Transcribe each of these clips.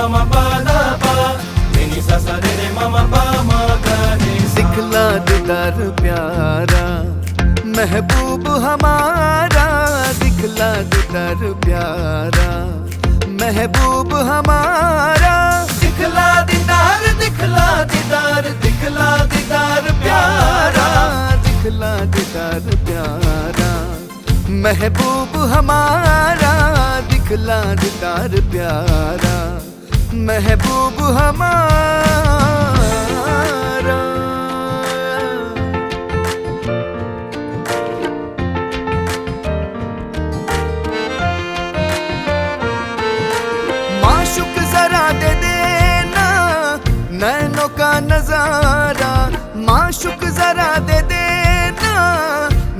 mama pa da pa, ni ni sa sa re re mama pa ma ga re sa। दिखला दीदार प्यारा महबूब हमारा, दिखला दीदार प्यारा महबूब हमारा। दिखला दीदार दिखला दीदार दिखला दीदार प्यारा, दिखला दीदार प्यारा महबूब हमारा, दिखला दीदार प्यारा महबूब हमारा। माशुक जरा दे देना नैनों का नजारा, माशुक जरा दे देना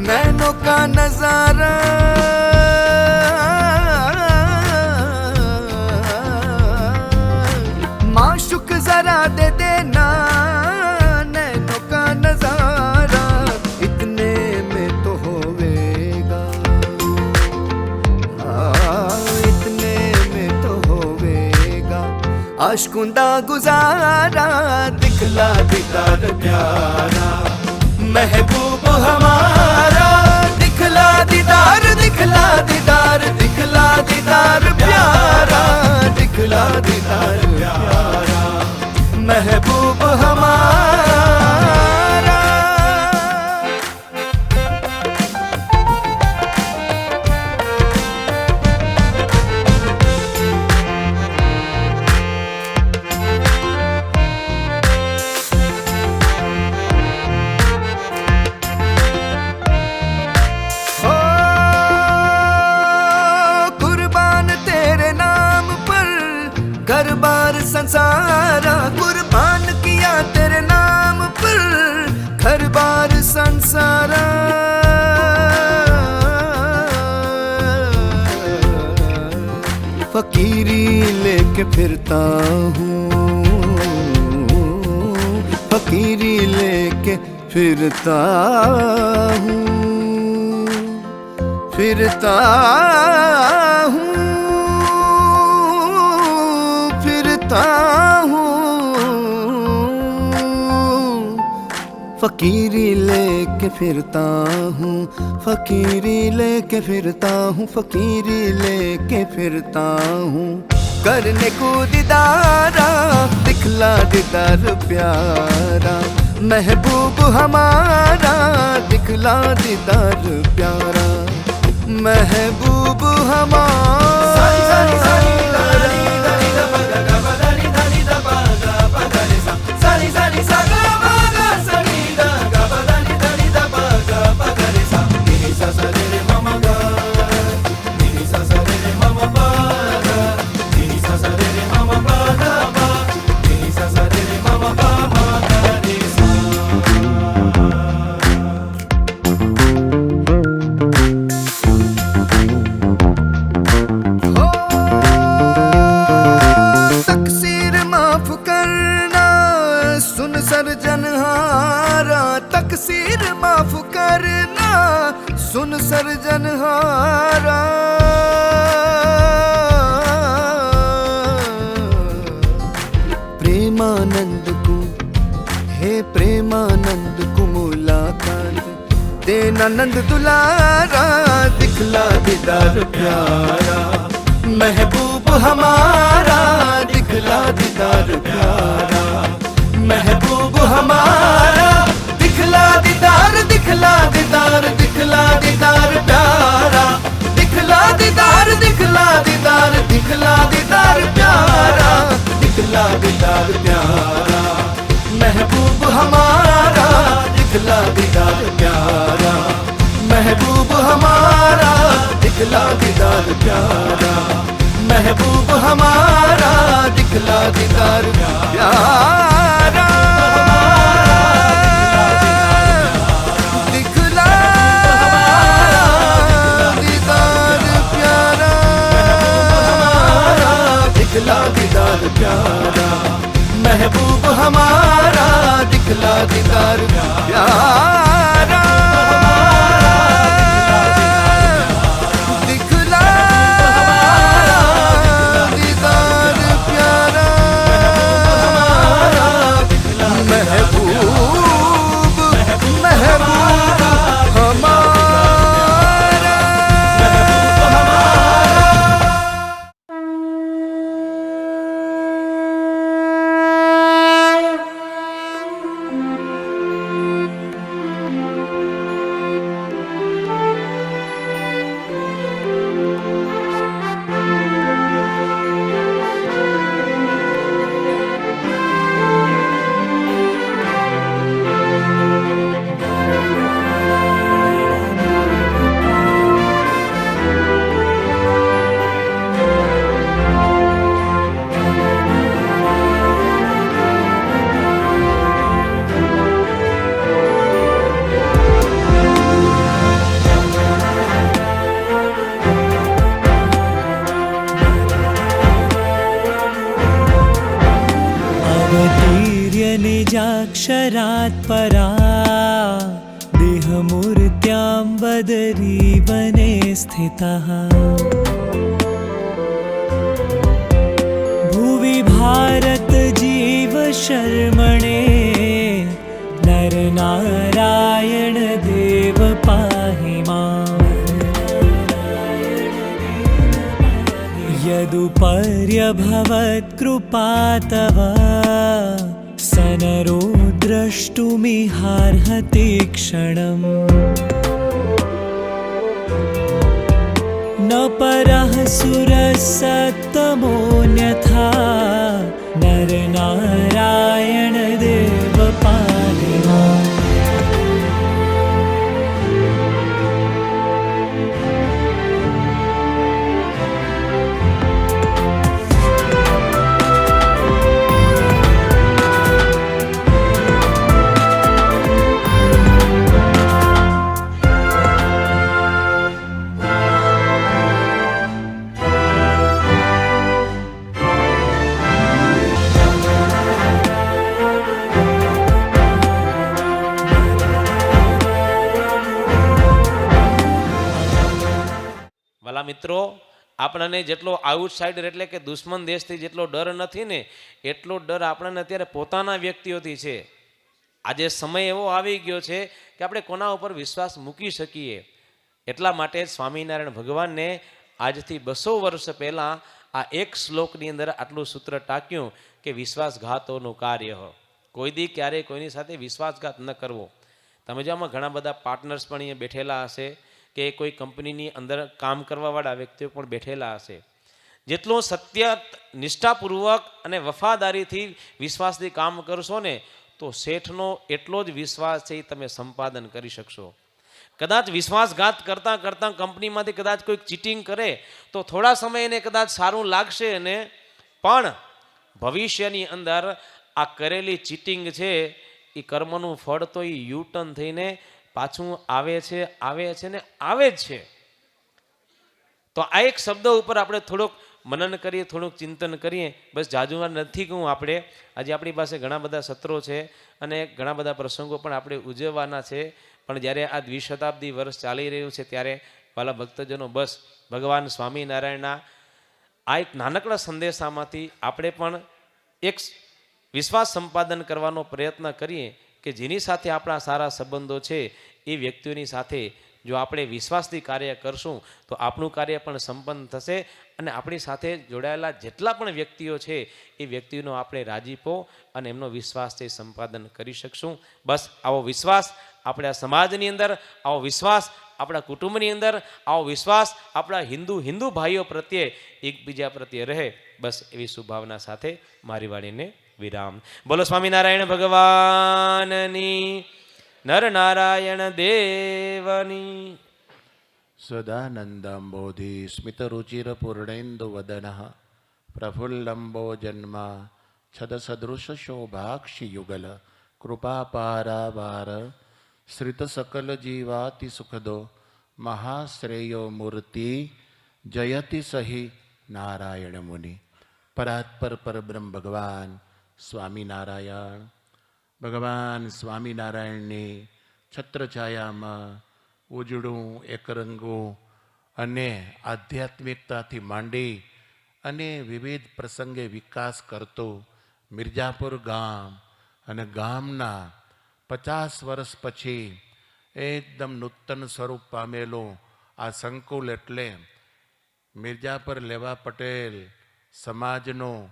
नैनों का नजारा। माशुक जरा दे देना नैनों का नजारा, इतने में तो होवेगा, इतने में तो होवेगा आशकुंदा गुजारा। दिखला दीदार प्यारा महबूब हमारा, दिखला दीदार दिखला दीदार दिखला दीदार प्यारा, दिखला दीदार प्यारा महबूब हमारा। घर बार संसारा कुर्बान किया तेरे नाम पर, घर बार संसारा। फकीरी लेके फिरता हूँ, फकीरी लेके फिरता हूँ, फिरता हूँ, फकीरी लेके फिरता हूँ, फकीरी लेके फिरता हूँ, फकीरी लेके फिरता हूँ। करने को दीदारा दिखला दीदार प्यारा महबूब हमारा, दिखला दीदार प्यारा महबूब हमारा। सर्जनहारा तकसीर माफ करना, सुन सर्जनहारा। प्रेमानंद को हे प्रेमानंद को मुलाकात देना नंद दुलारा, दिखला दीदार प्यारा महबूब हमारा, दिखला दीदार प्यारा महबूब हमारा। दिखला दीदार दिखला दीदार दिखला दीदार प्यारा, दिखला दीदार दिखला दीदार दिखला दीदार प्यारा, दिखला दीदार प्यारा महबूब हमारा, दिखला दीदार प्यारा महबूब हमारा, दिखला दीदार प्यारा महबूब हमारा, दिखला दीदार प्यारा। दिखला दीदार प्यारा, दिखला दीदार प्यारा महबूब हमारा, दिखला दीदार प्यारा। दिखला दीदार प्यारा अवतीर्य निजाक्षरात् परा देहमूर्त्यां बदरी वने स्थितः भुवि भारत जीव शर्मणे नरनारायण देव पाहि माम् यदुपर्यभवत्कृपा तव सनरो द्रष्टुमिहार्हति क्षणम् न परः सुरः सत्तमोऽन्यथा नरनारायण देव पाहि माम् વાલા મિત્રો, આપણને જેટલો આઉટસાઇડર એટલે કે દુશ્મન દેશથી જેટલો ડર નથી ને એટલો ડર આપણને અત્યારે પોતાના વ્યક્તિઓથી છે. આજે સમય એવો આવી ગયો છે કે આપણે કોના ઉપર વિશ્વાસ મૂકી શકીએ. એટલા માટે સ્વામિનારાયણ ભગવાનને આજથી 200 વર્ષ પહેલાં આ એક શ્લોકની અંદર આટલું સૂત્ર ટાંક્યું કે વિશ્વાસઘાતોનું કાર્ય. કોઈ દી ક્યારેય કોઈની સાથે વિશ્વાસઘાત ન કરવો. તમે જો આમાં ઘણા બધા પાર્ટનર્સ પણ અહીંયા બેઠેલા હશે કે કોઈ કંપનીની અંદર કામ કરવાવાળા વ્યક્તિઓ પણ બેઠેલા હશે. જેટલો સત્ય નિષ્ઠાપૂર્વક અને વફાદારીથી વિશ્વાસથી કામ કરશો ને તો શેઠનો એટલો જ વિશ્વાસ છે એ તમે સંપાદન કરી શકશો. કદાચ વિશ્વાસઘાત કરતાં કરતાં કંપનીમાંથી કદાચ કોઈક ચીટિંગ કરે તો થોડા સમય એને કદાચ સારું લાગશે ને, પણ ભવિષ્યની અંદર આ કરેલી ચીટિંગ છે એ કર્મનું ફળ તો એ યુટર્ન થઈને પાછું આવે છે ને આવે જ છે. તો આ એક શબ્દ ઉપર આપણે થોડુંક મનન કરીએ, થોડુંક ચિંતન કરીએ. બસ જાજુમાં નથી કહું. આપણે આજે આપણી પાસે ઘણા બધા સત્રો છે અને ઘણા બધા પ્રસંગો પણ આપણે ઉજવવાના છે. પણ જ્યારે આ દ્વિશતાબ્દી વર્ષ ચાલી રહ્યું છે ત્યારે વાલા ભક્તજનો, બસ ભગવાન સ્વામિનારાયણના આ એક નાનકડા સંદેશામાંથી આપણે પણ એક વિશ્વાસ સંપાદન કરવાનો પ્રયત્ન કરીએ કે જેની સાથે આપણા સારા સંબંધો છે એ વ્યક્તિઓની સાથે જો આપણે વિશ્વાસથી કાર્ય કરશું તો આપણું કાર્ય પણ સંપન્ન થશે અને આપણી સાથે જોડાયેલા જેટલા પણ વ્યક્તિઓ છે એ વ્યક્તિઓનો આપણે રાજીપો અને એમનો વિશ્વાસ છે સંપાદન કરી શકશું. બસ આવો વિશ્વાસ આપણે આ સમાજની અંદર, આવો વિશ્વાસ આપણા કુટુંબની અંદર, આવો વિશ્વાસ આપણા હિન્દુ ભાઈઓ પ્રત્યે એકબીજા પ્રત્યે રહે. બસ એવી શુભભાવના સાથે મારી વાણીને વિરામ. બોલો સ્વામિનારાયણ ભગવાનની, નર નારાયણ દેવની. સદાનંદંબોધિ સ્મિતરુચિર પૂર્ણેન્દુ વદન પ્રફુલ્લંબો જન્મ છદસદૃશ શોભાક્ષિ યુગલ કૃપાપારાવાર શ્રિત સકલ જીવાતિ સુખદો મહાશ્રેયો મૂર્તિ જયતિ સહી નારાયણ મુનિ. પરાત્પર પરબ્રહ્મ ભગવાન સ્વામિનારાયણ. ભગવાન સ્વામિનારાયણની છત્રછાયામાં ઉજળું એકરંગું અને આધ્યાત્મિકતાથી માંડી અને વિવિધ પ્રસંગે વિકાસ કરતું મિર્જાપુર ગામ અને ગામના 50 વર્ષ પછી એકદમ નૂતન સ્વરૂપ પામેલું આ સંકુલ એટલે મિર્જાપર લેવા પટેલ સમાજનું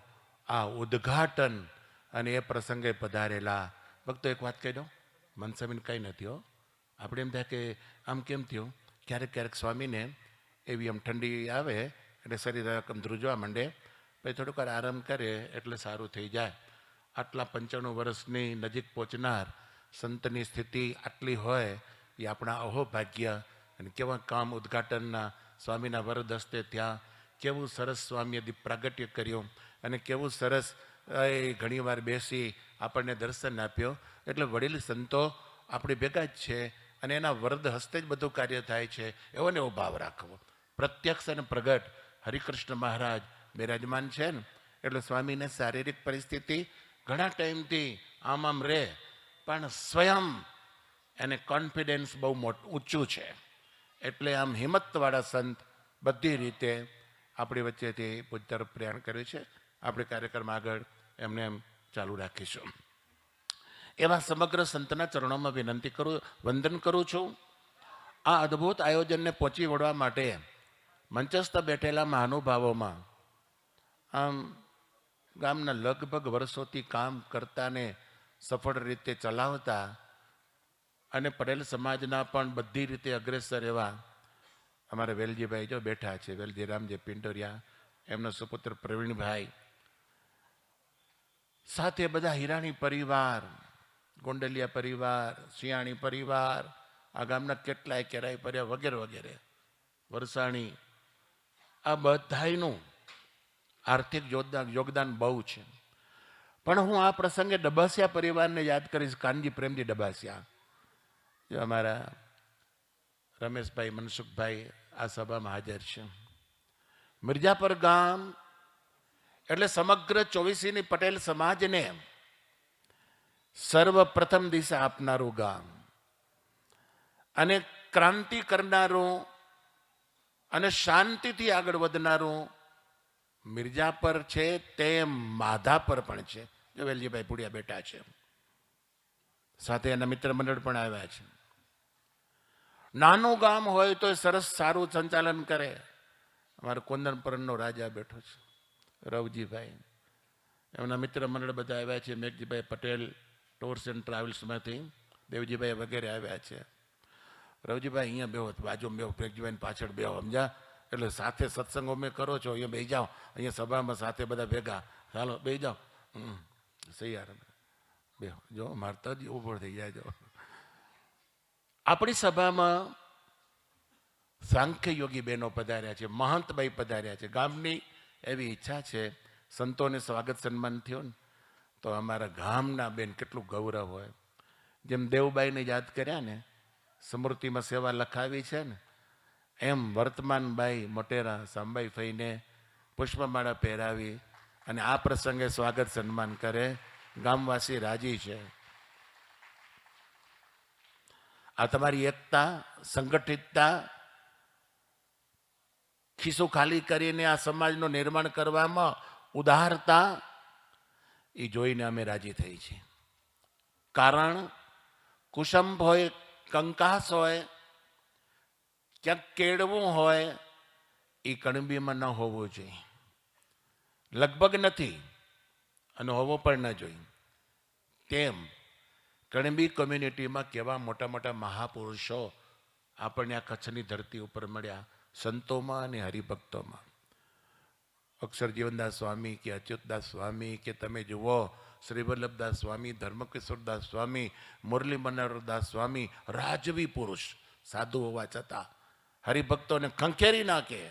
આ ઉદ્ઘાટન અને એ પ્રસંગે પધારેલા ભક્તો. એક વાત કહી દઉં, મનસામીને કંઈ નથી હો. આપણે એમ થાય કે આમ કેમ થયું, ક્યારેક ક્યારેક સ્વામીને એવી આમ ઠંડી આવે એટલે શરીર રકમ ધ્રુજવા માંડે, પછી થોડુંક વાર આરામ કરે એટલે સારું થઈ જાય. આટલા 95 વર્ષની નજીક પહોંચનાર સંતની સ્થિતિ આટલી હોય એ આપણા અહોભાગ્ય. અને કેવા કામ ઉદ્ઘાટનના સ્વામીના વરદ હસ્તે ત્યાં કેવું સરસ સ્વામીએ દીપ પ્રાગટ્ય કર્યું અને કેવું સરસ ઘણીવાર બેસી આપણને દર્શન આપ્યો. એટલે વડીલ સંતો આપણે ભેગા જ છે અને એના વરદ હસ્તે જ બધું કાર્ય થાય છે એવો ને એવો ભાવ રાખવો. પ્રત્યક્ષ અને પ્રગટ હરિકૃષ્ણ મહારાજ બિરાજમાન છે ને એટલે સ્વામીને શારીરિક પરિસ્થિતિ ઘણા ટાઈમથી આમ રહે, પણ સ્વયં એને કોન્ફિડન્સ બહુ ઊંચું છે. એટલે આમ હિંમતવાળા સંત બધી રીતે આપણી વચ્ચેથી પૂજ તરફ પ્રયાણ કર્યું છે. આપણે કાર્યક્રમ આગળ એમને એમ ચાલુ રાખીશું. એવા સમગ્ર સંતના ચરણોમાં વિનંતી કરું, વંદન કરું છું. આ અદ્ભુત આયોજનને પહોંચી વળવા માટે મંચસ્થ બેઠેલા મહાનુભાવોમાં આમ ગામના લગભગ વર્ષોથી કામ કરતાને સફળ રીતે ચલાવતા અને પટેલ સમાજના પણ બધી રીતે અગ્રેસર એવા અમારા વેલજીભાઈ જો બેઠા છે, વેલજી રામજી પિંટોરિયા, એમનો સુપુત્ર પ્રવીણભાઈ, સાથે બધા હિરાણી પરિવાર, ગોંડલિયા પરિવાર, સિયાણી પરિવાર, આ ગામના કેટલાય કેરાઈ પરિવાર વગેરે વગેરે, વરસાણી, આ બધાયનું આર્થિક યોગદાન બહુ છે. પણ હું આ પ્રસંગે ડબાસિયા પરિવારને યાદ કરીશ. કાનજી પ્રેમજી ડબાસિયા, જો અમારા રમેશભાઈ, મનસુખભાઈ આ સભામાં હાજર છે. મિર્જાપર ગામ એટલે સમગ્ર ચોવીસીની પટેલ સમાજને સર્વપ્રથમ દિશા આપનારું ગામ અને ક્રાંતિ કરનારું અને શાંતિથી આગળ વધનારું મિર્જાપર છે, તેમ માધાપર પણ છે. જો વેલજીભાઈ પુડિયા બેઠા છે, સાથે એના મિત્ર મંડળ પણ આવ્યા છે. નાનું ગામ હોય તો સરસ સારું સંચાલન કરે. અમારો કોંદનપરનો રાજા બેઠો છે, રવજીભાઈ, એમના મિત્ર મંડળ બધા આવ્યા છે. મેઘજીભાઈ પટેલ ટૂર્સ એન્ડ ટ્રાવેલ્સમાંથી, દેવજીભાઈ વગેરે આવ્યા છે. રવજીભાઈ અહીંયા બેહો, બાજુ બેહો, મેઘજીભાઈ પાછળ બેહો, સમજા? એટલે સાથે સત્સંગો મેં કરો છો, અહીંયા બેસી જાઓ, અહીંયા સભામાં સાથે બધા ભેગા, ચાલો બેસી જાઓ. સહી યાર, બેહો. જો મારતા જ ઉભો થઈ જાય. જો આપણી સભામાં સાંખ્ય યોગી બહેનો પધાર્યા છે, મહંતભાઈ પધાર્યા છે. ગામની એવી ઈચ્છા છે, સંતોને સ્વાગત સન્માન થયો ને તો અમારા ગામના બેન કેટલું ગૌરવ હોય. જેમ દેવબાઈને યાદ કર્યા ને, સ્મૃતિમાં સેવા લખાવી છે ને, એમ વર્તમાનભાઈ મોટેરા સાંબાઈ ફઈને પુષ્પમાળા પહેરાવી અને આ પ્રસંગે સ્વાગત સન્માન કરે. ગામવાસી રાજી છે. આ તમારી એકતા, સંગઠિતતા, ખિસ્સું ખાલી કરીને આ સમાજનું નિર્માણ કરવામાં ઉદારતા, એ જોઈને અમે રાજી થઈ છીએ. કારણ કુસંભ હોય, કંકાસ હોય, ક્યાંક કેળવું હોય, એ કણબીમાં ન હોવું જોઈએ. લગભગ નથી અને હોવો પણ ન જોઈએ. તેમ કણબી કોમ્યુનિટીમાં કેવા મોટા મોટા મહાપુરુષો આપણને આ કચ્છની ધરતી ઉપર મળ્યા, સંતોમાં અને હરિભક્તોમાં. અક્ષર જીવનદાસ સ્વામી કે અચ્યુતદાસ સ્વામી કે તમે જુઓ શ્રી વલ્લભદાસ સ્વામી, ધર્મકિશોરદાસ સ્વામી, મુરલી મનોહરદાસ સ્વામી, રાજવી પુરુષ, સાધુ હોવા છતાં હરિભક્તોને ખંખેરી નાખે.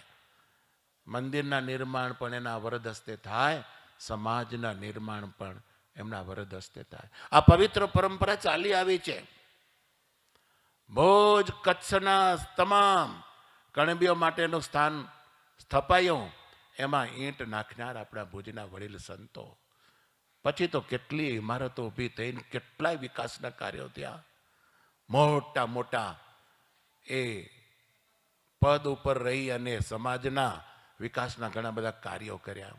મંદિરના નિર્માણ પણ એના વરદ હસ્તે થાય, સમાજના નિર્માણ પણ એમના વરદ હસ્તે થાય. આ પવિત્ર પરંપરા ચાલી આવી છે. ભુજ કચ્છના તમામ કણબીઓ માટેનું સ્થાન સ્થપાયું, એમાં ઈંટ નાખનાર આપણા ભુજના વડીલ સંતો. પછી તો કેટલી ઇમારતો ઊભી થઈને કેટલાય વિકાસના કાર્યો થયા. મોટા મોટા એ પદ ઉપર રહી અને સમાજના વિકાસના ઘણા બધા કાર્યો કર્યા.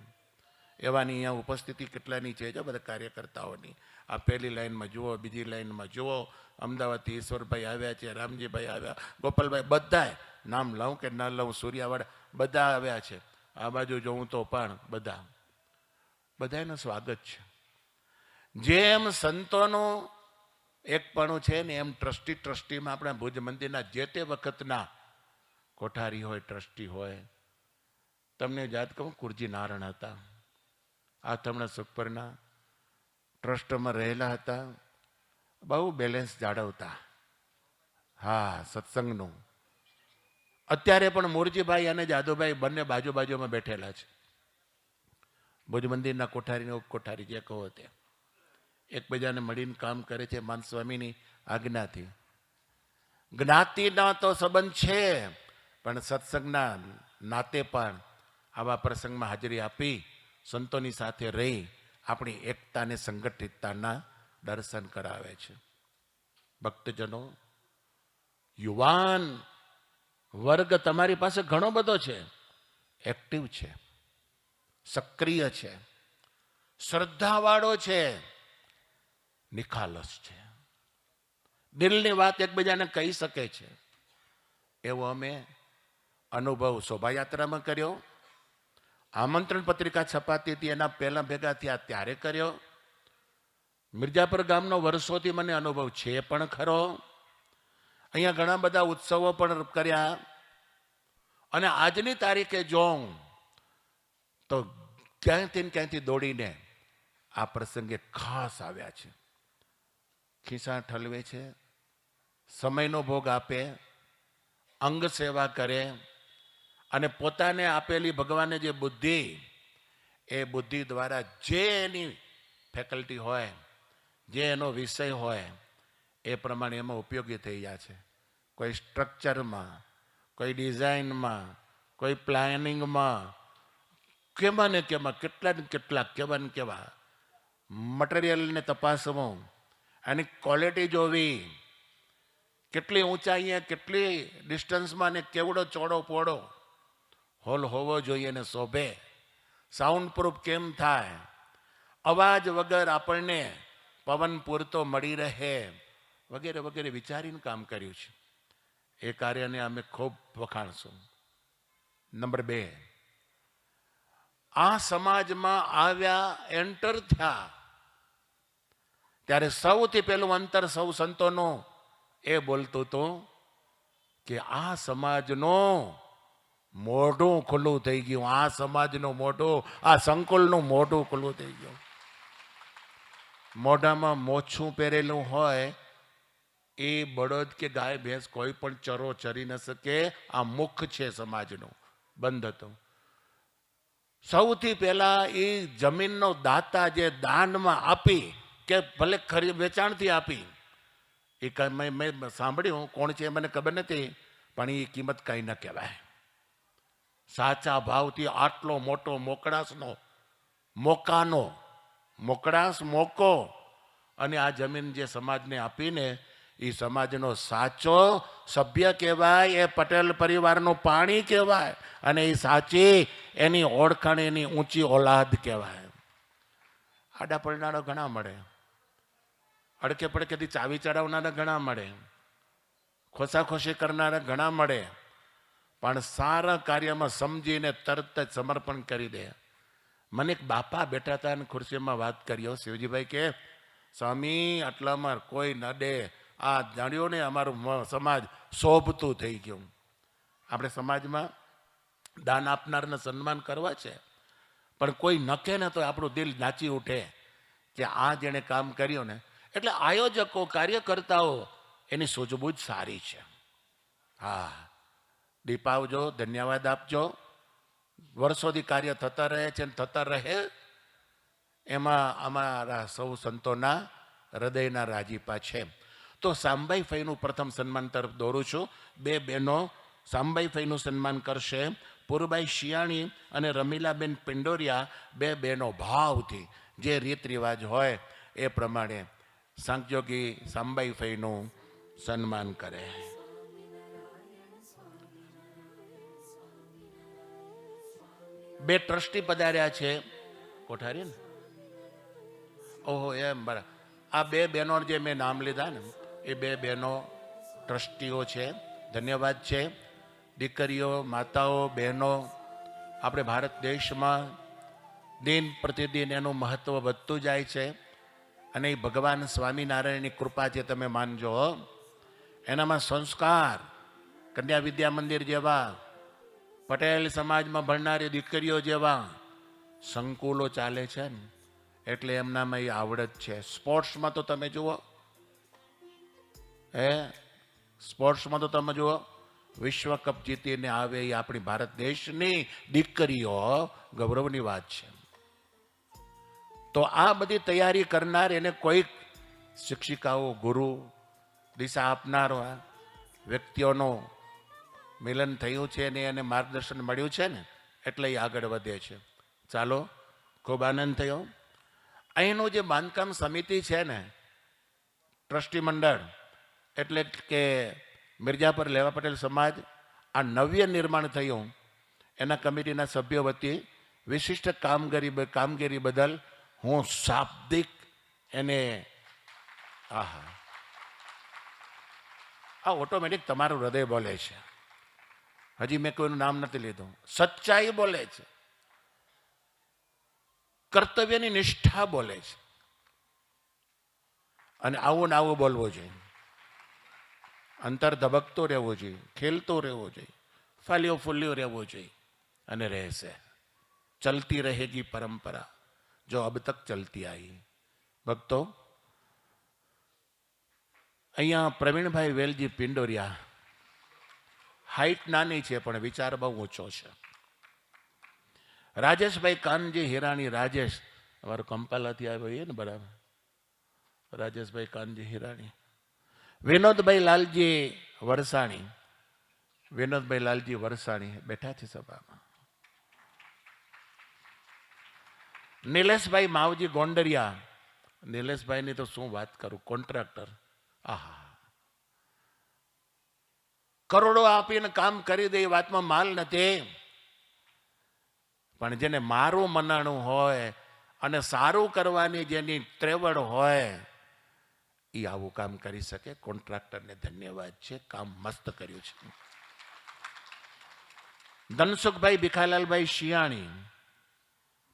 એવાની અહીંયા ઉપસ્થિતિ કેટલાની છે જો બધા કાર્યકર્તાઓની. આ પહેલી લાઈનમાં જુઓ, બીજી લાઈનમાં જુઓ, અમદાવાદથી ઈશ્વરભાઈ આવ્યા છે, રામજીભાઈ આવ્યા, ગોપાલભાઈ, બધાય નામ લઉં કે ન લઉં, સૂર્યાવાળા બધા આવ્યા છે. આ બાજુ જોઉં તો પણ બધાનું સ્વાગત છે. જેમ સંતોનું એકપણું છે ને એમ ટ્રસ્ટીમાં આપણા ભુજ મંદિરના જે તે વખતના કોઠારી હોય, ટ્રસ્ટી હોય, તમને યાદ કહું, કુરજી નારાયણ હતા, આથમણા સુખપરના ટ્રસ્ટમાં રહેલા હતા, બહુ બેલેન્સ જાળવતા. હા, સત્સંગનું. અત્યારે પણ મોરજીભાઈ અને જાદુભાઈ બંને બાજુમાં બેઠેલા છે. ભુજ મંદિરના કોઠારીને ઉપકોઠારી જે કહો તે એકબીજાને મળીને કામ કરે છે માન સ્વામીની આજ્ઞાથી. જ્ઞાતિના તો સંબંધ છે, પણ સત્સંગના નાતે પણ આવા પ્રસંગમાં હાજરી આપી સંતોની સાથે રહી આપણી એકતા અને સંગઠિતતાના દર્શન કરાવે છે. ભક્તજનો, યુવાન વર્ગ તમારી પાસે ઘણો બધો છે, એક્ટિવ છે, સક્રિય છે, શ્રદ્ધાવાળો છે, નિખાલસ છે, દિલની વાત એકબીજાને કહી શકે છે. એવો અમે અનુભવ શોભાયાત્રામાં કર્યો, આમંત્રણ પત્રિકા છપાતી હતી એના પહેલા ભેગા થયા ત્યારે કર્યો. મિર્જાપુર ગામનો વર્ષોથી મને અનુભવ છે પણ ખરો. અહીંયા ઘણા બધા ઉત્સવો પણ કર્યા. અને આજની તારીખે જોઉં તો ક્યાંયથી દોડીને આ પ્રસંગે ખાસ આવ્યા છે. ખિસ્સા ઠલવે છે, સમયનો ભોગ આપે, અંગ સેવા કરે અને પોતાને આપેલી ભગવાને જે બુદ્ધિ, એ બુદ્ધિ દ્વારા જે એની ફેકલ્ટી હોય, જે એનો વિષય હોય એ પ્રમાણે એમાં ઉપયોગી થઈ ગયા છે. કોઈ સ્ટ્રક્ચરમાં, કોઈ ડિઝાઇનમાં, કોઈ પ્લાનિંગમાં, કેમાં ને કેમાં કેટલા કેવા મટીરિયલને તપાસવું, એની ક્વોલિટી જોવી, કેટલી ઊંચાઈએ, કેટલી ડિસ્ટન્સમાં ને કેવડો ચોડો પોડો હોલ હોવો જોઈએ ને શોભે, સાઉન્ડ પ્રૂફ કેમ થાય, અવાજ વગર આપણને પવન પૂરતો મળી રહે, વગેરે વગેરે વિચારીને કામ કર્યું છે. એ કાર્યને અમે ખૂબ વખાણશું. નંબર 2, આ સમાજમાં આવ્યા, એન્ટર થયા ત્યારે સૌથી પહેલું અંતર સૌ સંતોનું એ બોલતું હતું કે આ સમાજનું મોઢું ખુલ્લું થઈ ગયું, આ સમાજનું મોઢું, આ સંકુલનું મોઢું ખુલ્લું થઈ ગયું. મોઢામાં મોછું પહેરેલું હોય એ બળદ કે ગાય ભેંસ કોઈ પણ ચરો ચરી ન શકે. આ મુખ છે સમાજનું, બંધ હતું. સૌથી પહેલા એ જમીનનો દાતા જે દાનમાં આપી કે ભલે ખરી વેચાણથી આપી, એ મેં સાંભળ્યું, કોણ છે મને ખબર નથી, પણ એ કિંમત કંઈ ન કહેવાય. સાચા ભાવથી આટલો મોટો મોકળાશનો મોકળાશ મોકો અને આ જમીન જે સમાજને આપીને એ સમાજનો સાચો સભ્ય કહેવાય, એ પટેલ પરિવારનું પાણી કહેવાય અને એ સાચી એની ઓળખાણ, એની ઊંચી ઓલાદ કહેવાય. આડા પડનારા ઘણા મળે, અડકે પડકેથી ચાવી ચડાવનારા ઘણા મળે, ખોસાખોશી કરનારા ઘણા મળે, પણ સારા કાર્યમાં સમજીને તરત જ સમર્પણ કરી દે. મને એક બાપા બેઠા હતા અને ખુરશીમાં વાત કર્યો, શિવજીભાઈ કે સ્વામી આટલામાં કોઈ ન દે, આ જાણ્યો ને અમારું સમાજ શોભતું થઈ ગયું. આપણે સમાજમાં દાન આપનારને સન્માન કરવા છે, પણ કોઈ નખે ને તો આપણું દિલ નાચી ઉઠે કે આ જેણે કામ કર્યું ને. એટલે આયોજકો, કાર્યકર્તાઓ એની સૂઝબૂઝ સારી છે. હા, દીપ આવજો, ધન્યવાદ આપજો. વર્ષોથી કાર્ય થતા રહે છે અને થતા રહે, એમાં અમારા સૌ સંતોના હૃદયના રાજીપા છે. તો સાંબાઈ ફઈનું પ્રથમ સન્માન તરફ દોરું છું. 2 બહેનો સાંબાઈ ફઈનું સન્માન કરશે. પૂર્વબાઈ શિયાણી અને રમીલાબેન પિંડોરિયા, 2 બહેનો ભાવથી જે રીત રિવાજ હોય એ પ્રમાણે સાંકયોગી સાંબાઈ ફઈનું સન્માન કરે. બે ટ્રસ્ટી પધાર્યા છે કોઠારી ને. ઓહો, એમ બરાબર. આ 2 બહેનો જે મેં નામ લીધા ને, એ 2 બહેનો ટ્રસ્ટીઓ છે. ધન્યવાદ છે. દીકરીઓ, માતાઓ, બહેનો, આપણે ભારત દેશમાં દિન પ્રતિદિન એનું મહત્વ વધતું જાય છે અને એ ભગવાન સ્વામિનારાયણની કૃપા છે, તમે માનજો. એનામાં સંસ્કાર, કન્યા વિદ્યા મંદિર જેવા, પટેલ સમાજમાં ભણનારી દીકરીઓ જેવા સંકુલો ચાલે છે ને, એટલે એમનામાં એ આવડત છે. સ્પોર્ટ્સમાં તો તમે જુઓ, સ્પોર્ટ્સમાં તો તમે જુઓ, વિશ્વ કપ જીતીને આવે એ આપણી ભારત દેશની દીકરીઓ, ગૌરવની વાત છે. તો આ બધી તૈયારી કરનાર એને કોઈક શિક્ષિકાઓ, ગુરુ, દિશા આપનાર વ્યક્તિઓનો મિલન થયું છે ને એને માર્ગદર્શન મળ્યું છે ને, એટલે એ આગળ વધે છે. ચાલો, ખૂબ આનંદ થયો. અહીંનું જે બાંધકામ સમિતિ છે ને, ટ્રસ્ટી મંડળ, એટલે કે મિર્જાપર લેવા પટેલ સમાજ, આ નવ્ય નિર્માણ થયું એના કમિટીના સભ્યો વતી વિશિષ્ટ કામગીરી બદલ હું શાબ્દિક એને આ ઓટોમેટિક તમારું હૃદય બોલે છે. હજી મેં કોઈનું નામ નથી લીધું. સચ્ચાઈ બોલે છે, કર્તવ્યની નિષ્ઠા બોલે છે. અને આવું ને આવું બોલવું જોઈએ. અંતર ધબકતો રહેવો જોઈએ, ખેલતો રહેવો જોઈએ, ફાલ્યો ફૂલ્યો રહેવો જોઈએ. અને રહેશે. ચલતી રહેગી પરંપરા જો અબ તક ચલતી આવી. ભક્તો, અહીંયા પ્રવીણભાઈ વેલજી પિંડોરિયા, હાઈટ નાની છે પણ વિચાર બહુ ઊંચો છે. રાજેશભાઈ કાનજી હિરાણી, રાજેશ અમારો કંપાલાથી આવ્યો ને, બરાબર, રાજેશભાઈ કાનજી હિરાણી. વિનોદભાઈ લાલજી વરસાણી, વિનોદભાઈ લાલજી વરસાણી બેઠા છે સભામાં. નિલેશભાઈ માવજી ગોંડરિયા, નિલેશભાઈની તો શું વાત કરું, કોન્ટ્રાક્ટર. આહા, કરોડો આપીને કામ કરી દે એ વાતમાં માલ નથી, પણ જેને મારું મનાણું હોય અને સારું કરવાની જેની ત્રેવડ હોય એ આવું કામ કરી શકે. કોન્ટ્રાક્ટરને ધન્યવાદ છે, કામ મસ્ત કર્યું છે. ધનસુખભાઈ ભીખાલાલભાઈ શિયાણી,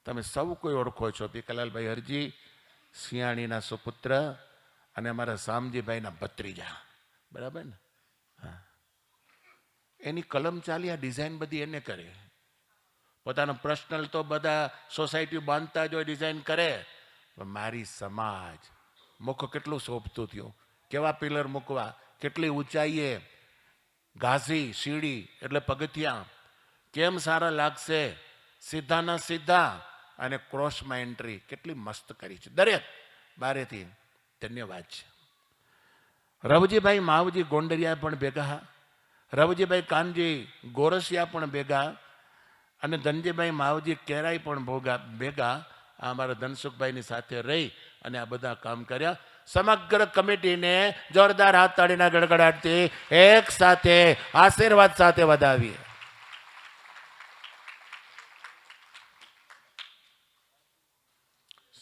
તમે સૌ કોઈ ઓળખો છો. ભીખાલાલભાઈ હરજી શિયાણીના સુપુત્ર અને અમારા શામજીભાઈના ભત્રીજા, બરાબર ને? હા, એની કલમ ચાલી, આ ડિઝાઇન બધી એને કરે. પોતાનો પર્સનલ તો બધા સોસાયટી બાંધતા જ હોય, ડિઝાઇન કરે. મારી સમાજ મુખ કેટલું શોભતું થયું, કેવા પિલર મૂકવા, કેટલી ઊંચાઈએ, ઘાસી સીડી એટલે પગથિયા કેમ સારા લાગશે, સીધાના સીધા અને ક્રોસમાં એન્ટ્રી કેટલી મસ્ત કરી છે. દરેક બારેથી ધન્યવાદ છે. રવજીભાઈ માવજી ગોંડરિયા પણ ભેગા, રવજીભાઈ કાનજી ગોરસિયા પણ ભેગા, અને ધનજીભાઈ માવજી કેરાઈ પણ ભેગા. આ અમારા ધનસુખભાઈની સાથે રહી અને આ બધા કામ કર્યા. સમગ્ર કમિટીને જોરદાર હાથ તાળીના ગડગડાટથી એક સાથે આશીર્વાદ સાથે વધાવીએ.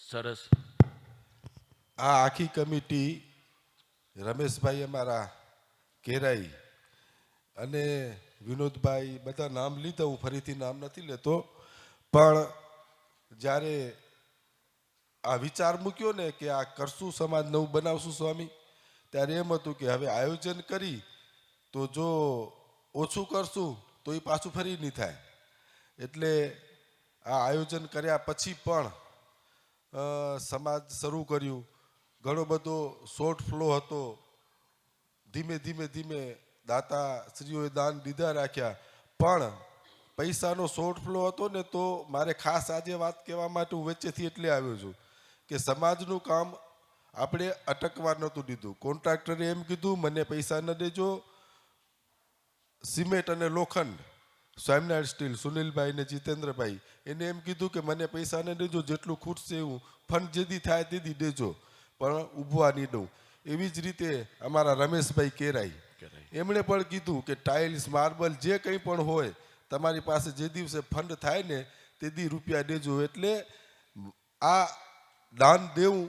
સરસ. આ આખી કમિટી રમેશભાઈ અમારા કેરાઈ અને વિનોદભાઈ, બધા નામ લીધા, હું ફરીથી નામ નથી લેતો, પણ જ્યારે આ વિચાર મૂક્યો ને કે આ કરશું, સમાજ નવું બનાવશું સ્વામી, ત્યારે એમ હતું કે હવે આયોજન કરી તો જો ઓછું કરશું તો એ પાછું ફરી નહીં થાય. એટલે આ આયોજન કર્યા પછી પણ સમાજ શરૂ કર્યું. ઘણો બધો શોર્ટ ફ્લો હતો. ધીમે ધીમે ધીમે દાતા શ્રીઓએ દાન દીધા રાખ્યા, પણ પૈસાનો શોર્ટ ફ્લો હતો ને, તો મારે ખાસ આજે વાત કહેવા માટે હું વચ્ચેથી એટલે આવ્યો છું કે સમાજનું કામ આપણે અટકવા નહોતું દીધું. કોન્ટ્રાક્ટરે એમ કીધું મને પૈસા ન દેજો, સિમેન્ટ અને લોખંડ, સ્વામિનારાયણ સ્ટીલ, સુનિલભાઈ ને જીતેન્દ્રભાઈ, એને એમ કીધું કે મને પૈસા ન દેજો, જેટલું ખૂટશે એવું ફંડ જેદી થાય તેદી દેજો, પણ ઊભવા નહીં દઉં. એવી જ રીતે અમારા રમેશભાઈ કેરાઈ, એમણે પણ કીધું કે ટાઇલ્સ, માર્બલ, જે કંઈ પણ હોય તમારી પાસે જે દિવસે ફંડ થાય ને તેદી રૂપિયા દેજો. એટલે આ દાન દેવું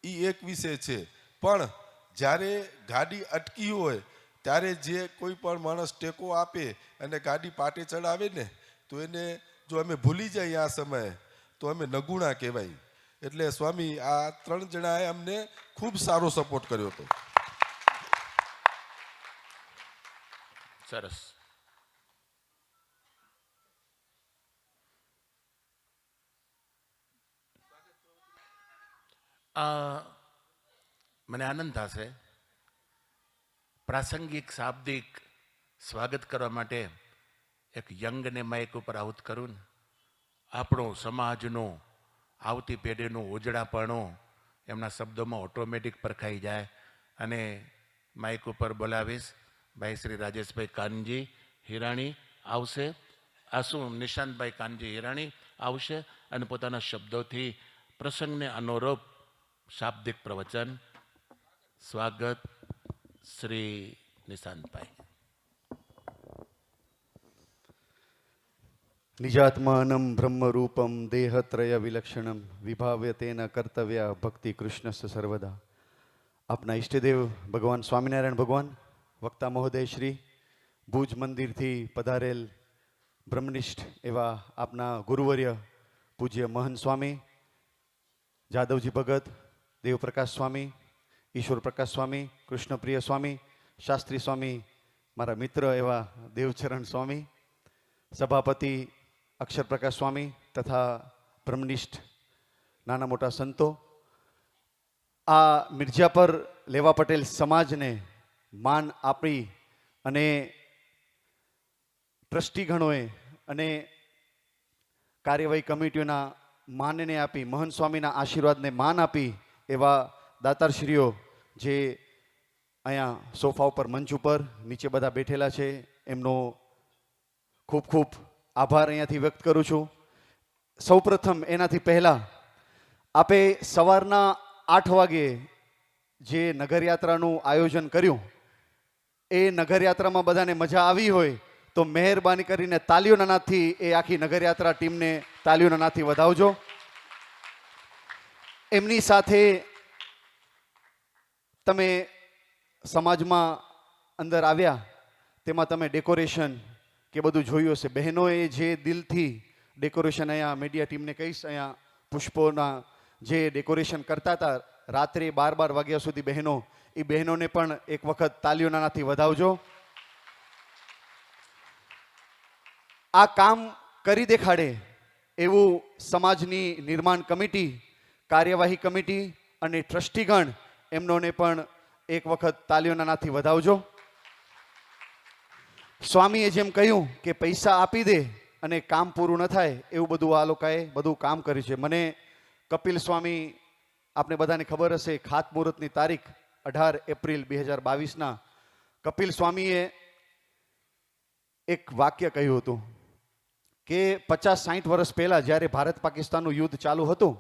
એ એક વિષય છે, પણ જ્યારે ગાડી અટકી હોય ત્યારે જે કોઈ પણ માણસ ટેકો આપે અને ગાડી પાટે ચડાવે ને, તો એને જો અમે ભૂલી જઈએ આ સમયે તો અમે નગુણા કહેવાય. એટલે સ્વામી આ 3 જણાએ અમને ખૂબ સારો સપોર્ટ કર્યો હતો. સરસ. મને આનંદ થશે પ્રાસંગિક શાબ્દિક સ્વાગત કરવા માટે એક યંગને માઇક ઉપર આઉટ કરું. આપણો સમાજનું, આવતી પેઢીનું ઉજળાપણું એમના શબ્દોમાં ઓટોમેટિક પરખાઈ જાય. અને માઇક ઉપર બોલાવીશ ભાઈ શ્રી રાજેશભાઈ કાનજી હિરાણી આવશે. આ શું, નિશાંતભાઈ કાનજી હિરાણી આવશે અને પોતાના શબ્દોથી પ્રસંગને અનુરૂપ શાબ્દિક પ્રવચન. સ્વાગત શ્રી નિશાંતભાઈ. નિજાત્માનમ બ્રહ્મરૂપમ દેહત્રય વિલક્ષણમ વિભાવ્ય તેન કર્તવ્ય ભક્તિ કૃષ્ણસ્ય સર્વદા. આપના ઈષ્ટદેવ ભગવાન સ્વામિનારાયણ ભગવાન, વક્તા મહોદય શ્રી, ભુજ મંદિરથી પધારેલ બ્રહ્મનિષ્ઠ એવા આપના ગુરુવર્ય પૂજ્ય મહંત સ્વામી જાદવજી ભગત, દેવપ્રકાશ સ્વામી, ઈશ્વર પ્રકાશ સ્વામી, કૃષ્ણપ્રિય સ્વામી, શાસ્ત્રી સ્વામી, મારા મિત્ર એવા દેવચરણ સ્વામી, સભાપતિ અક્ષર પ્રકાશ સ્વામી તથા બ્રહ્મનિષ્ઠ નાના મોટા સંતો, આ મિર્જાપર લેવા પટેલ સમાજને માન આપી અને ટ્રસ્ટીગણોએ અને કાર્યવાહી કમિટીઓના માનને આપી, મહંત સ્વામીના આશીર્વાદને માન આપી એવા દાતારશ્રીઓ જે અહીંયા સોફા ઉપર, મંચ ઉપર, નીચે બધા બેઠેલા છે, એમનો ખૂબ ખૂબ આભાર અહીંયાથી વ્યક્ત કરું છું. સૌપ્રથમ એનાથી પહેલાં આપે સવારના 8 વાગે જે નગરયાત્રાનું આયોજન કર્યું, એ નગરયાત્રામાં બધાને મજા આવી હોય તો મહેરબાની કરીને તાલીઓના નાદથી એ આખી નગરયાત્રા ટીમને તાલીઓના નાદથી વધાવજો. એમની સાથે તમે સમાજમાં અંદર આવ્યા તેમાં તમે ડેકોરેશન કે બધું જોયું હશે. બહેનોએ જે દિલથી ડેકોરેશન, અહીંયા મીડિયા ટીમને કહીશ, અહીંયા પુષ્પોના જે ડેકોરેશન કરતા હતા રાત્રે 12 વાગ્યા સુધી બહેનો, એ બહેનોને પણ એક વખત તાલીઓના નાદથી વધાવજો. આ કામ કરી દેખાડે એવું સમાજની નિર્માણ કમિટી, કાર્યવાહી કમિટી અને ટ્રસ્ટીગણ એમનોને પણ એક વખત તાલીઓના નાદથી વધાવજો. સ્વામીએ જેમ કહ્યું કે પૈસા આપી દે અને કામ પૂરું ન થાય, એવું બધું આ લોકોએ બધું કામ કર્યું છે. મને કપિલ સ્વામી, આપને બધાને ખબર હશે, ખાતમુહૂર્તની તારીખ 18 એપ્રિલ 2022ના કપિલ સ્વામીએ એક વાક્ય કહ્યું હતું કે 50-60 વર્ષ પહેલાં જ્યારે ભારત પાકિસ્તાનનું યુદ્ધ ચાલુ હતું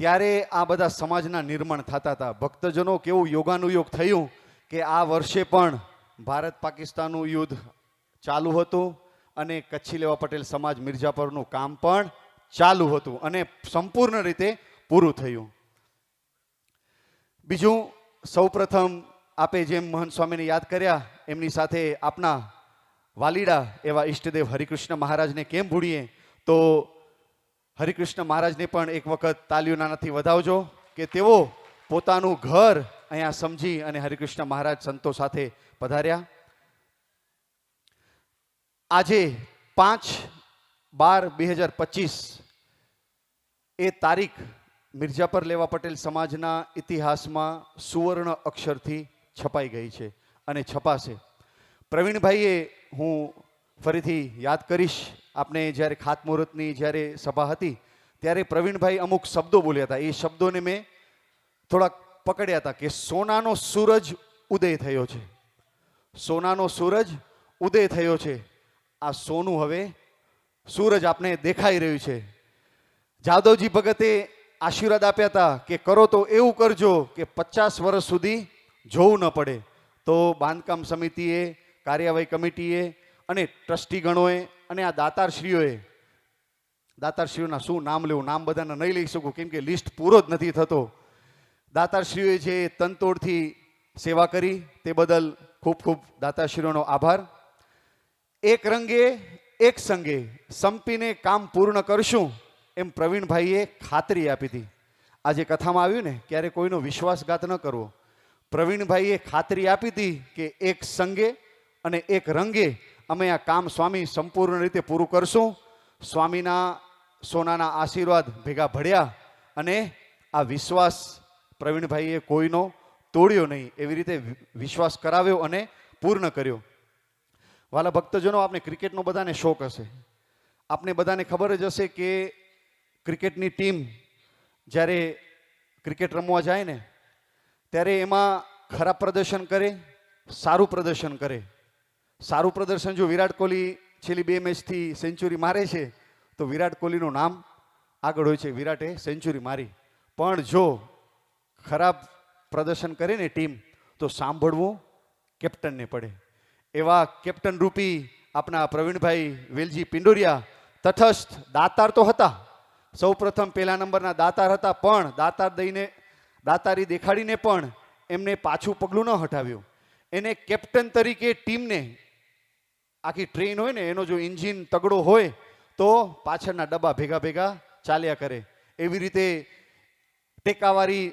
ત્યારે આ બધા સમાજના નિર્માણ થતા હતા. ભક્તજનો કેવું યોગાનુયોગ થયું કે આ વર્ષે પણ ભારત પાકિસ્તાનનું યુદ્ધ ચાલુ હતું અને કચ્છી લેવા પટેલ સમાજ મિર્જાપરનું કામ પણ ચાલુ હતું અને સંપૂર્ણ રીતે પૂરું થયું. બીજું, સૌપ્રથમ આપે જેમ મહંત સ્વામીને યાદ કર્યા, એમની સાથે આપના વાલીડા એવા ઈષ્ટદેવ હરિકૃષ્ણ મહારાજને કેમ ભૂલીએ, તો હરિકૃષ્ણ મહારાજને પણ એક વખત તાલીઓના નાદથી વધાવજો કે તેઓ પોતાનું ઘર અહીંયા સમજી અને હરિકૃષ્ણ મહારાજ સંતો સાથે પધાર્યા. આજે 5/12/2025 એ તારીખ મિર્જાપર લેવા પટેલ સમાજના ઇતિહાસમાં સુવર્ણ અક્ષરથી છપાઈ ગઈ છે અને છપાશે. પ્રવીણભાઈએ, હું ફરીથી યાદ કરીશ, આપને જ્યારે ખાતમુહૂર્તની જ્યારે સભા હતી ત્યારે પ્રવીણભાઈ અમુક શબ્દો બોલ્યા હતા. એ શબ્દોને મેં થોડાક પકડ્યા હતા કે સોનાનો સૂરજ ઉદય થયો છે, સોનાનો સૂરજ ઉદય થયો છે. આ સોનું હવે સૂરજ આપને દેખાઈ રહ્યું છે. જાદવજી ભગતે આશીર્વાદ આપ્યા હતા કે કરો તો એવું કરજો કે 50 વર્ષ સુધી જોવું ન પડે. તો બાંધકામ સમિતિએ, કાર્યવાહી કમિટીએ અને ટ્રસ્ટીગણોએ અને આ દાતારશ્રીઓના શું નામ લેવું, નામ બધાના નહીં લઈ શકું કેમ કે લિસ્ટ પૂરો જ નથી થતો. દાતારશ્રીઓએ જે તનતોડથી સેવા કરી તે બદલ ખૂબ ખૂબ દાતારશ્રીઓનો આભાર. એક રંગે એક સંગે સંપીને કામ પૂર્ણ કરશું એમ પ્રવીણભાઈએ ખાતરી આપી હતી. આજે કથામાં આવ્યું ને, ક્યારે કોઈનો વિશ્વાસઘાત ન કરવો. પ્રવીણભાઈએ ખાતરી આપી હતી કે એક સંગે અને એક રંગે અમે આ કામ સ્વામી સંપૂર્ણ રીતે પૂરું કરશું. સ્વામીના સોનાના આશીર્વાદ ભેગા ભળ્યા અને આ વિશ્વાસ પ્રવીણભાઈએ કોઈનો તોડ્યો નહીં, એવી રીતે વિશ્વાસ કરાવ્યો અને પૂર્ણ કર્યો. વાલા ભક્તજનો, આપને ક્રિકેટનો બધાને શોખ હશે. આપને બધાને ખબર જ હશે કે ક્રિકેટની ટીમ જ્યારે ક્રિકેટ રમવા જાય ને ત્યારે એમાં ખરાબ પ્રદર્શન કરે, સારું પ્રદર્શન કરે. સારું પ્રદર્શન જો વિરાટ કોહલી છેલ્લી 2 મેચથી સેન્ચુરી મારે છે તો વિરાટ કોહલીનું નામ આગળ હોય છે વિરાટે સેન્ચુરી મારી, પણ જો ખરાબ પ્રદર્શન કરે ને ટીમ તો સાંભળવું કેપ્ટનને પડે. એવા કેપ્ટન રૂપી આપણા પ્રવીણભાઈ વેલજી પિંડોરિયા તટસ્થ દાતાર તો હતા, સૌ પ્રથમ પહેલા નંબરના દાતાર હતા, પણ દાતારી દેખાડીને પણ એમને પાછું પગલું ન હટાવ્યું. એને કેપ્ટન તરીકે ટીમને, આખી ટ્રેન હોય ને એનો જો એન્જિન તગડો હોય તો પાછળના ડબ્બા ભેગા ભેગા ચાલ્યા કરે. એવી રીતે ટેકાવાળી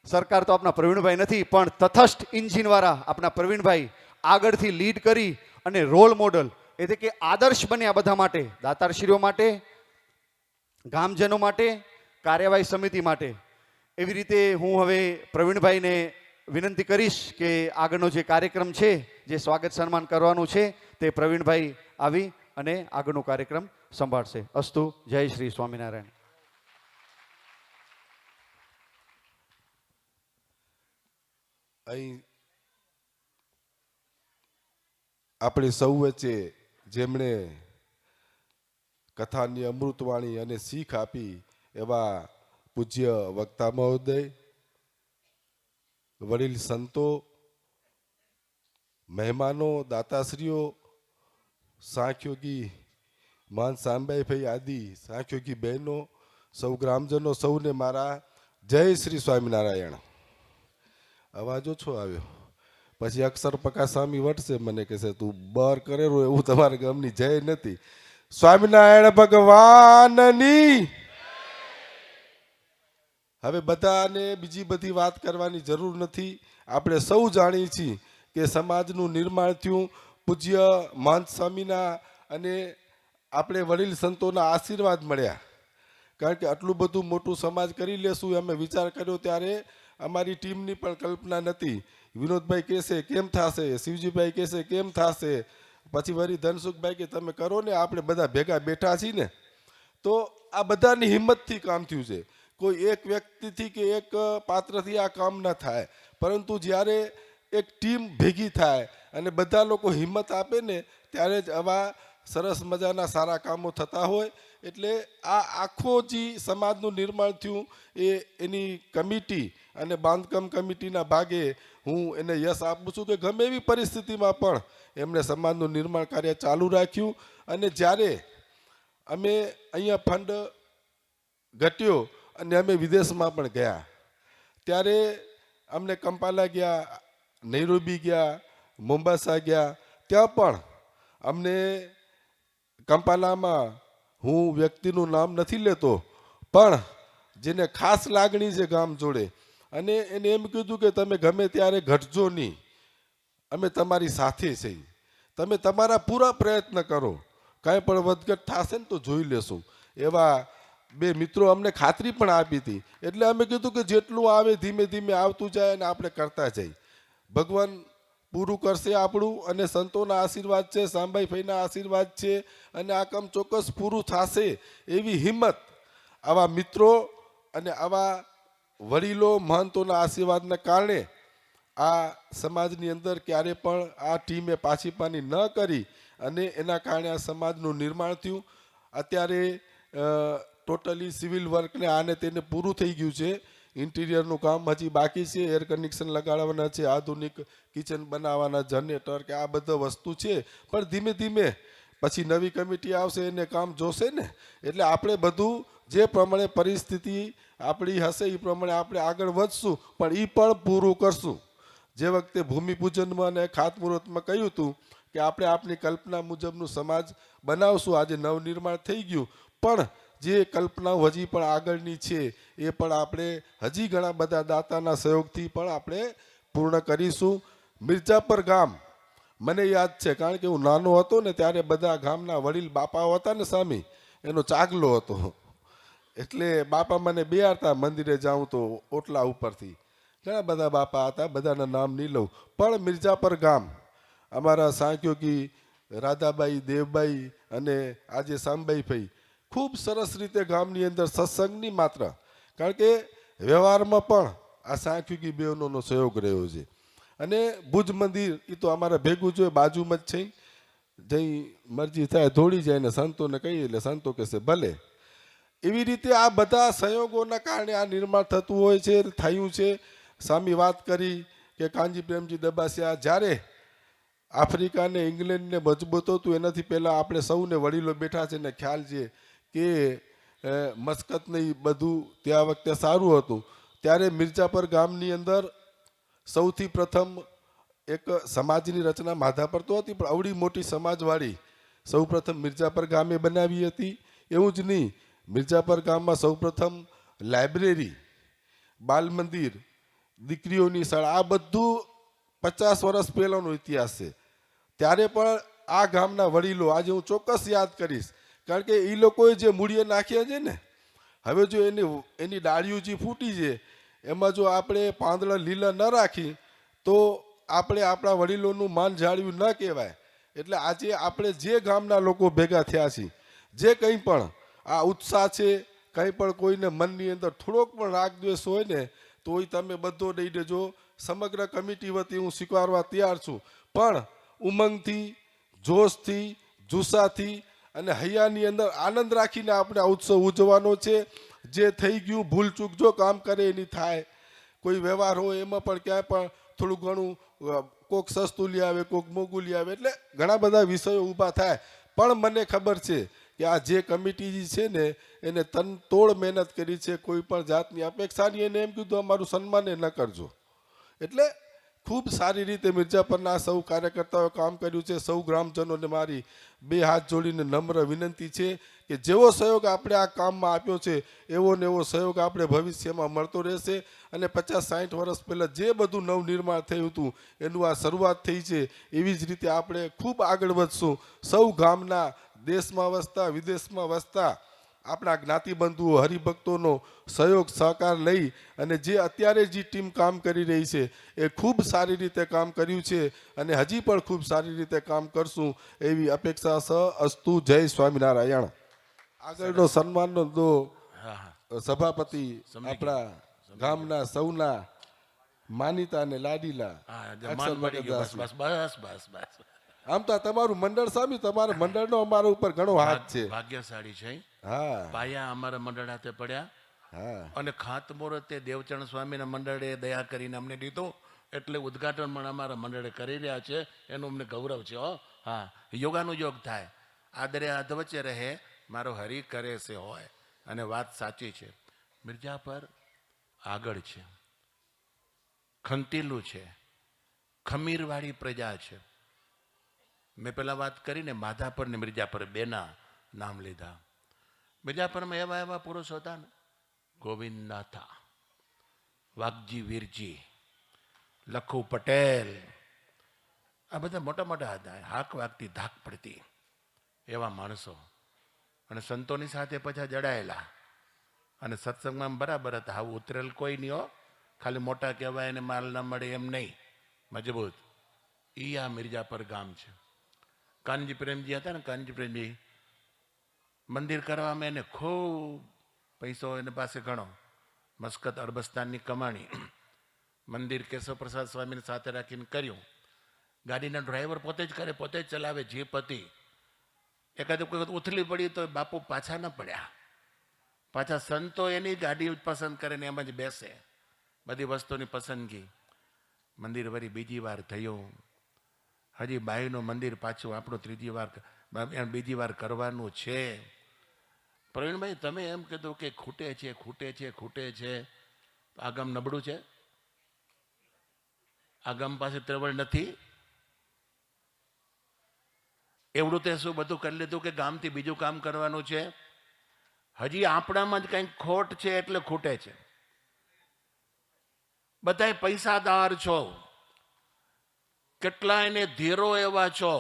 સરકાર તો આપણા પ્રવીણભાઈ નથી, પણ તટસ્થ એન્જિનવાળા આપણા પ્રવીણભાઈ આગળથી લીડ કરી અને રોલ મોડલ એટલે કે આદર્શ બન્યા બધા માટે, દાતારશ્રીઓ માટે, ગામજનો માટે, કાર્યવાહી સમિતિ માટે. એવી રીતે હું હવે પ્રવીણભાઈને વિનંતી કરીશ કે આગળનો જે કાર્યક્રમ છે, જે સ્વાગત સન્માન કરવાનું છે, તે પ્રવીણભાઈ આવી અને આગળનો કાર્યક્રમ સંભાળશે. અસ્તુ. જય શ્રી સ્વામિનારાયણ. અહીં આપણી સૌ વચ્ચે જેમણે કથાની અમૃતવાણી અને શીખ આપી એવા પૂજ્ય વક્તા મહોદય, વડીલ સંતો, મહેમાનો, દાતાશ્રીઓ, સાંખ્યોગી મહાન સાંબાઈભાઈ આદિ સાંખ્યોગી બહેનો, સૌ ગ્રામજનો, સૌને મારા જય શ્રી સ્વામિનારાયણ. અવાજ ઓછો આવ્યો પછી અક્ષર પકા સ્વામી વટશે, મને કહેશે તું બર કરેલો, એવું તમારા ગામની જય નથી. સ્વામિનારાયણ ભગવાનની. હવે બધાને બીજી બધી વાત કરવાની જરૂર નથી. આપણે સૌ જાણીએ છીએ કે સમાજનું નિર્માણ થયું પૂજ્ય મહંત સ્વામીના અને આપણે વડીલ સંતોના આશીર્વાદ મળ્યા. કારણ કે આટલું બધું મોટું સમાજ કરી લેશું અમે વિચાર કર્યો ત્યારે અમારી ટીમની પણ કલ્પના નથી. વિનોદભાઈ કહેશે કેમ થશે, શિવજીભાઈ કહેશે કેમ થશે, પછી વળી ધનસુખભાઈ કે તમે કરો ને, આપણે બધા ભેગા બેઠા છીએ ને. તો આ બધાની હિંમતથી કામ થયું છે. કોઈ એક વ્યક્તિથી કે એક પાત્રથી આ કામ ન થાય, પરંતુ જ્યારે એક ટીમ ભેગી થાય અને બધા લોકો હિંમત આપે ને ત્યારે જ આવા સરસ મજાના સારા કામો થતા હોય. એટલે આ આખો જે સમાજનું નિર્માણ થયું એની કમિટી અને બાંધકામ કમિટીના ભાગે હું એને યશ આપું છું કે ગમે એવી પરિસ્થિતિમાં પણ એમણે સમાજનું નિર્માણ કાર્ય ચાલુ રાખ્યું. અને જ્યારે અમે અહીંયા ફંડ ઘટ્યો અને અમે વિદેશમાં પણ ગયા ત્યારે અમને કંપાલા ગયા, નૈરોબી ગયા, મોમ્બાસા ગયા, ત્યાં પણ અમને કંપાલામાં હું વ્યક્તિનું નામ નથી લેતો પણ જેને ખાસ લાગણી છે ગામ જોડે, અને એને એમ કીધું કે તમે ગમે ત્યારે ઘટજો નહીં, અમે તમારી સાથે છીએ, તમે તમારા પૂરા પ્રયત્ન કરો, કાંઈ પણ વધઘટ થશે ને તો જોઈ લેશું. એવા બે મિત્રો અમને ખાતરી પણ આપી હતી. એટલે અમે કીધું કે જેટલું આવે ધીમે ધીમે આવતું જાય અને આપણે કરતા જઈએ. ભગવાન પૂરું કરશે આપણું, અને સંતોના આશીર્વાદ છે, સાંબાઈભાઈના આશીર્વાદ છે, અને આ કામ ચોક્કસ પૂરું થશે એવી હિંમત આવા મિત્રો અને આવા વડીલો મહંતોના આશીર્વાદના કારણે આ સમાજની અંદર ક્યારે પણ આ ટીમે પાછી પાની ન કરી અને એના કારણે આ સમાજનું નિર્માણ થયું. અત્યારે ટોટલી સિવિલ વર્કને આને તેને પૂરું થઈ ગયું છે. ઇન્ટિરિયરનું કામ હજી બાકી છે, એર કનેક્શન લગાડવાના છે, આધુનિક કિચન બનાવવાના, જનરેટર કે આ બધા વસ્તુ છે. પણ ધીમે ધીમે પછી નવી કમિટી આવશે એને કામ જોશે ને. એટલે આપણે બધું જે પ્રમાણે પરિસ્થિતિ આપણી હશે એ પ્રમાણે આપણે આગળ વધશું, પણ એ પણ પૂરું કરશું. જે વખતે ભૂમિપૂજનમાં અને ખાતમુહૂર્તમાં કહ્યું હતું કે આપણે આપણી કલ્પના મુજબનું સમાજ બનાવશું. આજે નવનિર્માણ થઈ ગયું, પણ જે કલ્પનાઓ હજી પણ આગળની છે એ પણ આપણે હજી ઘણા બધા દાતાના સહયોગથી પણ આપણે પૂર્ણ કરીશું. મિર્જાપર ગામ મને યાદ છે, કારણ કે હું નાનો હતો ને ત્યારે બધા ગામના વડીલ બાપાઓ હતા ને સામી, એનો ચાગલો હતો. એટલે બાપા મને બેહારતા મંદિરે જાઉં તો ઓટલા ઉપરથી. ઘણા બધા બાપા હતા, બધાના નામ નહીં લઉં, પણ મિર્જાપર ગામ અમારા સાંખ્યોગી રાધાબાઈ, દેવબાઈ અને આજે સાંબાઈભાઈ ખૂબ સરસ રીતે ગામની અંદર સત્સંગની માત્ર, કારણ કે વ્યવહારમાં પણ આ સાંખ્યોગી બહેનોનો સહયોગ રહ્યો છે. અને ભુજ મંદિર એ તો અમારા ભેગું જોઈએ, બાજુમાં જ છે, જઈ મરજી થાય દોડી જાય ને સંતોને કહીએ એટલે સંતો કહેશે ભલે. એવી રીતે આ બધા સંયોગોના કારણે આ નિર્માણ થતું હોય છે, થયું છે. સ્વામી વાત કરી કે કાનજી પ્રેમજી દબાસિયા જ્યારે આફ્રિકાને ઇંગ્લેન્ડને મજબૂત હતું એનાથી પહેલાં આપણે સૌને વડીલો બેઠા છે ને ખ્યાલ છે કે મસ્કતને ઈ બધું ત્યાં વખતે સારું હતું. ત્યારે મિર્જાપર ગામની અંદર સૌથી પ્રથમ એક સમાજની રચના માધાપર તો હતી, પણ અવડી મોટી સમાજવાળી સૌ પ્રથમ મિર્જાપર ગામે બનાવી હતી. એવું જ નહીં, મિર્જાપર ગામમાં સૌપ્રથમ લાઇબ્રેરી, બાલ મંદિર, દીકરીઓની શાળા, આ બધું 50 વર્ષ પહેલાંનો ઇતિહાસ છે. ત્યારે પણ આ ગામના વડીલો આજે હું ચોક્કસ યાદ કરીશ, કારણ કે એ લોકોએ જે મૂળિયા નાખ્યા છે ને, હવે જો એની ડાળીઓ જે ફૂટી છે એમાં જો આપણે પાંદડા લીલા ન રાખી તો આપણે આપણા વડીલોનું માન જાળવ્યું ન કહેવાય. એટલે આજે આપણે જે ગામના લોકો ભેગા થયા છીએ, જે કંઈ પણ આ ઉત્સાહ છે, કંઈ પણ કોઈને મનની અંદર થોડોક પણ રાગ દ્વેષ હોય ને તોય તમે બધો દઈ દેજો. સમગ્ર કમિટી વતી હું સ્વીકારવા તૈયાર છું, પણ ઉમંગથી, જોશથી, જુસ્સાથી અને હૈયાની અંદર આનંદ રાખીને આપણે આ ઉત્સવ ઉજવવાનો છે. જે થઈ ગયું ભૂલચૂક જો કામ કરે એની થાય, કોઈ વ્યવહાર હોય એમાં પણ ક્યાંય પણ થોડું ઘણું કોક સસ્તું લઈ આવે, કોક મોંઘું લઈ આવે, એટલે ઘણા બધા વિષયો ઊભા થાય. પણ મને ખબર છે કે આ જે કમિટી છે ને એને તનતોડ મહેનત કરી છે, કોઈ પણ જાતની અપેક્ષાની. એને એમ કીધું અમારું સન્માન ન કરજો. એટલે ખૂબ સારી રીતે મિર્જાપરના સૌ કાર્યકર્તાઓએ કામ કર્યું છે. સૌ ગ્રામજનોને મારી 2 હાથ જોડીને નમ્ર વિનંતી છે કે જેવો સહયોગ આપણે આ કામમાં આપ્યો છે એવો ને એવો સહયોગ આપણે ભવિષ્યમાં મળતો રહેશે. અને 50-60 વર્ષ પહેલાં જે બધું નવનિર્માણ થયું હતું એનું આ શરૂઆત થઈ છે, એવી જ રીતે આપણે ખૂબ આગળ વધશું. સૌ ગામના, દેશમાં વસતા, વિદેશમાં વસતા આપણા જ્ઞાતિબંધુઓ, હરિભક્તોનો સહયોગ સહકાર લઈ અને જે અત્યારે જે ટીમ કામ કરી રહી છે એ ખૂબ સારી રીતે કામ કર્યું છે અને હજી પણ ખૂબ સારી રીતે કામ કરશું એવી અપેક્ષા સહ અસ્તુ. જય સ્વામિનારાયણ. આગળનો સન્માનનો દો સભાપતિ આપણા ગામના સૌના માનીતા અને લાડીલા. આમ તો તમારું મંડળ સામી, તમારા મંડળનો અમારા ઉપર ઘણો હાથ છે. ભાગ્યશાળી છે. હા, પાયા અમારા મંડળ હાથે પડ્યા. હા, અને ખાતમુહૂર્તે દેવચરણ સ્વામીના મંડળે દયા કરીને અમને દીધું, એટલે ઉદ્ઘાટન પણ અમારા મંડળે કરી રહ્યા છે. એનું અમને ગૌરવ છે. હા, યોગાનુયોગ થાય, આદરે આધ વચ્ચે રહે, મારો હરી કરે છે હોય. અને વાત સાચી છે. મિર્જાપર આગળ છે, ખંતીલું છે, ખમીરવાળી પ્રજા છે. મેં પહેલાં વાત કરીને માધાપર ને મિર્જાપર બેના નામ લીધા. મિર્જાપરમાં એવા એવા પુરુષ હતા ને, ગોવિંદ નાથા, વાઘજી વીરજી, લખુ પટેલ, આ બધા મોટા મોટા હતા. હાક વાગતી ધાક પડતી એવા માણસો. અને સંતોની સાથે પાછા જડાયેલા અને સત્સંગમાં બરાબર હતા. આવું ઉતરેલ કોઈ નહીં હો, ખાલી મોટા કહેવાય અને માલ ના મળે એમ નહીં, મજબૂત. એ આ મિર્જાપર ગામ છે. કાનજી પ્રેમજી હતા ને, કાનજી પ્રેમજી મંદિર કરવામાં એને ખૂબ પૈસો એને પાસે ઘણો. મસ્કત અરબસ્તાનની કમાણી મંદિર કેશવ પ્રસાદ સ્વામીને સાથે રાખીને કર્યું. ગાડીના ડ્રાઈવર પોતે જ કરે, પોતે જ ચલાવે, જીપ હતી. એકાદ વખત ઉથલી પડી તો બાપુ પાછા ન પડ્યા. પાછા સંતો એની ગાડી પસંદ કરે ને એમ જ બેસે. બધી વસ્તુની પસંદગી. મંદિર વળી બીજી વાર થયું. હજી બાઈનું મંદિર પાછું આપણું બીજી વાર કરવાનું છે. પ્રવીણભાઈ, તમે એમ કીધું કે ખૂટે છે, ખૂટે છે, ખૂટે છે. આ ગામ નબળું છે? આ ગામ પાસે ત્રેવડ નથી? એવડું તે શું બધું કરી લીધું કે ગામથી બીજું કામ કરવાનું છે? હજી આપણામાં જ કંઈક ખોટ છે એટલે ખૂટે છે. બધાય પૈસાદાર છો, કેટલાયને ધીરો એવા છો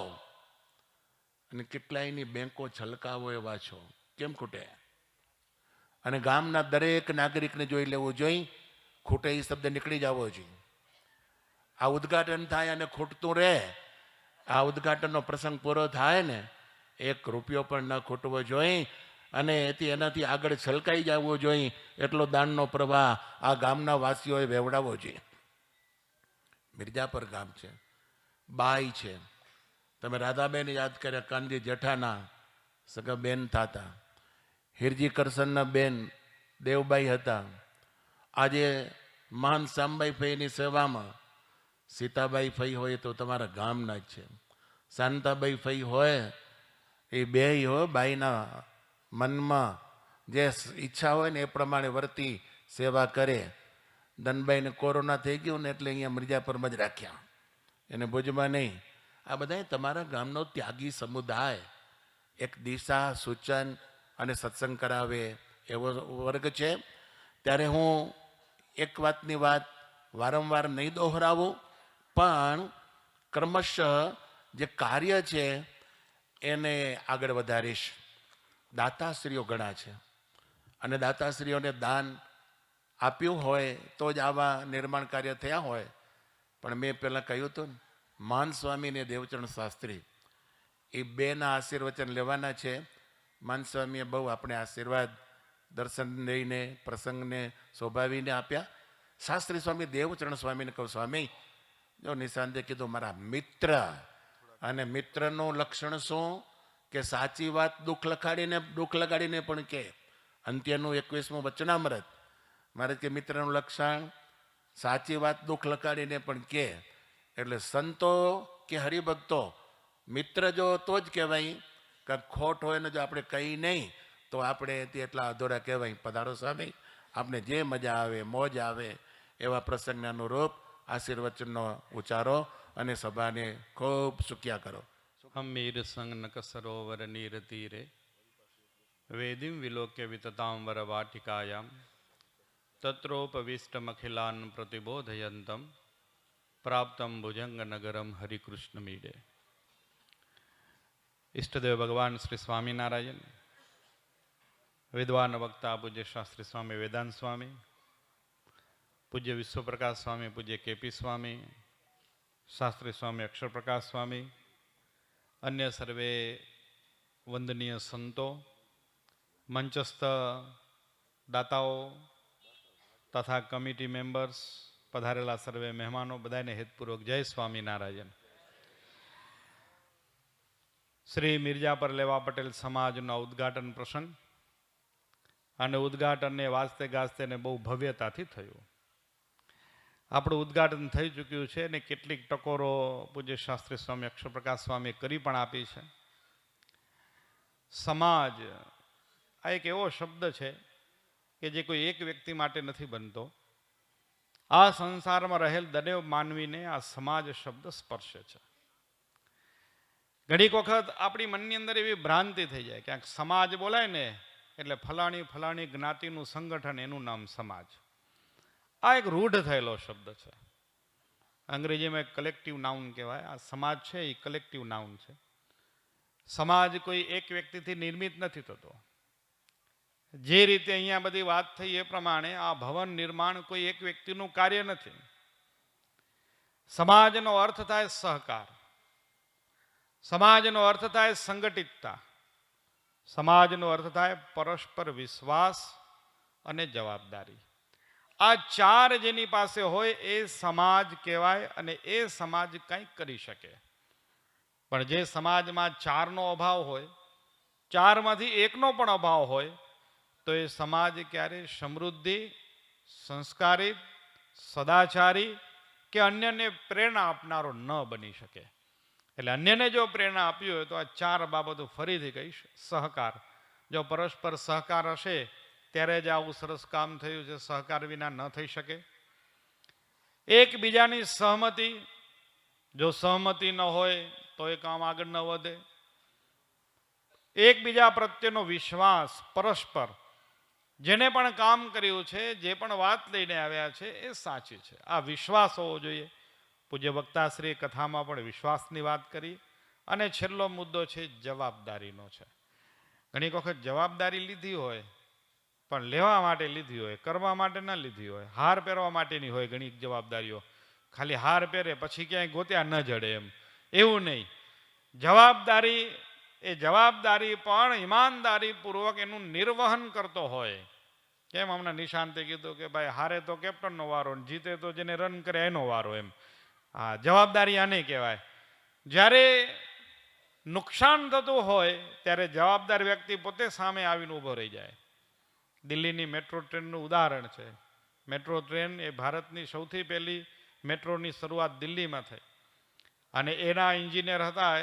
અને કેટલાયની બેંકો છલકાવો એવા છો. કેમ ખૂટે? અને ગામના દરેક નાગરિકને જોઈ લેવું જોઈએ. ખૂટે એ શબ્દ નીકળી જવો જોઈએ. આ ઉદ્ઘાટન થાય અને ખૂટતું રહે. આ ઉદ્ઘાટનનો પ્રસંગ પૂરો થાય ને, 1 રૂપિયો પણ ન ખૂટવો જોઈએ અને એનાથી આગળ છલકાઈ જવો જોઈએ. એટલો દાનનો પ્રવાહ આ ગામના વાસીઓએ વેવડાવવો જોઈએ. મિર્જાપર ગામ છે, બાઈ છે. તમે રાધાબેન યાદ કર્યા, કાનજી જેઠાના સગા બેન થતા. હિરજી કરસનના બેન દેવબાઈ હતા. આજે માન શામબાઈ ફઈની સેવામાં સીતાબાઈ ફઈ હોય તો તમારા ગામના જ છે. શાંતાબાઈ ફઈ હોય એ બેય હોય બાઈના મનમાં જે ઈચ્છા હોય ને એ પ્રમાણે વર્તી સેવા કરે. ધનબાઈને કોરોના થઈ ગયું ને એટલે અહીંયા મિર્જાપુરમાં જ રાખ્યા, એને ભુજમાં નહીં. આ બધા તમારા ગામનો ત્યાગી સમુદાય એક દિશા સૂચન અને સત્સંગ કરાવે એવો વર્ગ છે. ત્યારે હું એક વાતની વાત વારંવાર નહીં દોહરાવું, પણ ક્રમશઃ જે કાર્ય છે એને આગળ વધારીશ. દાતાશ્રીઓ ઘણા છે અને દાતાશ્રીઓને દાન આપ્યું હોય તો જ આવા નિર્માણ કાર્ય થયા હોય. પણ મેં પહેલાં કહ્યું હતું ને, માન સ્વામી ને દેવચરણ શાસ્ત્રી એ બેના આશીર્વચન લેવાના છે. માન સ્વામીએ બહુ આપણે આશીર્વાદ દર્શન લઈને પ્રસંગને શોભાવીને આપ્યા. શાસ્ત્રી સ્વામી દેવચરણ સ્વામીને કહું, સ્વામી જો નિશાંતે કીધું મારા મિત્ર, અને મિત્રનું લક્ષણ શું કે સાચી વાત દુઃખ લગાડીને પણ કે. અંત્યનું 21મું વચનામૃત મારે કે મિત્રનું લક્ષણ સાચી વાત દુઃખ લગાડીને પણ કે. એટલે સંતો કે હરિભક્તો મિત્ર જો તો જ કહેવાય, કે ખોટ હોય ને જો આપણે કહી નહીં તો આપણે એટલા અધૂરા કહેવાય. પધારો સ્વામી, આપણે જે મજા આવે મોજ આવે એવા પ્રસંગને અનુરૂપ આશીર્વચનનો ઉચ્ચારો અને સભાને ખૂબ સુખ્યા કરો. હમીર સંગ નક સરોવર નીર તીરે વેદિમ વિલોક્ય વિતતાંબર વાટિકાયામ તત્રોપવિષ્ટમખિલાન પ્રતિબોધયંતમ પ્રાપ્તમ ભુજંગ નગરમ હરિકૃષ્ણ મીડે. ઈષ્ટદેવ ભગવાન શ્રી સ્વામિનારાયણ, વિદ્વાન વક્તા પૂજ્ય શાસ્ત્રી સ્વામી વેદાંત સ્વામી, પૂજ્ય વિશ્વપ્રકાશ સ્વામી, પૂજ્ય કેપી સ્વામી, શાસ્ત્રી સ્વામી અક્ષરપ્રકાશ સ્વામી, અન્ય સર્વે વંદનીય સંતો, મંચસ્થ દાતાઓ તથા કમિટી મેમ્બર્સ, પધારેલા સર્વે મહેમાનો, બધાને હેતપૂર્વક જય સ્વામિનારાયણ. શ્રી મિર્જાપર લેવા પટેલ સમાજનો ઉદ્ઘાટન પ્રસંગ, અને ઉદ્ઘાટનને વાજતે ગાજતે ને બહુ ભવ્યતાથી થયું. આપણું ઉદ્ઘાટન થઈ ચૂક્યું છે ને કેટલીક ટકોરો પૂજ્ય શાસ્ત્રી સ્વામી અક્ષરપ્રકાશ સ્વામી કરી પણ આપી છે. સમાજ આ એક એવો શબ્દ છે કે જે કોઈ એક વ્યક્તિ માટે નથી બનતો. આ સંસારમાં રહેલ દરેક માનવીને આ સમાજ શબ્દ સ્પર્શે છે. ઘણીક વખત આપણી મનની અંદર એવી ભ્રાંતિ થઈ જાય કે સમાજ બોલાય ને એટલે ફલાણી જ્ઞાતિનું સંગઠન, એનું નામ સમાજ. આ એક રૂઢ થયેલો શબ્દ છે. અંગ્રેજીમાં એક કલેક્ટિવ નાઉન કહેવાય. આ સમાજ છે એ કલેક્ટિવ નાઉન છે. સમાજ કોઈ એક વ્યક્તિથી નિર્મિત નથી થતો. જે રીતે અહીંયા બધી વાત થઈ એ પ્રમાણે આ ભવન નિર્માણ કોઈ એક વ્યક્તિનું કાર્ય નથી. સમાજનો અર્થ થાય સહકાર, સમાજનો અર્થ થાય સંગઠિતતા, સમાજનો અર્થ થાય પરસ્પર વિશ્વાસ અને જવાબદારી. આ ચાર જેની પાસે હોય એ સમાજ કહેવાય અને એ સમાજ કંઈક કરી શકે. પણ જે સમાજમાં ચારનો અભાવ હોય, ચારમાંથી એકનો પણ અભાવ હોય, તો એ સમાજ ક્યારે સમૃદ્ધિ, સંસ્કારિત, સદાચારી કે અન્યને પ્રેરણા આપનારો ન બની શકે. એટલે અન્યને જો પ્રેરણા આપી હોય તો આ ચાર બાબતો ફરીથી કહીશ. સહકાર, જો પરસ્પર સહકાર હશે ત્યારે જ આવું સરસ કામ થયું છે. સહકાર વિના ન થઈ શકે. એકબીજાની સહમતિ, જો સહમતિ ન હોય તો એ કામ આગળ ન વધે. એકબીજા પ્રત્યેનો વિશ્વાસ, પરસ્પર જેને પણ કામ કર્યું છે, જે પણ વાત લઈને આવ્યા છે એ સાચી છે, આ વિશ્વાસ હોવો જોઈએ. પૂજ્ય વક્તાશ્રી કથામાં પણ વિશ્વાસની વાત કરી. અને છેલ્લો મુદ્દો છે જવાબદારીનો છે. ઘણી વખત જવાબદારી લીધી હોય પણ લેવા માટે લીધી હોય, કરવા માટે ન લીધી હોય. હાર પહેરવા માટેની હોય ઘણી જવાબદારીઓ. ખાલી હાર પહેરે પછી ક્યાંય ગોત્યા ન જડે એમ, એવું નહીં. જવાબદારી એ જવાબદારી પણ ઈમાનદારીપૂર્વક એનું નિર્વહન કરતો હોય. કેમ હમણાં નિશાંતે કીધું કે ભાઈ હારે તો કેપ્ટનનો વારો, જીતે તો જેને રન કરે એનો વારો એમ. હા, જવાબદારી આને કહેવાય. જ્યારે નુકસાન થતું હોય ત્યારે જવાબદાર વ્યક્તિ પોતે સામે આવીને ઊભો રહી જાય. દિલ્હીની મેટ્રો ટ્રેનનું ઉદાહરણ છે. મેટ્રો ટ્રેન એ ભારતની સૌથી પહેલી મેટ્રોની શરૂઆત દિલ્હીમાં થઈ અને એના એન્જિનિયર હતા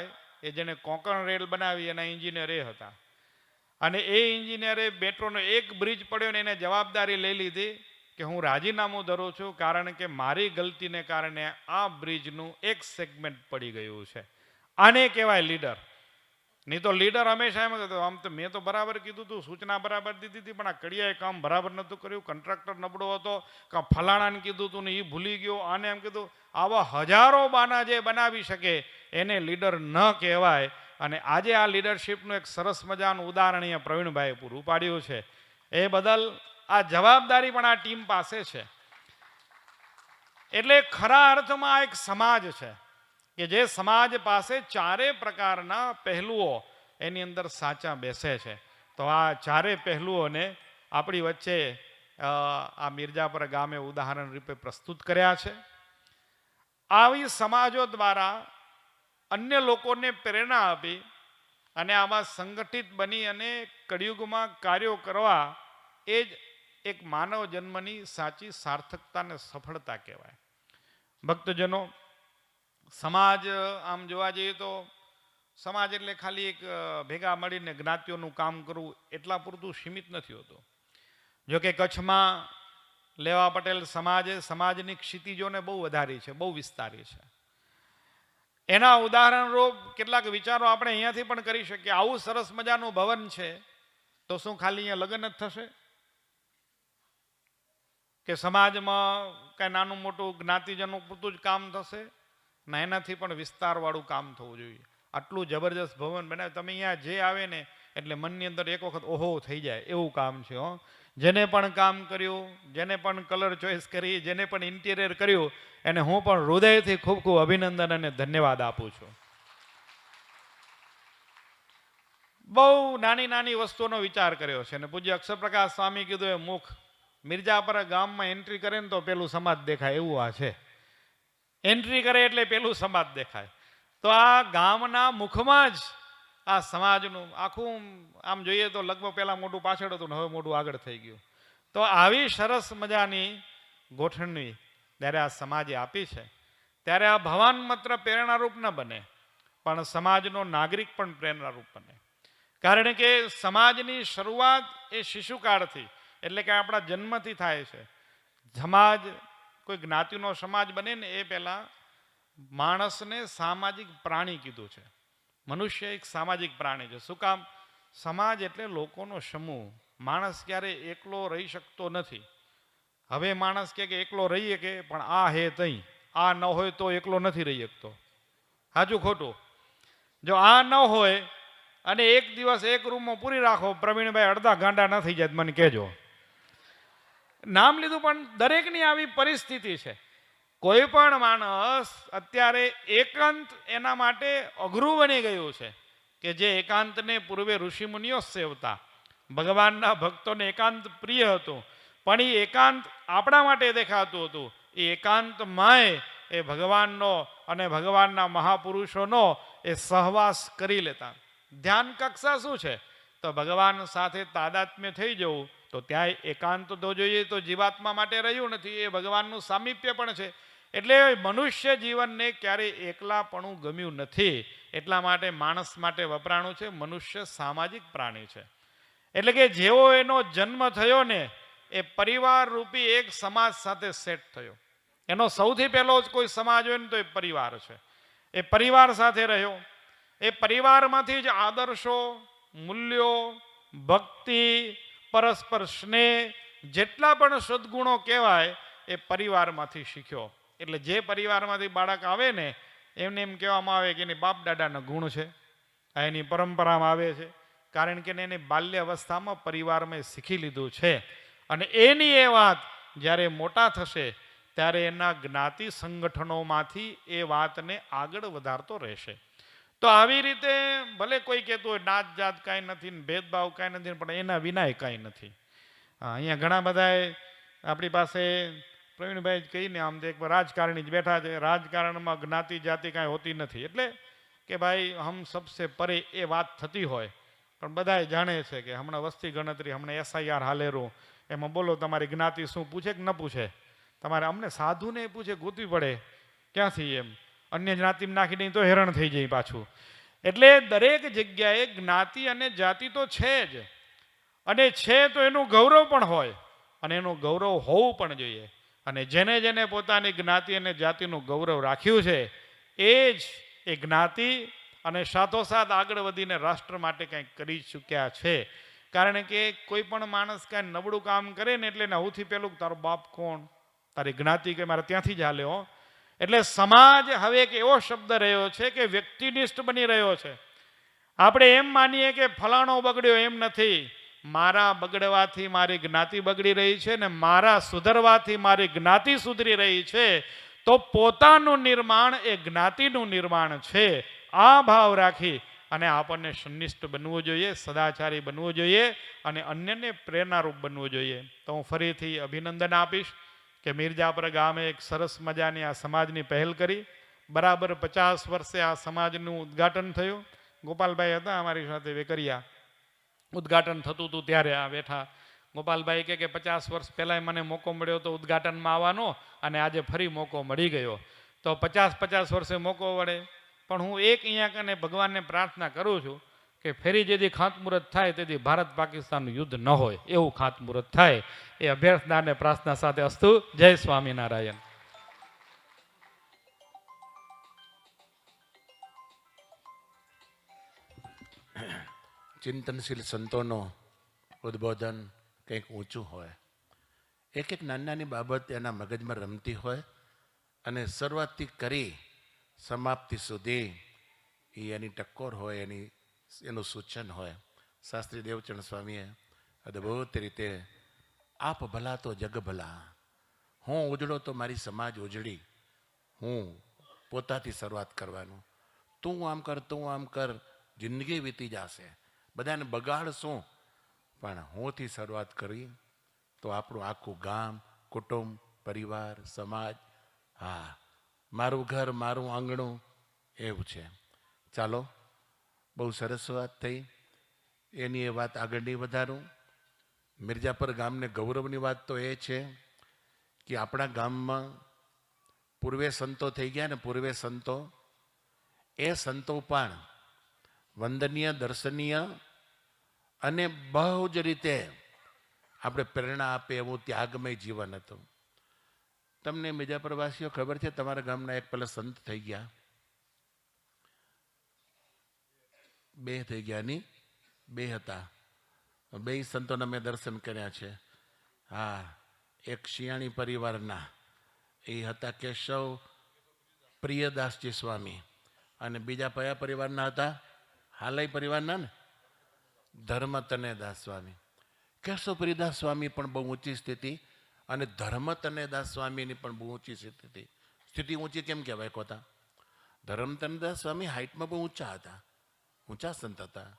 એ જેને કોંકણ રેલ બનાવી એના એન્જિનિયર એ હતા. અને એ એન્જિનિયરે મેટ્રોનો એક બ્રિજ પડ્યો ને એને જવાબદારી લઈ લીધી કે હું રાજીનામું ધરું છું, કારણ કે મારી ગલતીને કારણે આ બ્રિજનું એક સેગમેન્ટ પડી ગયું છે. આને કહેવાય લીડર. નહીં તો લીડર હંમેશા એમ કહેતો, આમ તો મેં તો બરાબર કીધું હતું, સૂચના બરાબર દીધી હતી, પણ આ કડિયાએ કામ બરાબર નહોતું કર્યું, કોન્ટ્રાક્ટર નબળો હતો, કાં ફલાણાને કીધું હતું ને એ ભૂલી ગયો, આને એમ કીધું. આવા હજારો બાના જે બનાવી શકે એને લીડર ન કહેવાય. અને આજે આ લીડરશીપનું એક સરસ મજાનું ઉદાહરણ અહીંયા પ્રવીણભાઈએ પૂરું પાડ્યું છે. એ બદલ આ જવાબદારી પણ આ ટીમ પાસે છે. એટલે ખરા અર્થમાં આ એક સમાજ છે કે જે સમાજ પાસે ચારે પ્રકારના પહેલુઓ એની અંદર સાચા બેસે છે. તો આ ચારે પહેલુઓને આપણી વચ્ચે આ મિર્જાપર ગામે ઉદાહરણ રૂપે પ્રસ્તુત કર્યા છે. આવી સમાજો દ્વારા અન્ય લોકોને પ્રેરણા આપી અને આમાં સંગઠિત બની અને કળિયુગમાં કાર્યો કરવા એ જ એક માનવ જન્મની સાચી સાર્થકતા અને સફળતા કહેવાય. ભક્તજનો, સમાજ આમ જોવા જઈએ તો સમાજ એટલે ખાલી એક ભેગા મળીને જ્ઞાતિઓનું કામ કરવું એટલા પૂરતું સીમિત નથી હોતું. જોકે કચ્છમાં લેવા પટેલ સમાજે સમાજની ક્ષિતિજોને બહુ વધારી છે, બહુ વિસ્તારી છે. એના ઉદાહરણરૂપ કેટલાક વિચારો આપણે અહીંયાથી પણ કરી શકીએ. આવું સરસ મજાનું ભવન છે તો શું ખાલી અહીંયા લગ્ન જ થશે કે સમાજમાં કાંઈ નાનું મોટું જ્ઞાતિજનો પૂરતું જ કામ થશે? ના, એનાથી પણ વિસ્તારવાળું કામ થવું જોઈએ. આટલું જબરજસ્ત ભવન બનાવે, તમે અહીંયા જે આવે ને એટલે મનની અંદર એક વખત ઓહો થઈ જાય એવું કામ છે. જેને પણ કામ કર્યું, જેને પણ કલર ચોઈસ કરી, જેને પણ ઇન્ટિરિયર કર્યું, એને હું પણ હૃદયથી ખૂબ ખૂબ અભિનંદન અને ધન્યવાદ આપું છું. બહુ નાની નાની વસ્તુઓનો વિચાર કર્યો છે. અને પૂજ્ય અક્ષરપ્રકાશ સ્વામી કીધું એ મુખ મિર્જાપર ગામમાં એન્ટ્રી કરે ને તો પેલું સમાજ દેખાય એવું આ છે. એન્ટ્રી કરે એટલે પેલું સમાજ દેખાય. તો આ ગામના મુખમાં જ આ સમાજનું આખું આમ જોઈએ તો લગભગ પહેલાં મોટું પાછળ હતું ને હવે મોટું આગળ થઈ ગયું. તો આવી સરસ મજાની ગોઠવણી જ્યારે આ સમાજે આપી છે ત્યારે આ ભવાન માત્ર પ્રેરણારૂપ ન બને પણ સમાજનો નાગરિક પણ પ્રેરણારૂપ બને. કારણ કે સમાજની શરૂઆત એ શિશુકાળથી એટલે કે આપણા જન્મથી થાય છે. સમાજ કોઈ જ્ઞાતિનો સમાજ બને ને એ પહેલાં માણસને સામાજિક પ્રાણી કીધું છે. મનુષ્ય એક સામાજિક પ્રાણી છે. શું કામ? સમાજ એટલે લોકોનો સમૂહ. માણસ ક્યારે એકલો રહી શકતો નથી. હવે માણસ કે એકલો રહીએ કે પણ આ હે તઈ, આ ન હોય તો એકલો નથી રહી શકતો. સાચું ખોટું? જો આ ન હોય અને એક દિવસ એક રૂમમાં પૂરી રાખો, પ્રવીણભાઈ અડધા ગાંડા ન થઈ જાય મને કહેજો. નામ લીધું પણ દરેકની આવી પરિસ્થિતિ છે. કોઈ પણ માણસ અત્યારે એકાંત એના માટે અઘરું બની ગયું છે કે જે એકાંતને પૂર્વે ઋષિમુનિઓ સેવતા, ભગવાનના ભક્તોને એકાંત પ્રિય હતું, પણ એ એકાંત આપણા માટે દેખાતું હતું. એ એકાંતમાંય એ ભગવાનનો અને ભગવાનના મહાપુરુષોનો એ સહવાસ કરી લેતા. ધ્યાન કક્ષા શું છે? તો ભગવાન સાથે તાદાત્મ્ય થઈ જવું. તો ત્યાં એકાંત તો જોઈએ તો જીવાત્મા માટે રહ્યું નથી, એ ભગવાનનું સામીપ્ય પણ છે. એટલે મનુષ્ય જીવનને ક્યારેય એકલાપણું ગમ્યું નથી. એટલા માટે માણસ માટે વપરાણું છે. મનુષ્ય સામાજિક પ્રાણી છે. એટલે કે જેવો એનો જન્મ થયો ને એ પરિવાર રૂપી એક સમાજ સાથે સેટ થયો. એનો સૌથી પહેલો જ કોઈ સમાજ હોય ને તો એ પરિવાર છે. એ પરિવાર સાથે રહ્યો. એ પરિવારમાંથી જ આદર્શો, મૂલ્યો, ભક્તિ, પરસ્પર સ્નેહ જેટલા પણ સદગુણો કહેવાય એ પરિવારમાંથી શીખ્યો. એટલે જે પરિવારમાંથી બાળક આવે ને એમને એમ કહેવામાં આવે કે એની બાપ દાદાના ગુણ છે, આ એની પરંપરામાં આવે છે. કારણ કે એને બાલ્ય અવસ્થામાં પરિવારમાં શીખી લીધું છે. અને એની એ વાત જ્યારે મોટા થશે ત્યારે એના જ્ઞાતિ સંગઠનોમાંથી એ વાતને આગળ વધારતો રહેશે. તો આવી રીતે ભલે કોઈ કહેતું હોય નાત જાત કાંઈ નથી, ભેદભાવ કાંઈ નથી, પણ એના વિનાય કાંઈ નથી. અહીંયા ઘણા બધાએ આપણી પાસે પ્રવીણભાઈ જ કહીને આમ તો એક રાજકારણી જ બેઠા છે. રાજકારણમાં જ્ઞાતિ જાતિ કાંઈ હોતી નથી. એટલે કે ભાઈ હમ સબસે પરે એ વાત થતી હોય, પણ બધાએ જાણે છે કે હમણાં વસ્તી ગણતરી, હમણાં SIR હાલેરું, એમાં બોલો તમારી જ્ઞાતિ શું પૂછે કે ન પૂછે? તમારે અમને સાધુને પૂછે ગોતવી પડે ક્યાંથી, એમ અન્ય જ્ઞાતિમાં નાખી દઈએ તો હેરાન થઈ જાય પાછું. એટલે દરેક જગ્યાએ જ્ઞાતિ અને જાતિ તો છે જ, અને છે તો એનું ગૌરવ પણ હોય, અને એનું ગૌરવ હોવું પણ જોઈએ. અને જેને જેને પોતાની જ્ઞાતિ અને જાતિનું ગૌરવ રાખ્યું છે એ જ એ જ્ઞાતિ અને સાથોસાથ આગળ વધીને રાષ્ટ્ર માટે કંઈક કરી ચૂક્યા છે. કારણ કે કોઈ પણ માણસ કાંઈ નબળું કામ કરે ને એટલે સૌથી પહેલું તારો બાપ કોણ, તારી જ્ઞાતિ કે મારે ત્યાંથી જ હાલે હો. એટલે સમાજ હવે એક એવો શબ્દ રહ્યો છે કે વ્યક્તિનિષ્ઠ બની રહ્યો છે. આપણે એમ માનીએ કે ફલાણો બગડ્યો, એમ નથી. મારા બગડવાથી મારી જ્ઞાતિ બગડી રહી છે ને મારા સુધરવાથી મારી જ્ઞાતિ સુધરી રહી છે, તો પોતાનું નિર્માણ એ જ્ઞાતિનું નિર્માણ છે. આ ભાવ રાખી અને આપણને સંનિષ્ઠ બનવું જોઈએ, સદાચારી બનવું જોઈએ અને અન્યને પ્રેરણારૂપ બનવું જોઈએ. તો હું ફરીથી અભિનંદન આપીશ કે મિર્જાપર ગામે એક સરસ મજાની આ સમાજની પહેલ કરી. બરાબર 50 વર્ષે આ સમાજનું ઉદ્ઘાટન થયું. ગોપાલભાઈ હતા અમારી સાથે વેકરિયા, ઉદ્ઘાટન થતું હતું ત્યારે આ બેઠા. ગોપાલભાઈ કે 50 વર્ષ પહેલાં મને મોકો મળ્યો તો ઉદ્ઘાટનમાં આવવાનો, અને આજે ફરી મોકો મળી ગયો. તો 50 વર્ષે મોકો મળે, પણ હું એક અહીંયા કને ભગવાનને પ્રાર્થના કરું છું કે ફેરી જેથી ખાતમુહૂર્ત થાય તેથી ભારત પાકિસ્તાનનું યુદ્ધ ન હોય એવું ખાતમુહૂર્ત થાય. એ અભ્યર્થના અને પ્રાર્થના સાથે અસ્તુ. જય સ્વામિનારાયણ. ચિંતનશીલ સંતોનો ઉદ્બોધન કંઈક ઊંચું હોય. એક એક નાની નાની બાબત એના મગજમાં રમતી હોય, અને શરૂઆતથી કરી સમાપ્તિ સુધી એ એની ટક્કોર હોય, એનું સૂચન હોય. શાસ્ત્રી દેવચરણ સ્વામીએ અદ્ભુત રીતે આપ ભલા તો જગ ભલા, હું ઉજળો તો મારી સમાજ ઉજળી, હું પોતાથી શરૂઆત કરવાનું, તું આમ કર તું આમ કર, જિંદગી વીતી જશે, બધાને બગાડશું, પણ હુંથી શરૂઆત કરી તો આપણું આખું ગામ, કુટુંબ, પરિવાર, સમાજ, હા મારું ઘર મારું આંગણું એવું છે. ચાલો, બહુ સરસ વાત થઈ. એની એ વાત આગળ નહીં વધારું. મિર્જાપર ગામને ગૌરવની વાત તો એ છે કે આપણા ગામમાં પૂર્વે સંતો થઈ ગયા ને, પૂર્વે સંતો, એ સંતો પણ વંદનીય, દર્શનીય અને બહુ જ રીતે આપણે પ્રેરણા આપે એવું ત્યાગમય જીવન હતું. તમને મિર્જાપરવાસીઓ ખબર છે, તમારા ગામના એક પેલા સંત થઈ ગયા, 2 થઈ ગયા ની 2 હતા, 2 સંતોના મેં દર્શન કર્યા છે. હા, એક શિયાણી પરિવારના એ હતા કેશવ પ્રિયદાસજી સ્વામી, અને બીજા કયા પરિવારના હતા? હાલય પરિવારના ને, ધર્મતનયદાસ સ્વામી. કેશવ પ્રિયદાસ સ્વામી પણ બહુ ઊંચી સ્થિતિ, અને ધર્મતનયદાસ સ્વામીની પણ બહુ ઊંચી સ્થિતિ. સ્થિતિ ઊંચી કેમ કહેવાય કોતા? ધર્મતનયદાસ સ્વામી હાઇટમાં બહુ ઊંચા હતા, ઊંચા સંત હતા,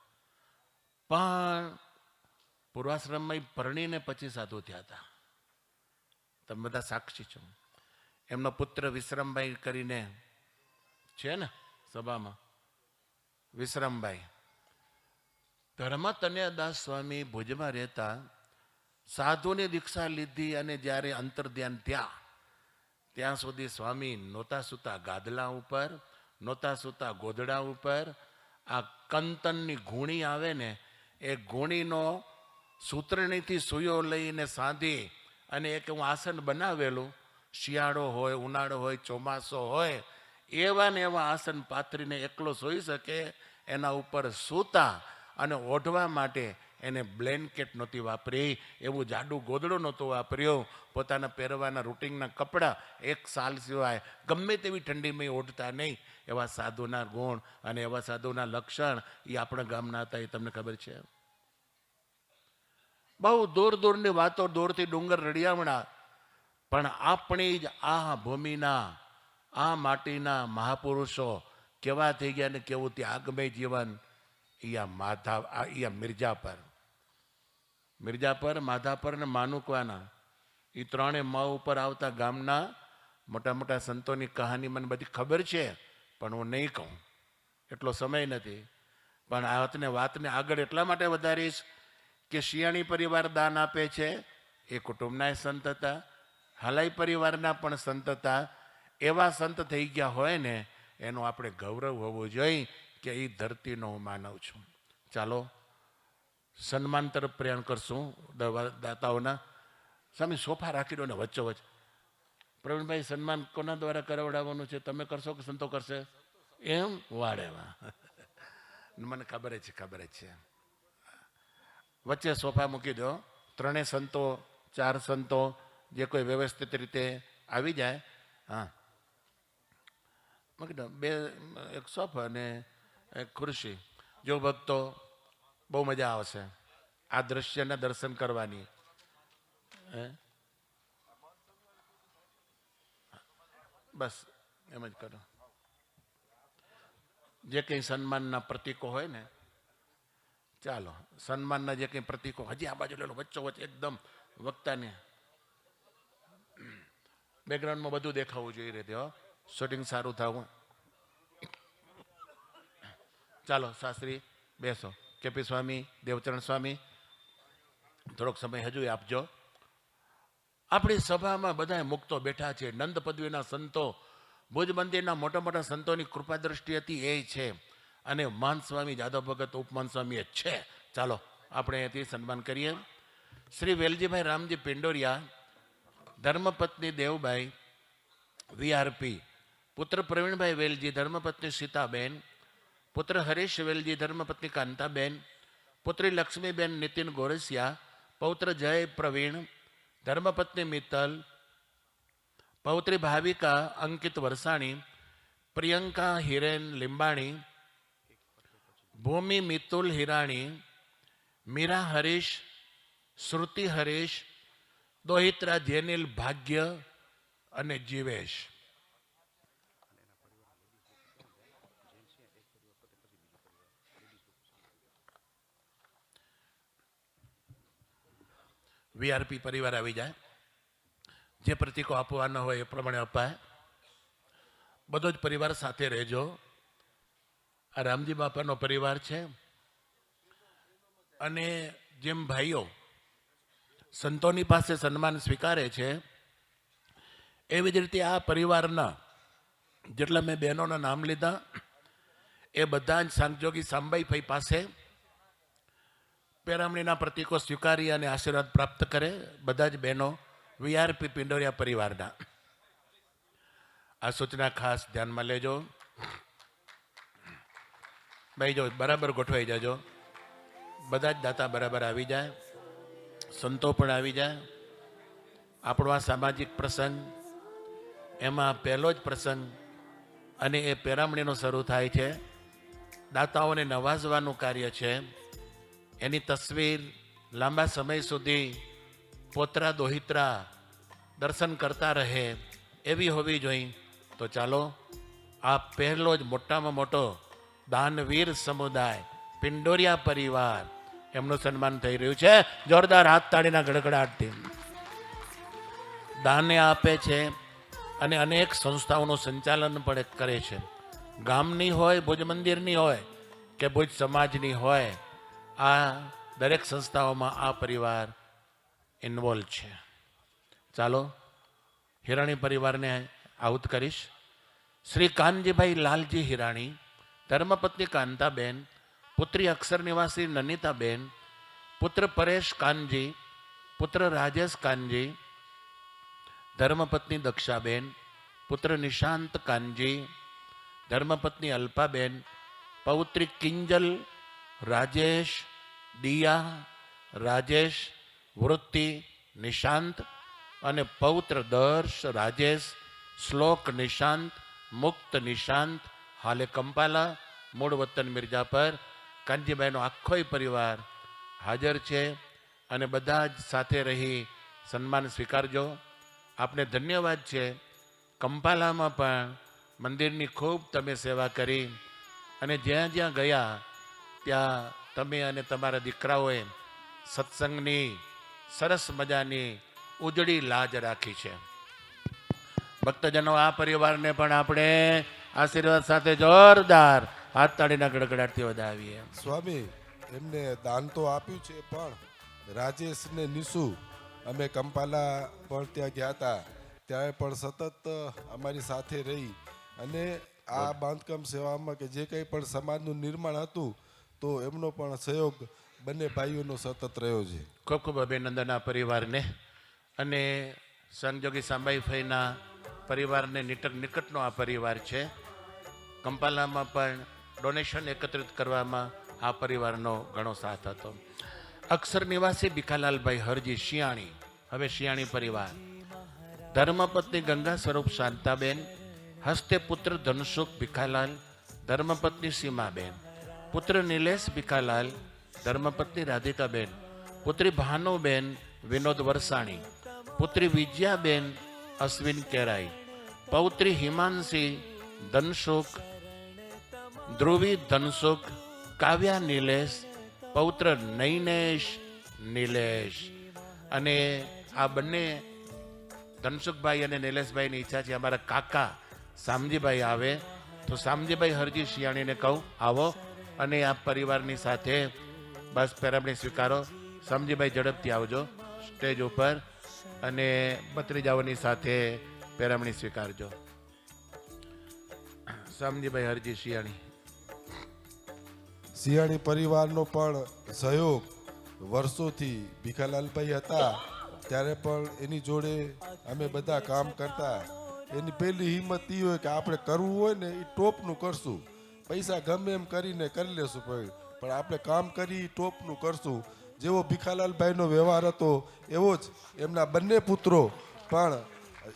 પણ પૂર્વાશ્રમમાં પરણીને પછી સાધુ થયા હતા. તમે બધા સાક્ષી છો. એમનો પુત્ર વિશ્રમભાઈ કરીને છે ને સભામાં, વિશ્રમભાઈ. ધર્મતનયદાસ સ્વામી ભુજમાં રહેતા, સાધુની દીક્ષા લીધી, અને જ્યારે અંતર્ધ્યાન ત્યાં સુધી સ્વામી નહોતા સૂતા ગાદલા ઉપર, નહોતા સૂતા ગોદડા ઉપર. આ કંતનની ગુણી આવે ને, એ ગુણીનો સૂત્રણીથી સુયો લઈને સાંધી અને એક હું આસન બનાવેલું, શિયાળો હોય, ઉનાળો હોય, ચોમાસો હોય, એવા ને એવા આસન પાથરીને એકલો સૂઈ શકે, એના ઉપર સૂતા. અને ઓઢવા માટે એને બ્લેન્કેટ નહોતી વાપરી, એવું જાડું ગોદડું નહોતું વાપર્યું. પોતાના પહેરવાના રૂટિનના કપડાં એક સાલ સિવાય ગમે તેવી ઠંડીમાં ઓઢતા નહીં. એવા સાધુના ગુણ અને એવા સાધુના લક્ષણ એ આપણા ગામના હતા. એ તમને ખબર છે? બહુ દૂર દૂરની વાતો, દૂરથી ડુંગર રડિયામણા, પણ આપણી જ આ ભૂમિના, આ માટીના મહાપુરુષો કેવા થઈ ગયા ને કેવું ત્યાગમય જીવન. મિર્જાપર, માધાપર ને માનુકવાના, એ 3 મ ઉપર આવતા ગામના મોટા મોટા સંતોની કહાની મને બધી ખબર છે, પણ હું નહીં કહું. એટલો સમય નથી, પણ આ વાતને આગળ એટલા માટે વધારીશ કે શિયાળી પરિવાર દાન આપે છે એ કુટુંબના સંત હતા, હલાઈ પરિવારના પણ સંત હતા. એવા સંત થઈ ગયા હોય ને એનું આપણે ગૌરવ હોવું જોઈએ કે એ ધરતીનો હું માનવ છું. ચાલો સન્માન તરફ પ્રયાણ કરશું દાતાઓના. સામે સોફા રાખી દો ને વચ્ચોવચ્ચ. પ્રવીણભાઈ, સન્માન કોના દ્વારા કરાવડાવવાનું છે? તમે કરશો કે સંતો કરશે? એમ વાડે વાહ, મને ખબર જ છે. વચ્ચે સોફા મૂકી દો. ત્રણેય સંતો, 4 સંતો જે કોઈ વ્યવસ્થિત રીતે આવી જાય. હા, મૂકી દો. 2 એક સોફા અને એક ખુરશી. જો ભક્તો, બહુ મજા આવશે આ દ્રશ્યના દર્શન કરવાની. બસ એમ જ કરો. જે કંઈ સન્માનના પ્રતીકો હોય ને, ચાલો સન્માનના જે કંઈ પ્રતીકો, હજી આ બાજુ લેલો, વચ્ચોવચ્ચ એકદમ વક્તાને બેકગ્રાઉન્ડમાં બધું દેખાવું જોઈએ રીતે, હો, શૂટિંગ સારું થવું. ચાલો શાસ્ત્રી બેસો. કેપી સ્વામી, દેવચરણ સ્વામી, થોડોક સમય હજુ આપજો. આપણી સભામાં બધા મુક્તો બેઠા છે. નંદ પદવીના સંતો, ભુજ મંદિરના મોટા મોટા સંતોની કૃપા દ્રષ્ટિ હતી એ છે, અને મહાન સ્વામી જાદવ ભગત ઉપમાન સ્વામી એ છે. ચાલો આપણે અહીંથી સન્માન કરીએ. શ્રી વેલજીભાઈ રામજી પિંડોરિયા, ધર્મપત્ની દેવભાઈ વીઆરપી, પુત્ર પ્રવીણભાઈ વેલજી, ધર્મપત્ની સીતાબેન, પુત્ર હરીશ વેલજી, ધર્મપત્ની કાંતાબેન, પુત્રી લક્ષ્મીબેન નીતિન ગોરસિયા, પૌત્ર જય પ્રવીણ, ધર્મપત્ની મિત્તલ, પૌત્રી ભાવિકા અંકિત વરસાણી, પ્રિયંકા હિરેન લીંબાણી, ભૂમિ મિતુલ હિરાણી, મીરા હરીશ, શ્રુતિ હરીશ, દોહિત્રા જેનિલ ભાગ્ય અને જીવેશ. વીઆરપી પરિવાર આવી જાય. જે પ્રતીકો આપવાના હોય એ પ્રમાણે અપાય. બધો જ પરિવાર સાથે રહેજો. આ રામજી બાપાનો પરિવાર છે, અને જેમ ભાઈઓ સંતોની પાસે સન્માન સ્વીકારે છે એવી જ રીતે આ પરિવારના જેટલા મેં બહેનોના નામ લીધા એ બધા જ સાંજોગી સાંબાઈભાઈ પાસે પેરામણીના પ્રતીકો સ્વીકારી અને આશીર્વાદ પ્રાપ્ત કરે. બધા જ બહેનો વીઆરપી પિંડોરિયા પરિવારના. આ સૂચના ખાસ ધ્યાનમાં લેજો. ભાઈ જો બરાબર ગોઠવાઈ જાજો. બધા જ દાતા બરાબર આવી જાય, સંતો પણ આવી જાય. આપણો આ સામાજિક પ્રસંગ, એમાં પહેલો જ પ્રસંગ, અને એ પેરામણીનો શરૂ થાય છે. દાતાઓને નવાજવાનું કાર્ય છે. એની તસવીર લાંબા સમય સુધી પોતરા દોહિત્રા દર્શન કરતા રહે એવી હોવી જોઈએ. તો ચાલો આ પહેલો જ મોટામાં મોટો દાનવીર સમુદાય પિંડોરિયા પરિવાર, એમનું સન્માન થઈ રહ્યું છે. જોરદાર હાથ તાળીના ગડગડાટથી. દાને આપે છે અને અનેક સંસ્થાઓનું સંચાલન પણ કરે છે. ગામની હોય, ભુજ મંદિરની હોય કે ભુજ સમાજની હોય, આ દરેક સંસ્થાઓમાં આ પરિવાર ઇન્વોલ્વ છે. ચાલો હિરાણી પરિવારને આહુત કરીશ. શ્રી કાનજીભાઈ લાલજી હિરાણી, ધર્મપત્ની કાંતાબેન, પુત્રી અક્ષર નિવાસી નનિતાબેન, પુત્ર પરેશ કાનજી, પુત્ર રાજેશ કાનજી, ધર્મપત્ની દક્ષાબેન, પુત્ર નિશાંત કાનજી, ધર્મપત્ની અલ્પાબેન, પૌત્રી કિંજલ, રાજેશ, દિયા, રાજેશ, વૃત્તિ, નિશાંત, અને પૌત્ર દર્શ, રાજેશ, શ્લોક નિશાંત, મુક્ત નિશાંત, હાલે કંપાલા, મૂળ વતન મિર્જાપર. કાનજીભાઈનો આખોય પરિવાર હાજર છે, અને બધા જ સાથે રહી સન્માન સ્વીકારજો. આપને ધન્યવાદ છે. કંપાલામાં પણ મંદિરની ખૂબ તમે સેવા કરી, અને જ્યાં જ્યાં ગયા ત્યાં તમે અને તમારા દીકરાઓએ સત્સંગની સરસ મજાની ઉજળી લાજ રાખી છે. ભક્તજનો, આ પરિવારને પણ આપણે આશીર્વાદ સાથે જોરદાર હાથ તાળીના ગડગડાટથી વધાવીએ. સ્વામી એમને દાન તો આપ્યું છે, પણ રાજેશ ને નિશુ અમે કંપાલા પણ ત્યાં ગયા હતા, ત્યારે પણ સતત અમારી સાથે રહી અને આ બાંધકામ સેવામાં કે જે કંઈ પણ સમાજનું નિર્માણ હતું તો એમનો પણ સહયોગ બંને ભાઈઓનો સતત રહ્યો છે. ખૂબ ખૂબ અભિનંદન આ પરિવારને અને સંજોગી સાંબાઈ ફઈના પરિવારને નિકટનો આ પરિવાર છે. કંપાલામાં પણ ડોનેશન એકત્રિત કરવામાં આ પરિવારનો ઘણો સાથ હતો. અક્ષર નિવાસી ભીખાલાલભાઈ હરજી શિયાણી, હવે શિયાણી પરિવાર, ધર્મપત્ની ગંગા સ્વરૂપ શાંતાબેન, હસ્તે પુત્ર ધનસુખ ભીખાલાલ, ધર્મપત્ની સીમાબેન, પુત્ર નિલેશ ભીખાલાલ, ધર્મપત્ની રાધિકાબેન, પુત્રી ભાનુબેન વિનોદ વરસાણી, પુત્રી વિજયાબેન અશ્વિન કેરાઈ, પૌત્રી હિમાંશી ધનસુખ, ધ્રુવી ધનસુખ, કાવ્યા નિલેશ, પૌત્ર નૈનેશ નિલેશ. અને આ બંને ધનસુખભાઈ અને નિલેશભાઈની ઈચ્છા છે અમારા કાકા શામજીભાઈ આવે, તો શામજીભાઈ હરજી શિયાણીને કહું આવો અને આ પરિવારની સાથે બસ પેરામણી સ્વીકારો. શામજીભાઈ ઝડપથી આવજો સ્ટેજ ઉપર અને ભત્રીજાઓની સાથે પેરામણી સ્વીકારજો. શામજીભાઈ હરજી શિયાણી. સિંહાણી પરિવારનો પણ સહયોગ વર્ષોથી ભીખાલાલભાઈ હતા ત્યારે પણ એની જોડે અમે બધા કામ કરતા. એની પહેલી હિંમત એ હોય કે આપણે કરવું હોય ને એ ટોપનું કરશું, પૈસા ગમે એમ કરીને કરી લેશું, પણ આપણે કામ કરી ટોપનું કરશું. જેવો ભીખાલાલભાઈનો વ્યવહાર હતો એવો જ એમના બંને પુત્રો પણ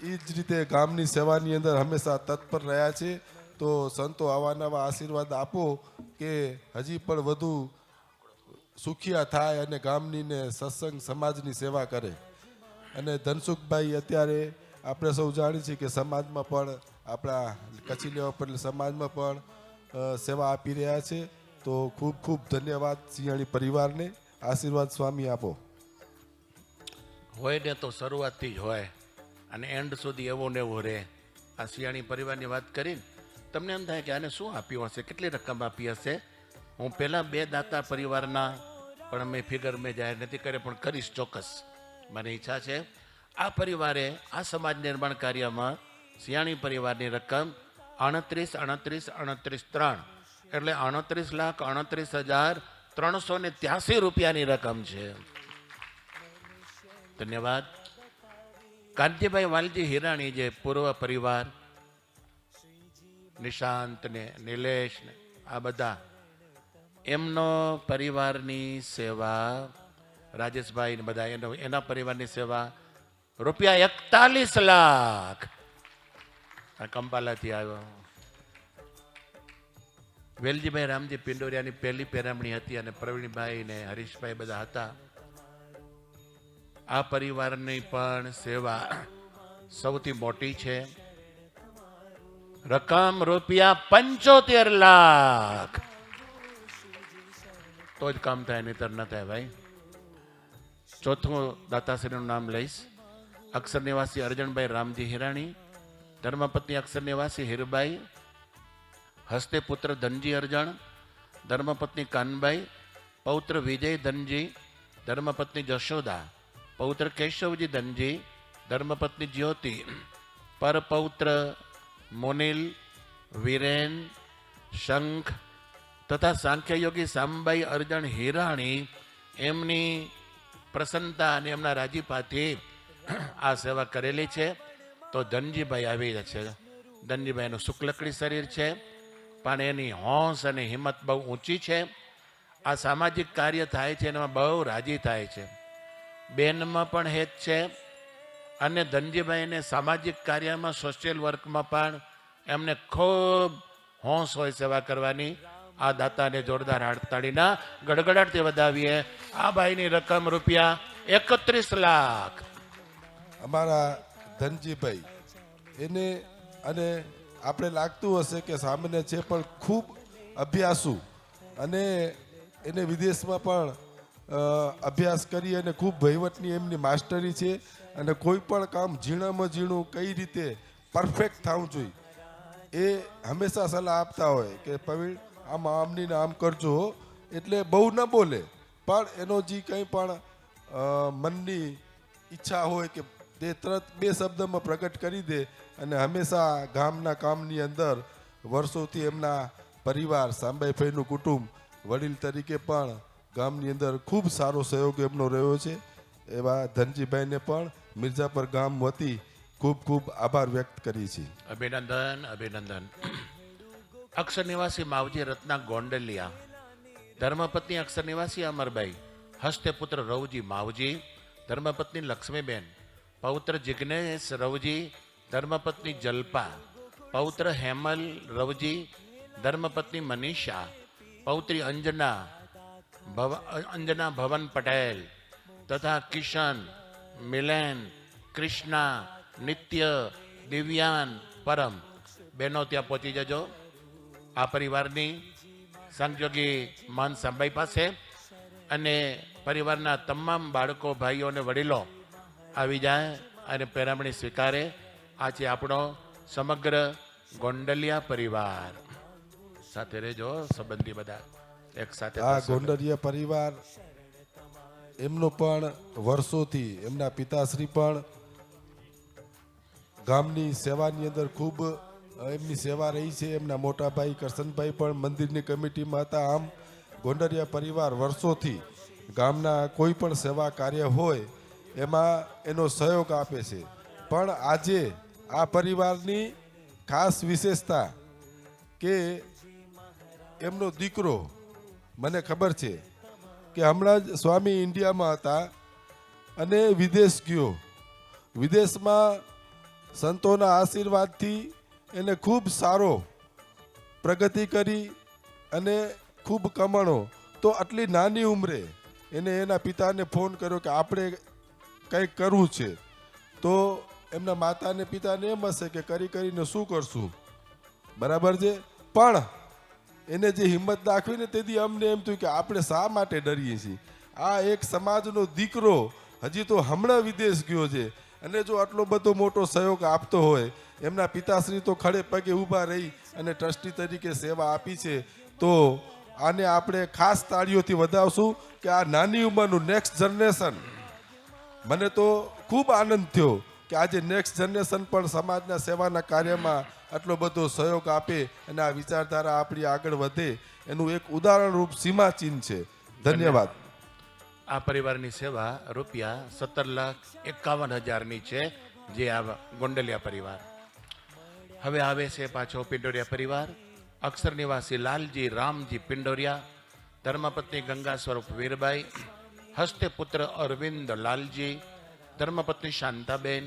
એ જ રીતે ગામની સેવાની અંદર હંમેશા તત્પર રહ્યા છે. તો સંતો આવા નવા આશીર્વાદ આપો કે હજી પણ વધુ સુખિયા થાય અને ગામની ને સત્સંગ સમાજની સેવા કરે. અને ધનસુખભાઈ અત્યારે આપણે સૌ જાણીએ છીએ કે સમાજમાં પણ આપણા કચ્છી લેવા પટેલ સમાજમાં પણ સેવા આપી રહ્યા છે. તો ખૂબ ખૂબ ધન્યવાદ સિંહાણી પરિવારને. આશીર્વાદ સ્વામી આપો. હોય ને તો શરૂઆતથી જ હોય અને એન્ડ સુધી એવો ને એવો રહે. આ શિયાણી પરિવારની વાત કરીને તમને એમ થાય કે આને શું આપ્યું હશે, કેટલી રકમ આપી હશે. હું પહેલાં 2 દાતા પરિવારના પણ મેં ફિગર મેં જાહેર નથી કરે, પણ કરીશ ચોક્કસ. મને ઈચ્છા છે આ પરિવારે આ સમાજ નિર્માણ કાર્યમાં શિયાણી પરિવારની રકમ 29,29,29,3 એટલે 29,29,383 રૂપિયાની રકમ છે. ધન્યવાદ. કાંતિભાઈ વાલજી હિરાણી, જે પૂર્વ પરિવાર, નિશાંત ને નિલેશ ને આ બધા, એમનો પરિવારની સેવા, રાજેશભાઈ ને બધા એના પરિવારની સેવા રૂપિયા 41 લાખ આ કંપાલાથી આવ્યો. વેલજીભાઈ રામજી પિંડોરિયાની પહેલી પેરામણી હતી અને પ્રવીણભાઈ ને હરીશભાઈ બધા હતા. આ પરિવારની પણ સેવા સૌથી મોટી છે. રકમ રૂપિયા 75 લાખ. તો જ કામ થાય, નહીતર ન થાય ભાઈ. ચોથું દાતાશ્રીનું નામ લઈશ. અક્ષર નિવાસી અર્જણભાઈ રામજી હિરાણી, ધર્મપત્ની અક્ષર નિવાસી હીરબાઈ, હસ્તે પુત્ર ધનજી અર્જણ, ધર્મપત્ની કાનબાઈ, પૌત્ર વિજય ધનજી, ધર્મપત્ની જશોદા, પૌત્ર કેશવજી ધનજી, ધર્મપત્ની જ્યોતિ, પરપૌત્ર મોનિલ, વિરેન, શંખ તથા સાંખ્યયોગી સામબાઈ અર્જણ હિરાણી, એમની પ્રસન્નતા અને એમના રાજીપાથી આ સેવા કરેલી છે. તો ધનજીભાઈ આવી છે. ધનજીભાઈનું શુક્લકડી શરીર છે, પણ એની હોંશ અને હિંમત બહુ ઊંચી છે. આ સામાજિક કાર્ય થાય છે એમાં બહુ રાજી થાય છે. બેનમાં પણ હેત છે અને ધનજીભાઈને સામાજિક કાર્યમાં, સોશિયલ વર્કમાં પણ એમને ખૂબ હોંશ હોય સેવા કરવાની. આ દાતાને જોરદાર હાડતાળીના ગડગડાટથી વધાવીએ. આ ભાઈની રકમ રૂપિયા 31 લાખ. અમારા ધનજીભાઈ એને અને આપણે લાગતું હશે કે સામાન્ય છે, પણ ખૂબ અભ્યાસુ અને એને વિદેશમાં પણ અભ્યાસ કરી અને ખૂબ વહીવટની એમની માસ્ટરી છે. અને કોઈ પણ કામ ઝીણામાં ઝીણું કઈ રીતે પરફેક્ટ થવું જોઈએ એ હંમેશા સલાહ આપતા હોય કે પ્રવીણ આમની ને આમ કરજો, એટલે બહુ ન બોલે, પણ એનો જે કંઈ પણ મનની ઈચ્છા હોય કે તે તરત 2 શબ્દમાં પ્રગટ કરી દે. અને હંમેશા ગામના કામની અંદર વર્ષોથી એમના પરિવાર, સાંબાઈભાઈનું કુટુંબ, વડીલ તરીકે પણ ગામની અંદર ખૂબ સારો સહયોગ એમનો રહ્યો છે. એવા ધનજીભાઈને પણ મિર્જાપર ગામ વતી ખૂબ ખૂબ આભાર વ્યક્ત કરી છે. અભિનંદન, અભિનંદન. અક્ષર નિવાસી માવજી રત્ના ગોંડલિયા, ધર્મપત્ની અક્ષર નિવાસી અમરબાઈ, હસ્તે પુત્ર રવજી માવજી, ધર્મપત્ની લક્ષ્મીબેન, પૌત્ર જિગ્નેશ રવજી, ધર્મપત્ની જલ્પા, પૌત્ર હેમલ રવજી, ધર્મપત્ની મનીષા, પૌત્રી અંજના ભવન પટેલ તથા કિશન, મિલેન, કૃષ્ણા, નિત્ય, દિવ્યાન, પરમ. બહેનો ત્યાં પહોંચી જજો. આ પરિવારની સંજોગી માન સાંબાઈ પાસે અને પરિવારના તમામ બાળકો, ભાઈઓ અને વડીલો આવી જાય અને પેરામણી સ્વીકારે. આ છે આપણો સમગ્ર ગોંડલિયા પરિવાર. સાથે રહેજો સંબંધી બધા એક સાથે. આ ગોંડલિયા પરિવાર એમનો પણ વર્ષોથી એમના પિતાશ્રી પણ ગામની સેવાની અંદર ખૂબ એમની સેવા રહી છે. એમના મોટા ભાઈ કરશનભાઈ પણ મંદિરની કમિટીમાં હતા. આમ ગોંડલિયા પરિવાર વર્ષોથી ગામના કોઈ પણ સેવા કાર્ય હોય એમાં એનો સહયોગ આપે છે. પણ આજે આ પરિવારની ખાસ વિશેષતા કે એમનો દીકરો, મને ખબર છે કે હમણાં જ સ્વામી ઇન્ડિયામાં હતા અને વિદેશ ગયો. વિદેશમાં સંતોના આશીર્વાદથી એને ખૂબ સારો પ્રગતિ કરી અને ખૂબ કમાણો. તો આટલી નાની ઉંમરે એને એના પિતાને ફોન કર્યો કે આપણે કંઈક કરવું છે. તો એમના માતાને પિતાને એમ હશે કે કરીને શું કરશું, બરાબર છે. પણ એને જે હિંમત દાખવીને તેથી અમને એમ થયું કે આપણે શા માટે ડરીએ છીએ. આ એક સમાજનો દીકરો હજી તો હમણાં વિદેશ ગયો છે અને જો આટલો બધો મોટો સહયોગ આપતો હોય, એમના પિતાશ્રી તો ખડે પગે ઊભા રહી અને ટ્રસ્ટી તરીકે સેવા આપી છે. તો આને આપણે ખાસ તાળીઓથી વધાવશું કે આ નાની ઉંમરનું નેક્સ્ટ જનરેશન, મને તો ખૂબ આનંદ થયો કે આજે નેક્સ્ટ જનરેશન પણ સમાજના સેવાના કાર્યમાં આટલો બધો સહયોગ આપે અને આ વિચારધારા આપણી આગળ વધે એનું એક ઉદાહરણરૂપ સીમાચિહ્ન છે. ધન્યવાદ. આ પરિવારની સેવા ₹17,51,000ની છે, જે આ ગોંડલિયા પરિવાર. હવે આવે છે પાછો પિંડોરિયા પરિવાર. અક્ષર નિવાસી લાલજી રામજી પિંડોરિયા, ધર્મપત્ની ગંગા સ્વરૂપ વીરબાઈ, હસ્તે પુત્ર અરવિંદ લાલજી, ધર્મપત્ની શાંતાબેન,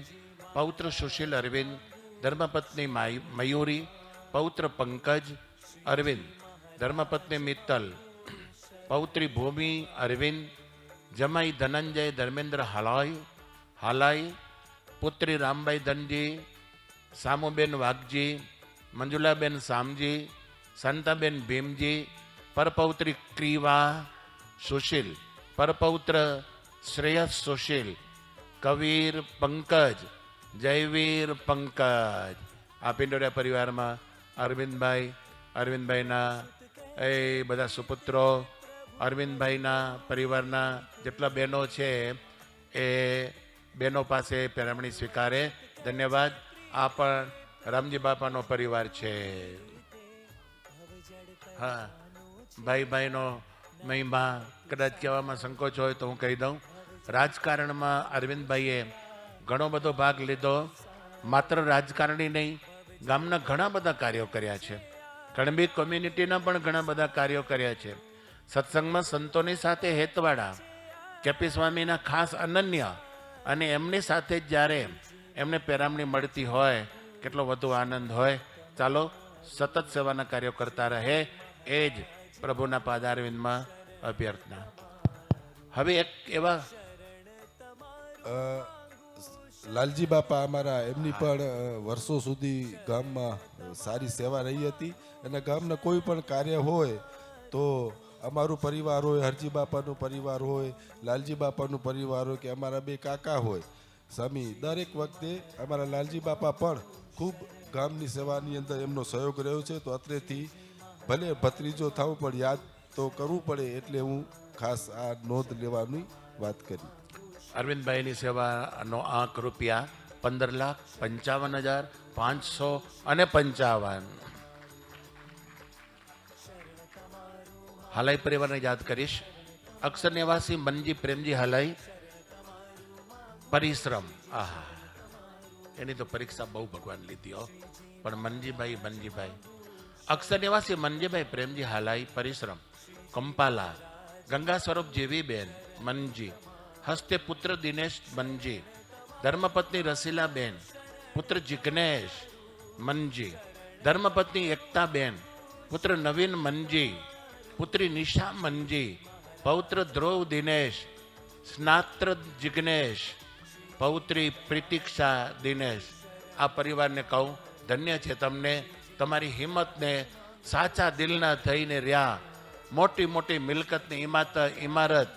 પૌત્ર સુશીલ અરવિંદ, ધર્મપત્ની મયુરી, પૌત્ર પંકજ અરવિંદ, ધર્મપત્ની મિત્તલ, પૌત્રી ભૂમિ અરવિંદ, જમાઈ ધનંજય ધર્મેન્દ્ર હાલાઈ, પુત્રી રામબાઈ ધનજી, સામુબેન વાઘજી, મંજુલાબેન સામજી, શાંતાબેન ભીમજી, પરપૌત્રી ક્રીવા સુશીલ, પરપૌત્ર શ્રેયસ સુશીલ, કવીર પંકજ, જયવીર પંકજ. આ પિંડોરિયા પરિવારમાં અરવિંદભાઈના એ બધા સુપુત્રો, અરવિંદભાઈના પરિવારના જેટલા બહેનો છે એ બહેનો પાસે પેરામણી સ્વીકારે. ધન્યવાદ. આ પણ રામજી બાપાનો પરિવાર છે. હા, ભાઈનો મહિમા કદાચ કહેવામાં સંકોચ હોય તો હું કહી દઉં. રાજકારણમાં અરવિંદભાઈએ ઘણો બધો ભાગ લીધો. માત્ર રાજકારણી નહીં, ગામના ઘણા બધા કાર્યો કર્યા છે. કણબી કોમ્યુનિટીના પણ ઘણા બધા કાર્યો કર્યા છે. સત્સંગમાં સંતોની સાથે હેતવાડા, કેપી સ્વામીના ખાસ અનન્ય, અને એમની સાથે જ જ્યારે એમને પેરામણી મળતી હોય કેટલો વધુ આનંદ હોય. ચાલો સતત સેવાના કાર્યો કરતા રહે, એ જ પ્રભુના પાદારવિંદમાં અભ્યર્થના. હવે એક એવા લાલજી બાપા અમારા, એમની પણ વર્ષો સુધી ગામમાં સારી સેવા રહી હતી અને ગામના કોઈ પણ કાર્ય હોય તો અમારું પરિવાર હોય, હરજી બાપાનું પરિવાર હોય, લાલજી બાપાનું પરિવાર હોય કે અમારા 2 કાકા હોય સ્વામી, દરેક વખતે અમારા લાલજી બાપા પણ ખૂબ ગામની સેવાની અંદર એમનો સહયોગ રહ્યો છે. તો અત્રેથી ભલે ભત્રીજો થવું પણ યાદ તો કરવું પડે, એટલે હું ખાસ આ નોંધ લેવાની વાત કરી. અરવિંદભાઈની સેવાનો આંક રૂપિયા 15,55,555. હાલાઈ પરિવારને યાદ કરીશ. અક્ષર નિવાસી મનજી પ્રેમજી હાલાઈ પરિશ્રમ. આહા, એની તો પરીક્ષા બહુ ભગવાન લીધી હો. પણ મનજીભાઈ અક્ષર નિવાસી મનજીભાઈ પ્રેમજી હાલાઈ પરિશ્રમ. કંપાલા ગંગા સ્વરૂપ જેવીબેન મનજી, હસ્તે પુત્ર દિનેશ મનજી, ધર્મપત્ની રસીલાબેન, પુત્ર જિગ્નેશ મનજી, ધર્મપત્ની એકતાબેન, પુત્ર નવીન મનજી, પુત્રી નિશા મનજી, પૌત્ર ધ્રુવ દિનેશ, સ્નાત્ર જિગ્નેશ, પૌત્રી પ્રીતિક્ષા દિનેશ. આ પરિવારને કહું ધન્ય છે તમને, તમારી હિંમતને સાચા દિલના થઈને રહ્યા. મોટી મોટી મિલકતની ઇમારત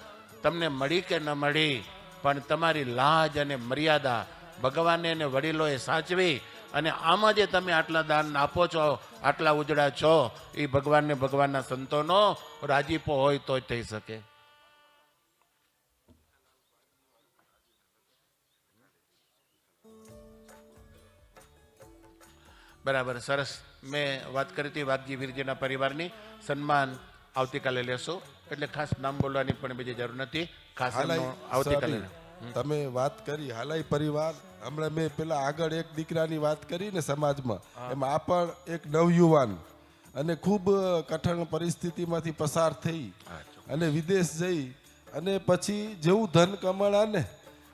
તમને મળી કે ન મળી, પણ તમારી લાજ અને મર્યાદા ભગવાને અને વડીલોએ સાચવી, અને આમાં જે તમે આટલા દાન આપો છો, આટલા ઉજળા છો, એ ભગવાનને ભગવાનના સંતોનો રાજીપો હોય તો જ થઈ શકે. બરાબર, સરસ. મેં વાત કરી હતી વાઘજી વીરજીના પરિવારની. સન્માન આવતીકાલે લેશો, એટલે ખાસ નામ બોલવાની પણ બીજી જરૂર નથી. ખાસ આવતીકાલે તમે વાત કરી હાલાઈ પરિવાર. હમણાં મેં પેલા આગળ એક દીકરાની વાત કરી ને સમાજમાં, એમાં આ પણ એક નવયુવાન અને ખૂબ કઠણ પરિસ્થિતિમાંથી પસાર થઈ અને વિદેશ જઈ અને પછી જેવું ધન કમાણા ને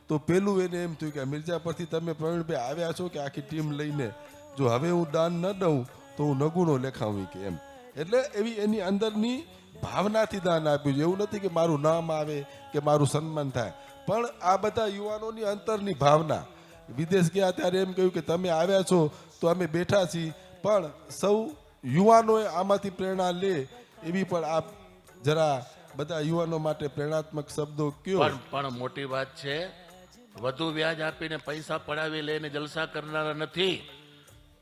તો પેલું એને એમ થયું કે મિર્જા પરથી તમે પ્રવીણભાઈ આવ્યા છો કે આખી ટીમ લઈને, જો હવે હું દાન ન દઉં તો હું નગુણો લેખાવી કે એમ. એટલે એવી એની અંદરની ભાવનાથી દાન આપ્યું છે. એવું નથી કે મારું નામ આવે કે મારું સન્માન થાય, પણ આ બધા યુવાનોની અંતરની ભાવના. વિદેશ ગયા ત્યારે એમ કહ્યું કે તમે આવ્યા છો તો અમે બેઠા છીએ, પણ સૌ યુવાનોએ આમાંથી પ્રેરણા લે એવી પણ આપ જરા બધા યુવાનો માટે પ્રેરણાત્મક શબ્દો કયો. પણ મોટી વાત છે, વધુ વ્યાજ આપીને પૈસા પડાવી લઈને જલસા કરનારા નથી.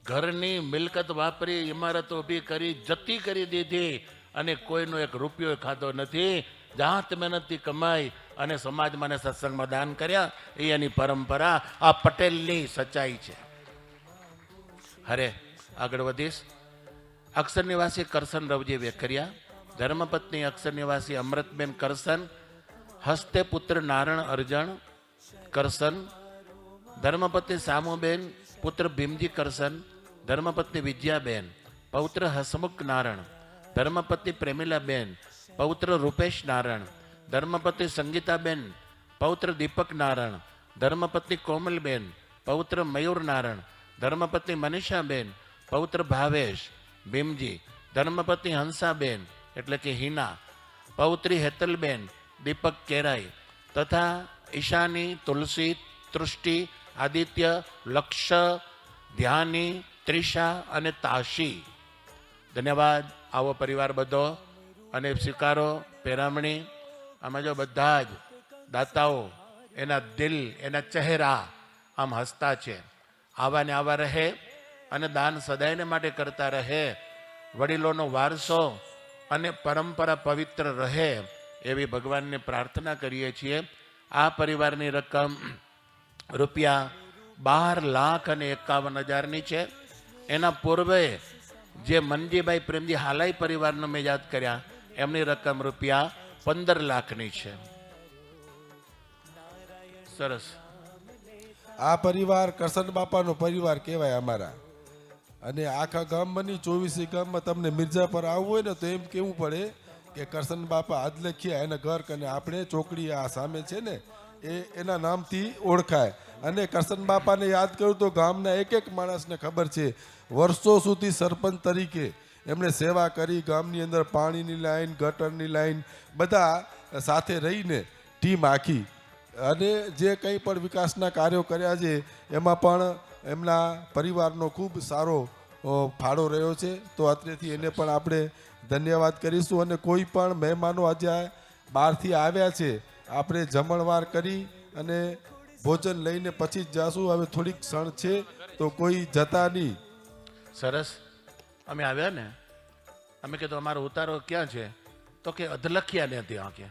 ઘરની મિલકત વાપરી ઇમારતો ઊભી કરી જતી કરી દીધી અને કોઈનો એક રૂપિયો ખાધો નથી. જાત મહેનતથી કમાઈ અને સમાજમાં ને સત્સંગમાં દાન કર્યા, એ એની પરંપરા. આ પટેલની સચ્ચાઈ છે. હરે આગળ વધીશ. અક્ષર નિવાસી કરસન રવજી વેખરિયા, ધર્મપત્ની અક્ષર નિવાસી અમૃતબેન કરસન, હસ્તે પુત્ર નારણ અર્જણ કરસન, ધર્મપત્ની સામુબેન, પુત્ર ભીમજી કરસન, ધર્મપત્ની વિદ્યાબેન, પૌત્ર હસમુખ નારણ, ધર્મપત્ની પ્રેમિલાબેન, પૌત્ર રૂપેશ નારણ, ધર્મપત્ની સંગીતાબેન, પૌત્ર દીપક નારણ, ધર્મપત્ની કોમલબેન, પૌત્ર મયુર નારણ, ધર્મપત્ની મનીષાબેન, પૌત્ર ભાવેશ ભીમજી, ધર્મપત્ની હંસાબેન એટલે કે હિના, પૌત્રી હેતલબેન, દીપક કેરાઈ તથા ઈશાની, તુલસી, તૃષ્ટિ, આદિત્ય, લક્ષ્ય, ધ્યાની, ત્રિષા અને તાશી. ધન્યવાદ. આવો પરિવાર બધો અને સ્વીકારો પેરામણી. આમાં જો બધા જ દાતાઓ, એના દિલ, એના ચહેરા આમ હસતા છે. આવા ને આવા રહે અને દાન સદાયને માટે કરતા રહે. વડીલોનો વારસો અને પરંપરા પવિત્ર રહે એવી ભગવાનને પ્રાર્થના કરીએ છીએ. આ પરિવારની રકમ રૂપિયા 12,51,000 છે. એના પૂર્વે જે મનજીભાઈ પ્રેમજી હાલાઈ પરિવારનો મેં યાદ કર્યા, એમની રકમ રૂપિયા 15 લાખની છે. સરસ. આ પરિવાર કરશન બાપાનો પરિવાર કહેવાય અમારા. અને આખા ગામમાંની 24 ગામમાં તમને મિર્જા પર આવવું હોય ને તો એમ કેવું પડે કે કરશન બાપા આદલખિયા એના ઘર કને આપણે ચોકડી આ સામે છે ને એના નામથી ઓળખાય. અને કરશન બાપાને યાદ કરું તો ગામના એક એક માણસને ખબર છે, વર્ષો સુધી સરપંચ તરીકે એમણે સેવા કરી. ગામની અંદર પાણીની લાઈન, ગટરની લાઈન બધા સાથે રહીને ટીમ આખી, અને જે કંઈ પણ વિકાસના કાર્યો કર્યા છે એમાં પણ એમના પરિવારનો ખૂબ સારો ફાળો રહ્યો છે. તો અત્રેથી એને પણ આપણે ધન્યવાદ કરીશું. અને કોઈ પણ મહેમાનો આજે બહારથી આવ્યા છે, આપણે જમણવાર કરી અને ભોજન લઈને પછી જ જાશું. હવે થોડીક ક્ષણ છે તો કોઈ જતા નહીં. સરસ. અમે આવ્યા ને અમે કીધું અમારો ઉતારો ક્યાં છે? તો કે અધલખિયા ને ત્યાં કે.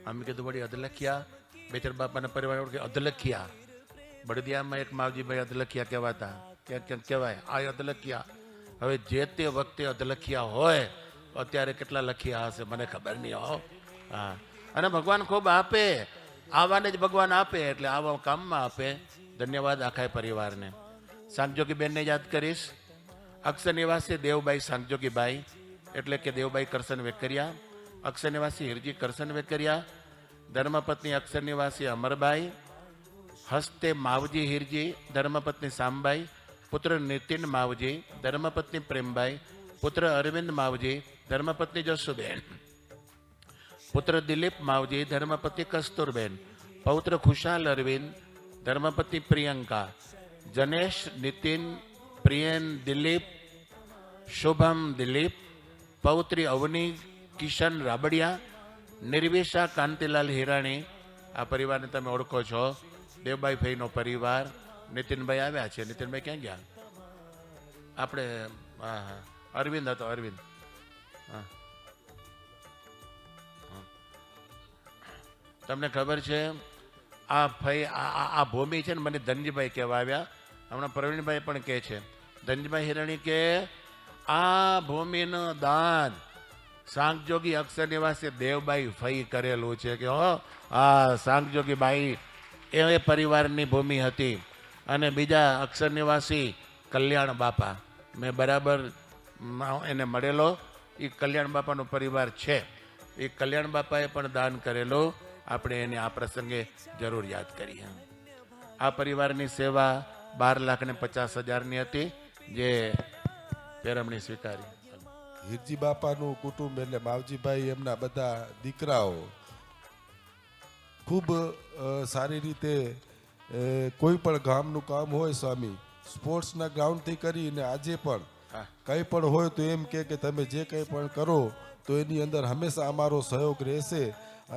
અમે કીધું વળી અધલખિયા, બેચર બાપાના પરિવાર કે અધલખિયા, બળદિયામાં એક માવજીભાઈ અધલખિયા કહેવાતા, ક્યાં કહેવાય આ અધલખિયા. હવે જે તે વખતે અધલખિયા હોય અત્યારે કેટલા લખિયા હશે મને ખબર નહીં હો. હા, અને ભગવાન ખૂબ આપે, આવાને જ ભગવાન આપે, એટલે આવા કામમાં આપે. ધન્યવાદ આખા પરિવારને. સાંગજોગી બેનને યાદ કરીશ. અક્ષર નિવાસી દેવબાઈ સાંગજોગીબાઈ એટલે કે દેવબાઈ કરશન વેકરિયા, અક્ષર નિવાસી હિરજી કરશન વેકરિયા, ધર્મપત્ની અક્ષર નિવાસી અમરબાઈ, હસ્તે માવજી હિરજી, ધર્મપત્ની સામબાઈ, પુત્ર નીતિન માવજી, ધર્મપત્ની પ્રેમબાઈ, પુત્ર અરવિંદ માવજી, ધર્મપત્ની જસુબેન, પુત્ર દિલીપ માવજી, ધર્મપત્ની કસ્તુરબેન, પૌત્ર ખુશાલ અરવિંદ, ધર્મપત્ની પ્રિયંકા, જનેશ નીતિન પ્રિયન દિલીપ, શુભમ દિલીપ, પૌત્રી અવની કિશન રાબડિયા, નિર્વિશા કાંતિલાલ હિરાણી. આ પરિવારને તમે ઓળખો છો, દેવબાઈ ભાઈનો પરિવાર. નીતિનભાઈ આવ્યા છે. નીતિનભાઈ ક્યાં ગયા? આપણે હા હા અરવિંદ હતો, અરવિંદ. હા, તમને ખબર છે આ ભાઈ આ ભૂમિ છે ને મને ધનજીભાઈ કહેવા આવ્યા. હમણાં પ્રવીણભાઈ પણ કહે છે, ધનજીભાઈ હિરાણી કે આ ભૂમિનું દાન સાંગજોગી અક્ષર નિવાસી દેવબાઈ ફઈ કરેલું છે. કે હો આ સાંગજોગી બાઈ એ પરિવારની ભૂમિ હતી. અને બીજા અક્ષર નિવાસી કલ્યાણ બાપા, મેં બરાબર એને મળેલો, એ કલ્યાણ બાપાનો પરિવાર છે. એ કલ્યાણ બાપાએ પણ દાન કરેલું. આપણે એને આ પ્રસંગે જરૂર યાદ કરીએ. આ પરિવારની સેવા 12,50,000ની હતી જે પેરમણી સ્વીકારી. હિરજી બાપાનું કુટુંબ એટલે માવજીભાઈ, એમના બધા દીકરાઓ ખૂબ સારી રીતે કોઈ પણ ગામનું કામ હોય સ્વામી, સ્પોર્ટ્સના ગ્રાઉન્ડથી કરીને આજે પણ કંઈ પણ હોય તો એમ કે તમે જે કંઈ પણ કરો તો એની અંદર હંમેશા અમારો સહયોગ રહેશે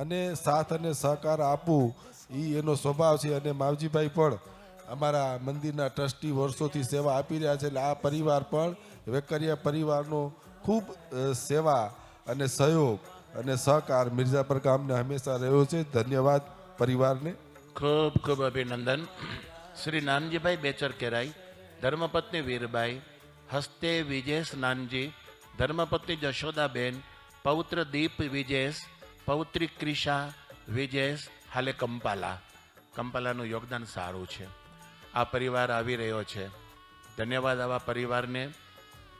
અને સાથ અને સહકાર આપવું એ એનો સ્વભાવ છે. અને માવજીભાઈ પણ અમારા મંદિરના ટ્રસ્ટી વર્ષોથી સેવા આપી રહ્યા છે. એટલે આ પરિવાર પણ વેકરિયા પરિવારનો ખૂબ સેવા અને સહયોગ અને સહકાર મિર્ઝાપર ગામને હંમેશા રહ્યો છે. ધન્યવાદ પરિવારને. ખૂબ ખૂબ અભિનંદન. શ્રી નાનજીભાઈ બેચર કેરાઈ, ધર્મપત્ની વીરબાઈ, હસ્તે વિજેશ નાનજી, ધર્મપત્ની જશોદાબેન, પૌત્ર દીપ વિજેશ, પૌત્રી ક્રિશા વિજેશ, હાલે કંપાલાનું યોગદાન સારું છે. આ પરિવાર આવી રહ્યો છે. ધન્યવાદ આવા પરિવારને.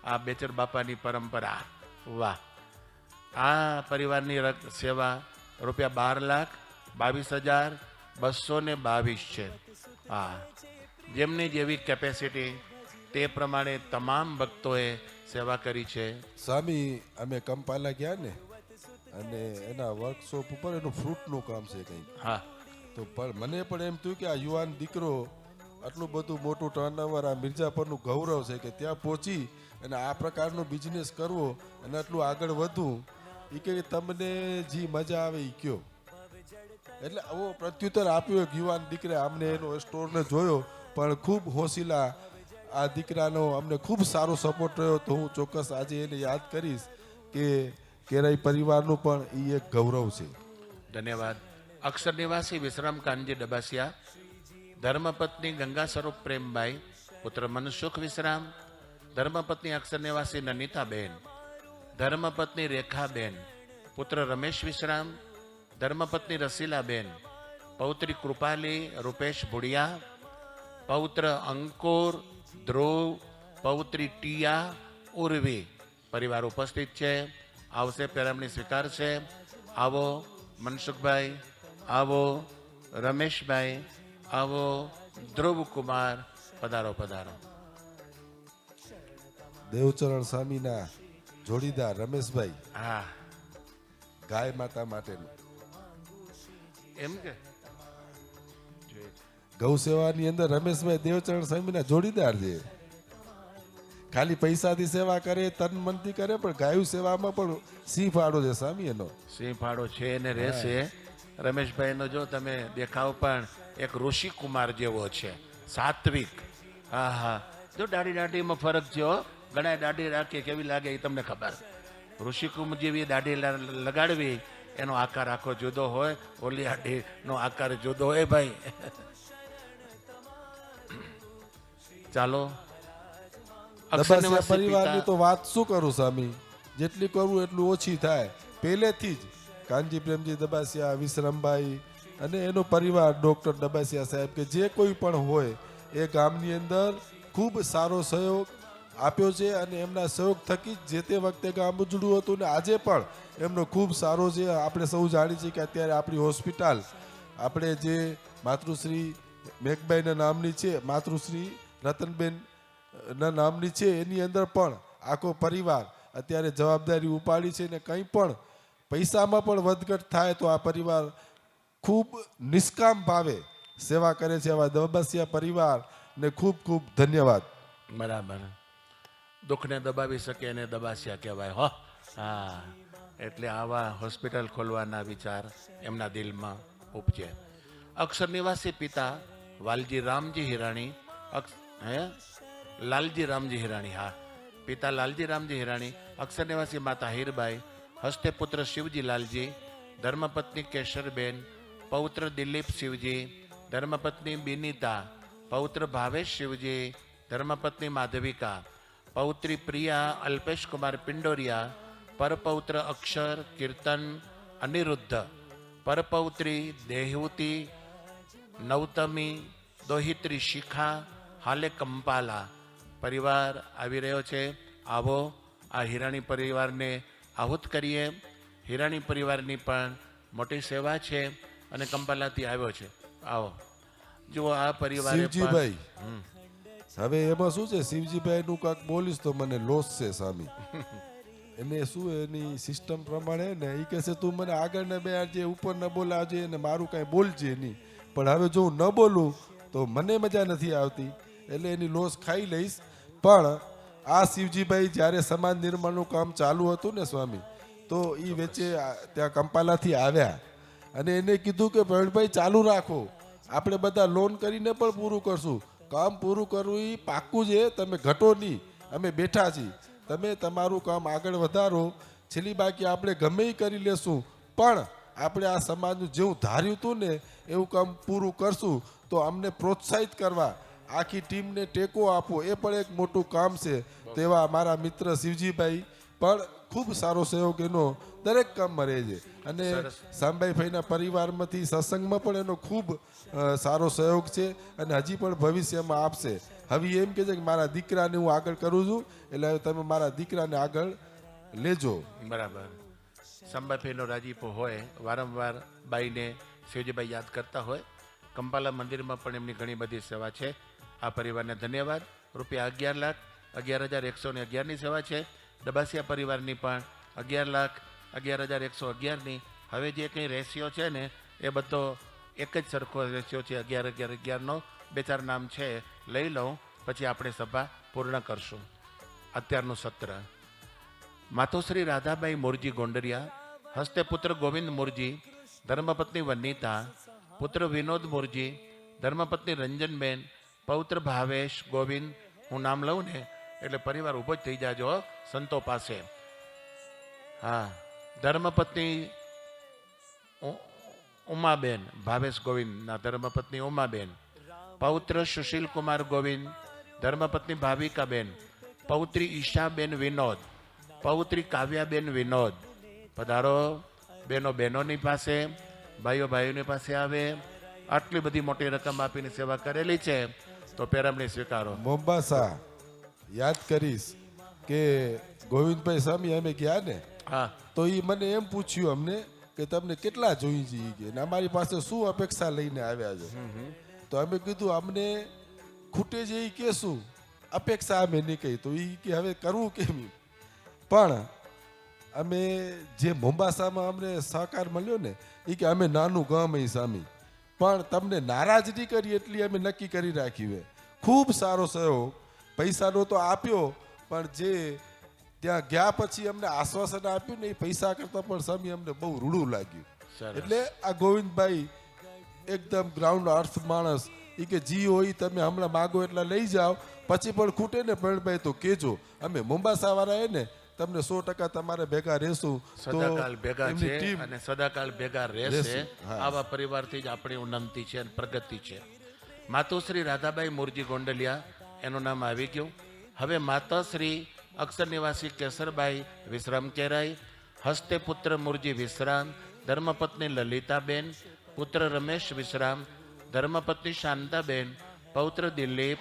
આ બેચર બાપાની પરંપરા, વાહ. આ પરિવારની સેવા ₹12,22,222 છે. હા, જેમની જેવી કેપેસિટી તે પ્રમાણે તમામ ભક્તોએ સેવા કરી છે. સ્વામી અમે કંપાલા ગયા ને, અને એના વર્કશોપ ઉપર એનું ફ્રૂટનું કામ છે કંઈક. હા, તો પણ મને પણ એમ થયું કે આ યુવાન દીકરો આટલું બધું મોટું ટર્નઓવર, આ મિર્ઝાપરનું ગૌરવ છે કે ત્યાં પહોંચી અને આ પ્રકારનો બિઝનેસ કરવો અને આટલું આગળ વધવું, એ કે તમને જે મજા આવે એ કયો. એટલે આવો પ્રત્યુત્તર આપ્યો એક યુવાન દીકરે. અમને એનો સ્ટોરને જોયો પણ ખૂબ હોશિલા આ દીકરાનો અમને ખૂબ સારો સપોર્ટ રહ્યો. તો હું ચોક્કસ આજે એને યાદ કરીશ કે કેરાઈ પરિવારનું પણ એ એક ગૌરવ છે. ધન્યવાદ. અક્ષર નિવાસી વિશ્રામ કાનજી ડબાસિયા, ધર્મપત્ની ગંગા સ્વરૂપ પ્રેમબાઈ, પુત્ર મનસુખ વિશ્રામ, ધર્મપત્ની અક્ષર નિવાસી નનિતાબેન, ધર્મપત્ની રેખાબેન, પુત્ર રમેશ વિશ્રામ, ધર્મપત્ની રસીલાબેન, પૌત્રી કૃપાલી રૂપેશ ભુડિયા, પૌત્ર અંકુર ધ્રુવ, પૌત્રી ટીયા ઉર્વી. પરિવાર ઉપસ્થિત છે. આવશે, પેરામણી સ્વીકાર છે. આવો મનસુખભાઈ, આવો રમેશભાઈ, આવો ધ્રુવકુમાર, પધારો પધારો. દેવચરણ સ્વામીના જોડીદાર રમેશભાઈ, હા, ગાય માતા માટેનું એમ કે ગૌ સેવાની અંદર રમેશભાઈ દેવચરણ સ્વામીના જોડીદાર છે. ખાલી પૈસાથી સેવા કરે, તન મનથી કરે, પણ ગાયું સેવામાં પણ સિંહ ફાળો છે સ્વામી એનો. સિંહ ફાળો છે એને રહેશે. રમેશભાઈનો જો તમે દેખાવ પણ એક ઋષિ કુમાર જેવો છે, સાત્વિક. હા હા, જો દાઢીમાં ફરક છે હો. ઘણા દાઢી રાખે કેવી લાગે એ તમને ખબર. ઋષિકુંભ જેવી દાઢી લગાડવી એનો આકાર આખો જુદો હોય, ઓલી દાઢીનો આકાર જુદો હોય ભાઈ. ચાલો અક્ષર દબાસિયા નિવાસી પરિવારની પિતા તો વાત શું કરું સ્વામી, જેટલી કરું એટલું ઓછી થાય. પહેલેથી જ કાનજી પ્રેમજી દબાસિયા, વિશ્રમભાઈ અને એનો પરિવાર, ડૉક્ટર દબાસિયા સાહેબ કે જે કોઈ પણ હોય એ ગામની અંદર ખૂબ સારો સહયોગ આપ્યો છે અને એમના સહયોગ થકી જ જે તે વખતે ગામ ઉજળું હતું ને આજે પણ એમનો ખૂબ સારો છે. આપણે સૌ જાણીએ છીએ કે અત્યારે આપણી હોસ્પિટલ આપણે જે માતૃશ્રી મેઘબાઈના નામની છે, માતૃશ્રી રતનબેન ના નામની છે, એની અંદર પણ આખો પરિવાર અત્યારે જવાબદારી ઉપાડી છે ને કંઈ પણ પૈસામાં પણ વધઘટ થાય તો આ પરિવાર ખૂબ નિષ્કામ ભાવે સેવા કરે છે. આવા દબાસિયા પરિવારને ખૂબ ખૂબ ધન્યવાદ. બરાબર. દુઃખને દબાવી શકે એને દબાસિયા કહેવાય હો. હા, એટલે આવા હોસ્પિટલ ખોલવાના વિચાર એમના દિલમાં ઉપજે. અક્ષર નિવાસી પિતા વાલજી રામજી હિરાણી, લાલજી રામજી હિરાણી, હા, પિતા લાલજી રામજી હિરાણી, અક્ષર નિવાસી માતા હીરબાઈ, હસ્તે પુત્ર શિવજી લાલજી, ધર્મપત્ની કેશરબેન, પૌત્ર દિલીપ શિવજી, ધર્મપત્ની બિનિતા, પૌત્ર ભાવેશ શિવજી, ધર્મપત્ની માધવિકા, પૌત્રી પ્રિયા અલ્પેશ કુમાર પિંડોરિયા, પરપૌત્ર અક્ષર કીર્તન અનિરુદ્ધ, પરપૌત્રી દેહુતી નવતમી, દોહિત્રી શિખા હાલે કંપાલા. પરિવાર આવી રહ્યો છે. આવો આ હિરાણી પરિવારને આહુત કરીએ. હિરાણી પરિવારની પણ મોટી સેવા છે અને કંપાલાથી આવ્યો છે. આવો જુઓ આ પરિવારે શિવજીભાઈ, હવે એમાં શું છે, શિવજીભાઈ નું કાંક બોલીશ તો મને લોસ છે સ્વામી. એને શું એની સિસ્ટમ પ્રમાણે ને એ કહે છે તું મને આગળ ને બે જે ઉપર ન બોલાવજે ને મારું કાંઈ બોલજે નહીં. પણ હવે જો હું ન બોલું તો મને મજા નથી આવતી, એટલે એની લોસ ખાઈ લઈશ. પણ આ શિવજીભાઈ જ્યારે સમાજ નિર્માણનું કામ ચાલુ હતું ને સ્વામી, તો એ વચ્ચે ત્યાં કંપાલાથી આવ્યા અને એને કીધું કે પ્રવીણભાઈ ચાલુ રાખો, આપણે બધા લોન કરીને પણ પૂરું કરશું. કામ પૂરું કરવું એ પાક્કું છે, તમે ઘટો નહીં, અમે બેઠા છીએ, તમે તમારું કામ આગળ વધારો. છેલ્લી બાકી આપણે ગમે એ કરી લેશું, પણ આપણે આ સમાજનું જેવું ધાર્યું હતું ને એવું કામ પૂરું કરશું. તો અમને પ્રોત્સાહિત કરવા, આખી ટીમને ટેકો આપવો, એ પણ એક મોટું કામ છે. તેવા મારા મિત્ર શિવજીભાઈ પણ ખૂબ સારો સહયોગ એનો દરેક કામમાં રહે છે. અને સાંભાઈભાઈના પરિવારમાંથી સત્સંગમાં પણ એનો ખૂબ સારો સહયોગ છે અને હજી પણ ભવિષ્યમાં આપશે. હવે એમ કહે છે કે મારા દીકરાને હું આગળ કરું છું, એટલે હવે તમે મારા દીકરાને આગળ લેજો. બરાબર. સંભાભાઈનો રાજીપો હોય, વારંવાર બાઈને શિવજીભાઈ યાદ કરતા હોય. કંપાલા મંદિરમાં પણ એમની ઘણી બધી સેવા છે. આ પરિવારને ધન્યવાદ. રૂપિયા 11,11,111ની સેવા છે. દબાસિયા પરિવારની પણ 11,11,111ની. હવે જે કંઈ રેશિયો છે ને એ બધો એક જ સરખો રેશિયો છે, 11,11,11નો. 2-4 નામ છે, લઈ લઉં પછી આપણે સભા પૂર્ણ કરશું. અત્યારનું સત્ર માતોશ્રી રાધાબાઈ મોરજી ગોંડરિયા, હસ્તે પુત્ર ગોવિંદ મોરજી, ધર્મપત્ની વનિતા, પુત્ર વિનોદ મોરજી, ધર્મપત્ની રંજનબેન, પૌત્ર ભાવેશ ગોવિંદ. હું નામ લઉં ને એટલે પરિવાર ઊભો જ થઈ જાજો સંતો પાસે. હા, ધર્મપત્ની ઉમાબેન, ભાવેશ ગોવિંદના ધર્મપત્ની ઉમાબેન, પૌત્ર સુશીલ કુમાર ગોવિંદ, ધર્મપત્ની ભાવિકાબેન, પૌત્રી ઈશાબેન વિનોદ, પૌત્રી કાવ્યાબેન વિનોદ. પધારો બહેનો બહેનોની પાસે, ભાઈઓ ભાઈઓની પાસે આવે. આટલી બધી મોટી રકમ આપીને સેવા કરેલી છે તો પેરામણી સ્વીકારો. મોમ્બાસા યાદ કરીશ કે ગોવિંદભાઈ સ્વામી અમે ગયા ને, હા, તો એ મને એમ પૂછ્યું અમને કે તમને કેટલા જોઈ જઈએ કે અમારી પાસે શું અપેક્ષા લઈને આવ્યા છો. તો અમે કીધું અમને ખૂટે છે એ કહેશું, અપેક્ષા અમે નહીં કહી. તો એ કે હવે કરવું કેમ. પણ અમે જે મોમ્બાસામાં અમને સહકાર મળ્યો ને એ કે અમે નાનું ગામ અહીં સામી, પણ તમને નારાજ નહીં કરી એટલી અમે નક્કી કરી રાખ્યું. ખૂબ સારો સહયોગ. પૈસાનો તો આપ્યો, પણ જે ત્યાં ગયા પછી અમને આશ્વાસન આપ્યું ને એ પૈસા કરતાં પણ સ્વામી અમને બહુ રૂડું લાગ્યું. એટલે આ ગોવિંદભાઈ એકદમ ગ્રાઉન્ડ અર્થ માણસ. એ કે જી હોય તમે હમણાં માગો એટલા લઈ જાઓ, પછી પણ ખૂટે ને પ્રવીણભાઈ તો કહેજો. અમે મોમ્બાસાવાળા ને તમને 100% તમારે ભેગા રહેશું તો સદાકાલ ભેગા એમની છે ટીમ અને સદાકાલ ભેગા રહેશે. રહેશે, હા. આવા પરિવારથી જ આપણી ઉન્નતિ છે અને પ્રગતિ છે. માતુશ્રી રાધાબાઈ મુરજી ગોંડલિયા એનું નામ આવી ગયું. હવે માતાશ્રી અક્ષર નિવાસી કેસરબાઈ વિશ્રામ કેરાઈ, હસ્તે પુત્ર મુરજી વિશ્રામ, ધર્મપત્ની લલિતાબેન, પુત્ર રમેશ વિશ્રામ, ધર્મપત્ની શાંતાબેન, પૌત્ર દિલીપ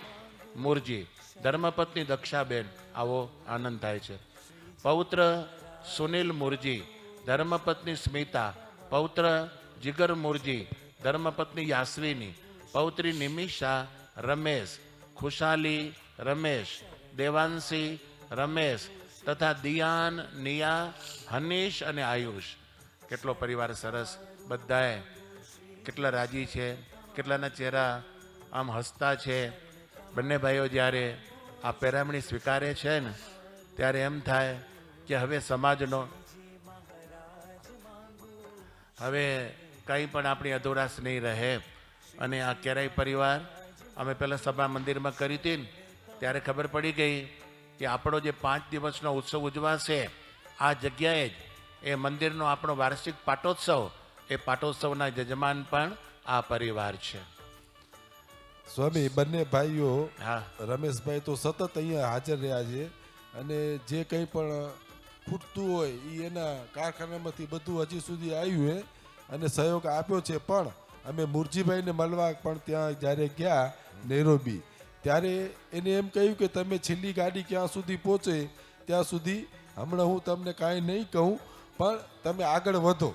મુરજી, ધર્મપત્ની દક્ષાબેન. આવો આનંદ થાય છે. પૌત્ર સુનિલ મુરજી, ધર્મપત્ની સ્મિતા, પૌત્ર જીગર મુરજી, ધર્મપત્ની યાસ્વીની, પૌત્રી નિમિષા રમેશ, ખુશાલી રમેશ, દેવાંશી રમેશ તથા દિયાન, નિયા, હનીશ અને આયુષ. કેટલો પરિવાર સરસ! બધાએ કેટલા રાજી છે, કેટલાના ચહેરા આમ હસતા છે. બંને ભાઈઓ જ્યારે આ પેરામણી સ્વીકારે છે ને ત્યારે એમ થાય કે હવે સમાજનો હવે કંઈ પણ આપણી અધૂરાશ નહીં રહે. અને આ કેરાઈ પરિવાર અમે પહેલાં સભા મંદિરમાં કરી હતી ને ત્યારે ખબર પડી ગઈ કે આપણો જે 5 દિવસનો ઉત્સવ ઉજવાશે આ જગ્યાએ જ, એ મંદિરનો આપણો વાર્ષિક પાટોત્સવ, એ પાટોત્સવના જજમાન પણ આ પરિવાર છે. સ્વામી બંને ભાઈઓ હા, રમેશભાઈ તો સતત અહીંયા હાજર રહ્યા છે અને જે કંઈ પણ ખૂટતું હોય એ એના કારખાનામાંથી બધું હજી સુધી આવ્યું છે અને સહયોગ આપ્યો છે. પણ અમે મુરજીભાઈને મળવા પણ ત્યાં જ્યારે ગયા નૈરોબી ત્યારે એને એમ કહ્યું કે તમે છેલ્લી ગાડી ક્યાં સુધી પહોંચે ત્યાં સુધી હમણાં હું તમને કાંઈ નહીં કહું, પણ તમે આગળ વધો.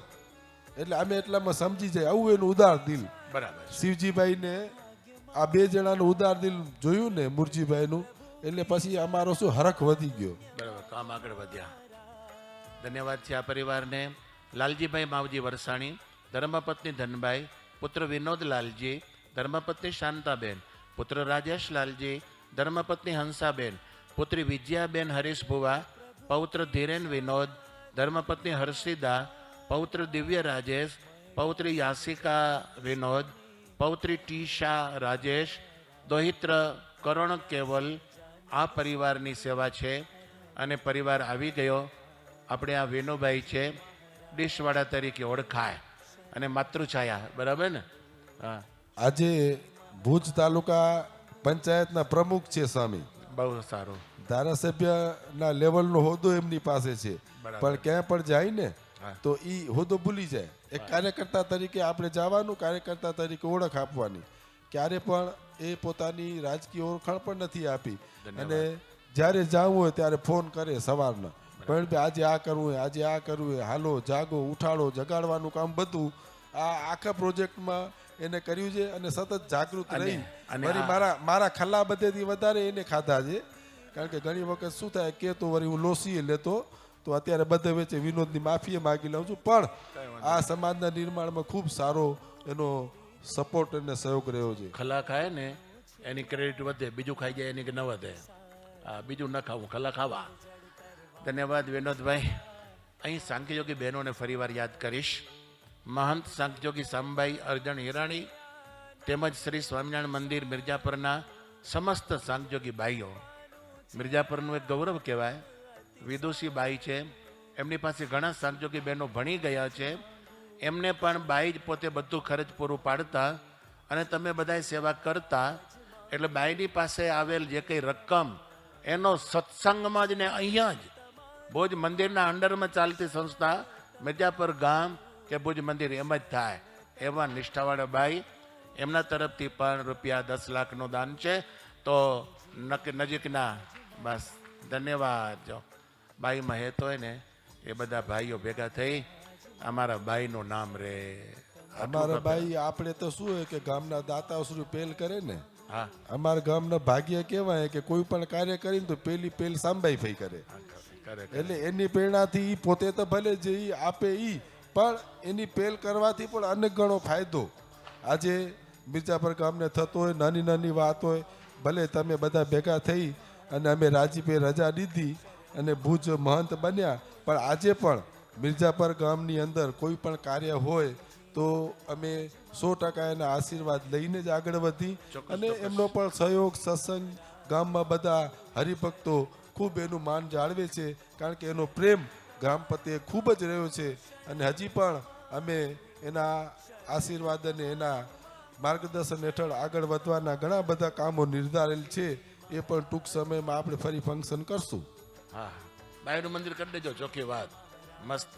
એટલે અમે એટલામાં સમજી જાય આવું એનું ઉદાર દિલ. બરાબર. શિવજીભાઈને આ 2 જણાનું ઉદાર દિલ જોયું ને મુરજીભાઈનું, એટલે પછી અમારો શું હરખ વધી ગયો. બરાબર, કામ આગળ વધ્યા. ધન્યવાદ છે આ પરિવારને. લાલજીભાઈ માવજી વરસાણી, ધર્મપત્ની ધનબાઈ, પુત્ર વિનોદ લાલજી, ધર્મપત્ની શાંતાબેન, પુત્ર રાજેશ લાલજી, ધર્મપત્ની હંસાબેન, પુત્રી વિજયાબેન હરીશ ભુવા, પૌત્ર ધીરેન વિનોદ, ધર્મપત્ની હર્ષિદા, પૌત્ર દિવ્ય રાજેશ, પૌત્રી યાસિકા વિનોદ, પૌત્રી ટીશા રાજેશ, દોહિત્ર કરણ કેવલ. આ પરિવારની સેવા છે અને પરિવાર આવી ગયો. આપણે આ વેનુભાઈ છે, ડીશવાળા તરીકે ઓળખાય અને માતૃછાયા. બરાબર ને? હા. આજે ભુજ તાલુકા પંચાયતના પ્રમુખ છે સ્વામી. બહુ સારું. ધારાસભ્યના લેવલનો હોદ્દો એમની પાસે છે, બરાબર. પણ ક્યાંય પણ જાય ને હા. તો એ હોદ્દો ભૂલી જાય. એક કાર્યકર્તા તરીકે આપણે જવાનું, કાર્યકર્તા તરીકે ઓળખ આપવાની. ક્યારે પણ એ પોતાની રાજકીય ઓળખાણ પણ નથી આપી. અને જ્યારે જવું હોય ત્યારે ફોન કરે સવારના, પણ ભાઈ આજે આ કરવું હોય, આજે આ કરવું હોય, હાલો જાગો, ઉઠાડો, જગાડવાનું કામ બધું આ આખા પ્રોજેક્ટમાં એને કર્યું છે. અને સતત જાગૃત રહી વળી મારા ખલ્લા બધેથી વધારે એને ખાધા છે. કારણ કે ઘણી વખત શું થાય કે તો વળી હું લોસીએ લેતો, તો અત્યારે બધે વચ્ચે વિનોદની માફીએ માગી લઉં છું. પણ આ સમાજના નિર્માણમાં ખૂબ સારો એનો સપોર્ટ અને સહયોગ રહ્યો છે. ખલા ખાય ને એની ક્રેડિટ વધે, બીજું ખાઈ જાય એની કે ન વધે. હા, બીજું ન ખાવું, ખલા ખાવા. ધન્યવાદ વિનોદભાઈ. અહીં સાંખ્યયોગી બહેનોને ફરીવાર યાદ કરીશ. મહંત સાંખ્યયોગી સામબાઈ અર્જણ હિરાણી તેમજ શ્રી સ્વામિનારાયણ મંદિર મિર્જાપરના સમસ્ત સાંખ્યયોગી ભાઈઓ. મિર્જાપરનું એક ગૌરવ કહેવાય. વિદુષી બાઈ છે, એમની પાસે ઘણા સાંખ્યયોગી બહેનો ભણી ગયા છે. એમને પણ બાઈ જ પોતે બધું ખર્ચ પૂરું પાડતા અને તમે બધાય સેવા કરતા. એટલે બાઈની પાસે આવેલ જે કંઈ રકમ એનો સત્સંગમાં જ ને અહીંયા જ ભુજ મંદિરના અંડરમાં ચાલતી સંસ્થા મિર્જાપર ગામ કે ભુજ મંદિર એમ જ થાય. એવા નિષ્ઠાવાળા બાઈ, એમના તરફથી પણ ₹10 લાખનું દાન છે. તો નજીકના બસ ધન્યવાદ. જો બાઈમાં હેત હોય ને એ બધા ભાઈઓ ભેગા થઈ અમારા બાઈનું નામ રે. અમારા ભાઈ આપણે તો શું હોય કે ગામના દાતાશ્રી પહેલ કરે ને. હા, અમારા ગામના ભાગ્ય કહેવાય કે કોઈ પણ કાર્ય કરીને તો પહેલ સાંભાઈ ફઈ કરે. એટલે એની પ્રેરણાથી ઈ પોતે તો ભલે જે ઈ આપે ઈ, પણ એની પહેલ કરવાથી પણ અનેક ગણો ફાયદો આજે મિર્જાપર ગામને થતો હોય. નાની નાની વાત હોય, ભલે તમે બધા ભેગા થઈ અને અમે રાજીપે રજા લીધી અને ભુજ મહંત બન્યા, પણ આજે પણ મિર્જાપર ગામની અંદર કોઈ પણ કાર્ય હોય તો અમે 100% એના આશીર્વાદ લઈને જ આગળ વધી. અને એમનો પણ સહયોગ, સત્સંગ, ગામમાં બધા હરિભક્તો ખૂબ એનું માન જાળવે છે, કારણ કે એનો પ્રેમ ગામ પ્રત્યે ખૂબ જ રહ્યો છે. અને હજી પણ અમે એના આશીર્વાદ અને એના માર્ગદર્શન હેઠળ આગળ વધવાના ઘણા બધા કામો નિર્ધારેલ છે. એ પણ ટૂંક સમયમાં આપણે ફરી ફંક્શન કરશું. હા, ભાઈનું મંદિર કરી દેજો, ચોખ્ખી વાત. મસ્ત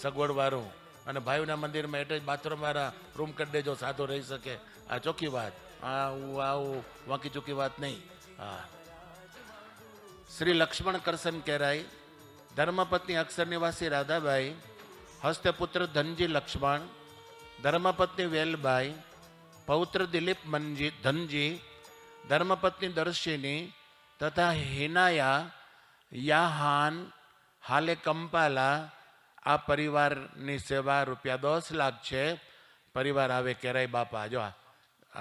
સગવડવાળું, અને ભાઈના મંદિરમાં એટલે જ બાથરૂમવાળા રૂમ કરી દેજો, સાધો રહી શકે. આ ચોખ્ખી વાત. આવું વાંકી ચૂકી વાત નહીં. હા. શ્રી લક્ષ્મણ કરશન કેરાઈ, ધર્મપત્ની અક્ષર નિવાસી રાધાબાઈ, હસ્તપુત્ર ધનજી લક્ષ્મણ, ધર્મપત્ની વેલબાઈ, પૌત્ર દિલીપ ધનજી, ધર્મપત્ની દર્શિની તથા હિનાયા યાહાન હાલે કંપાલા. આ પરિવારની સેવા ₹10 લાખ છે. પરિવાર આવે કેરાઈ બાપા. જો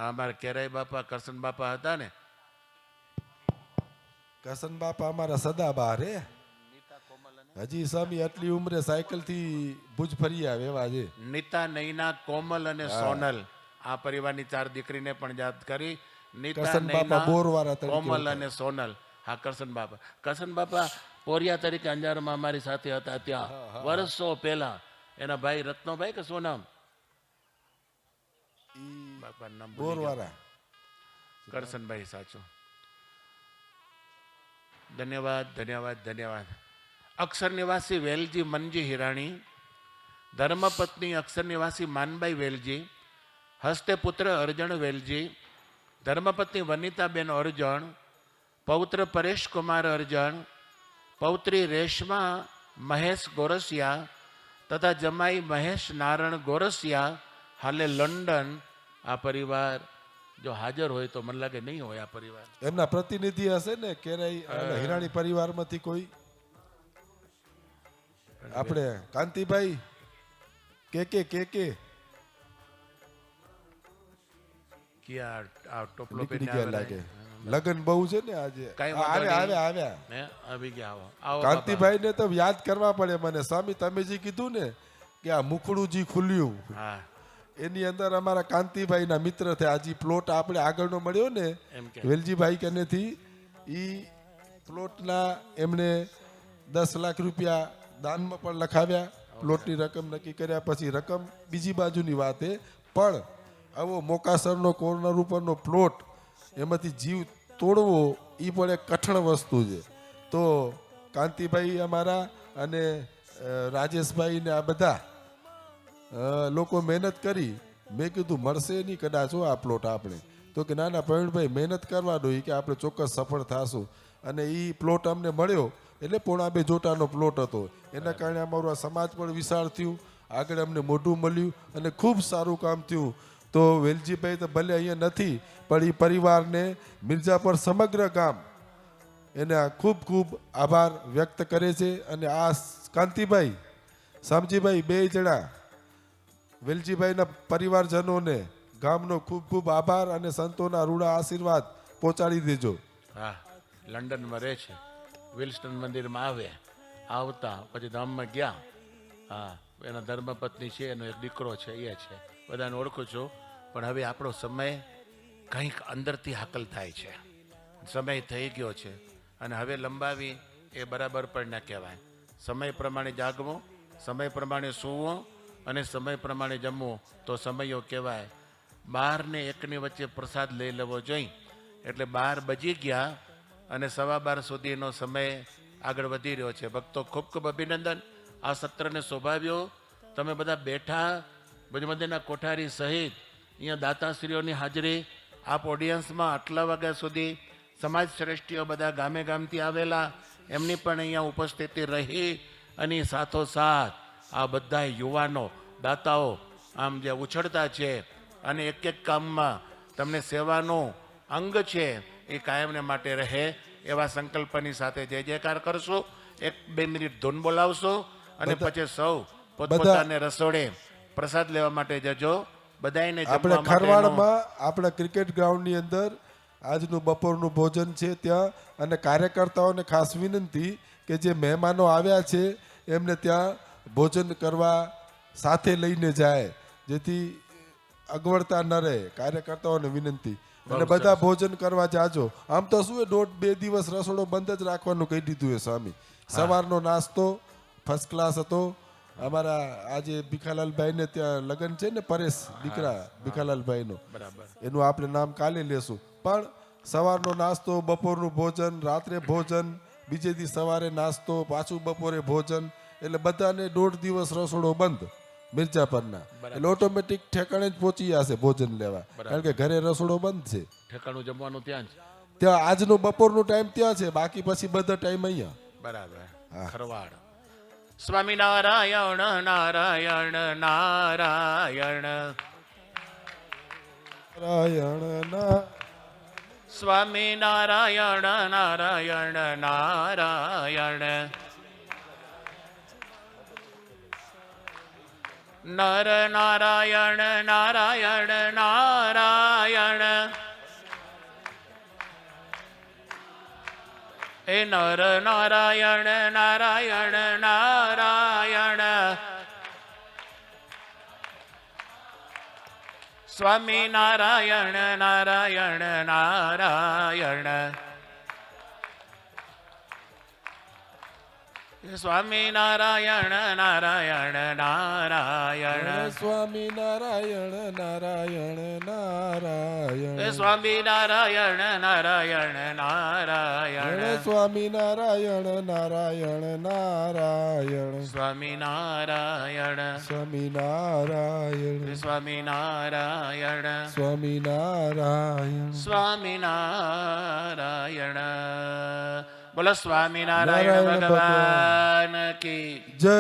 અમારા કેરાઈ બાપા કરશન બાપા હતા ને, કરશન બાપા અમારા સદાબહાર હે. હજી સ્વામી આટલી ઉંમરે સાયકલ થી ભુજ ફરી આવે એવા છે. નીતા, નૈના, કોમલ અને સોનલ, આ પરિવારની 4 દીકરીને પણ યાદ કરી. નીતા, કરશન બાપા નૈના, બોરવાળા તરીકે કોમલ હતા. અને સોનલ. હા, કરશન બાપા. કરશન બાપા પોરિયા તરીકે અંજારમાં અમારી સાથે હતા ત્યાં વર્ષો પહેલા. એના ભાઈ રત્નોભાઈ કે શું નામ? બાપાનું નામ ભૂલી ગયો. બોરવાળા. કરશનભાઈ, સાચું. ધન્યવાદ, ધન્યવાદ, ધન્યવાદ. અક્ષર નિવાસી વેલજી મનજી હિરાણી, ધર્મપત્ની અક્ષર નિવાસી માનબાઈ વેલજી, હસ્તે પુત્ર અર્જણ વેલજી, ધર્મપત્ની વનિતાબેન અર્જણ, પૌત્ર પરેશ કુમાર અર્જણ, પૌત્રી રેશમા મહેશ ગોરસિયા તથા જમાઈ મહેશ નારણ ગોરસિયા હાલે લંડન. આ પરિવાર જો હાજર હોય તો મને લાગે નહીં હોય આ પરિવાર. એમના પ્રતિનિધિ હશે ને કેરાઈ અને હિરાણી પરિવારમાંથી કોઈ? આપણે કાંતિભાઈ કે ક્યાં આ ટોપલો નીકળી પહેરીને ગયા આવે લાગે. લગન બહુ છે ને આજે. કાંઈ વાંધો આવ્યા નહીં. આવ્યા. હે, આવી ગયા. આવો આવો બાપા. કાંતિભાઈ ને તો યાદ કરવા પડે મને. સ્વામી તમે જે કીધું ને કે આ મુખડું જે ખુલ્યું, હા, એની અંદર અમારા કાંતિભાઈ ના મિત્ર થયા. હજી પ્લોટ આપણે આગળનો મળ્યો ને એમ કે વેલજીભાઈ કનેથી, ઈ પ્લોટના એમણે 10 લાખ રૂપિયા દાનમાં પણ લખાવ્યા. પ્લોટની રકમ નક્કી કર્યા પછી રકમ બીજી બાજુની વાત છે, પણ આવો મોકાસરનો કોર્નર ઉપરનો પ્લોટ એમાંથી જીવ તોડવો એ પણ એક કઠણ વસ્તુ છે. તો કાંતિભાઈ અમારા અને રાજેશભાઈ ને આ બધા લોકો મહેનત કરી. મેં કીધું મળશે નહીં કદાચ આ પ્લોટ આપણે. તો કે ના ના પ્રવીણભાઈ મહેનત કરવા દો, કે આપણે ચોક્કસ સફળ થશું. અને એ પ્લોટ અમને મળ્યો એટલે 2.5 જોટાનો પ્લોટ હતો. એના કારણે અમારું આ સમાજ પણ વિશાળ થયું, આગળ અમને મોઢું મળ્યું અને ખૂબ સારું કામ થયું. તો વેલજીભાઈ તો ભલે અહીંયા નથી, પણ એ પરિવારને મિર્જાપર સમગ્ર ગામ એને ખૂબ ખૂબ આભાર વ્યક્ત કરે છે. અને આ કાંતિભાઈ શામજીભાઈ 2 જણા વેલજીભાઈના પરિવારજનોને ગામનો ખૂબ ખૂબ આભાર અને સંતોના રૂડા આશીર્વાદ પહોંચાડી દેજો. હા, લંડનમાં રહે છે. વિલ્સટન મંદિરમાં આવ્યા, આવતા પછી ધામમાં ગયા. હા, એના ધર્મપત્ની છે, એનો એક દીકરો છે, એ છે. બધાને ઓળખું છું. પણ હવે આપણો સમય કંઈક અંદરથી હાકલ થાય છે. સમય થઈ ગયો છે અને હવે લંબાવી એ બરાબર પણ ન કહેવાય. સમય પ્રમાણે જાગવું, સમય પ્રમાણે સૂવું અને સમય પ્રમાણે જમવું તો સમયો કહેવાય. 12 ને 1ની વચ્ચે પ્રસાદ લઈ લેવો જોઈએ. એટલે 12 બજી ગયા અને 12:15 સુધીનો સમય આગળ વધી રહ્યો છે. ભક્તો ખૂબ ખૂબ અભિનંદન. આ સત્રને શોભાવ્યો. તમે બધા બેઠા, ભુજ મંદિરના કોઠારી સહિત અહીંયા દાતાશ્રીઓની હાજરી, આપ ઓડિયન્સમાં આટલા વાગ્યા સુધી સમાજ શ્રેષ્ઠીઓ બધા ગામે ગામથી આવેલા, એમની પણ અહીંયા ઉપસ્થિતિ રહી. અને સાથોસાથ આ બધા યુવાનો દાતાઓ આમ જે ઉછળતા છે અને એક એક કામમાં તમને સેવાનું અંગ છે એ કાયમને માટે રહે એવા સંકલ્પની સાથે જય જયકાર કરશો. 1-2 મિનિટ ધૂન બોલાવશો અને પછી સૌ પોતપોતાને રસોડે પ્રસાદ લેવા માટે જજો. બધાને આપણે ખરવાડમાં આપણા ક્રિકેટ ગ્રાઉન્ડની અંદર આજનું બપોરનું ભોજન છે ત્યાં. અને કાર્યકર્તાઓને ખાસ વિનંતી કે જે મહેમાનો આવ્યા છે એમને ત્યાં ભોજન કરવા સાથે લઈને જાય, જેથી અગવડતા ન રહે. કાર્યકર્તાઓને વિનંતી. અને બધા ભોજન કરવા જાજો. આમ તો શું 1.5-2 દિવસ રસોડો બંધ જ રાખવાનું કહી દીધું એ સ્વામી. સવારનો નાસ્તો ફર્સ્ટ ક્લાસ હતો. અમારા આજે ભીખાલાલભાઈ ને ત્યાં લગ્ન છે ને, પરેશ દીકરા ભીખાલાલભાઈનો, એનું આપણે નામ કાલે લેશું. પણ સવારનો નાસ્તો, બપોરનું ભોજન, રાત્રે ભોજન, બીજે દી સવારે નાસ્તો, પાછું બપોરે ભોજન, એટલે બધાને 1.5 દિવસ રસોડો બંધ મિર્જાપરના. એટલે ઓટોમેટિક ઠેકાણે જ પહોંચી જશે ભોજન લેવા, કારણ કે ઘરે રસોડો બંધ છે. ઠેકાણું જમવાનું ત્યાં જ. ત્યાં આજનો બપોરનો ટાઈમ ત્યાં છે, બાકી પછી બધા ટાઈમ અહીંયા. બરાબર. ખરવાડ. સ્વામિનારાયણ નારાયણ નારાયણ નારાયણ ના સ્વામિનારાયણ નારાયણ નારાયણ નર નારાયણ નારાયણ નારાયણ એ નર નારાયણ નારાયણ નારાયણ સ્વામી નારાયણ નારાયણ નારાયણ સ્વામી નારાયણ નારાયણ નારાયણ સ્વામી નારાયણ નારાયણ નારાયણ સ્વામી નારાયણ નારાયણ નારાયણ સ્વામી નારાયણ નારાયણ નારાયણ સ્વામી નારાયણ સ્વામી નારાયણ સ્વામી નારાયણ સ્વામી નારાયણ સ્વામી નારાયણ. બોલો સ્વામિનારાયણ ભગવાન કી જય.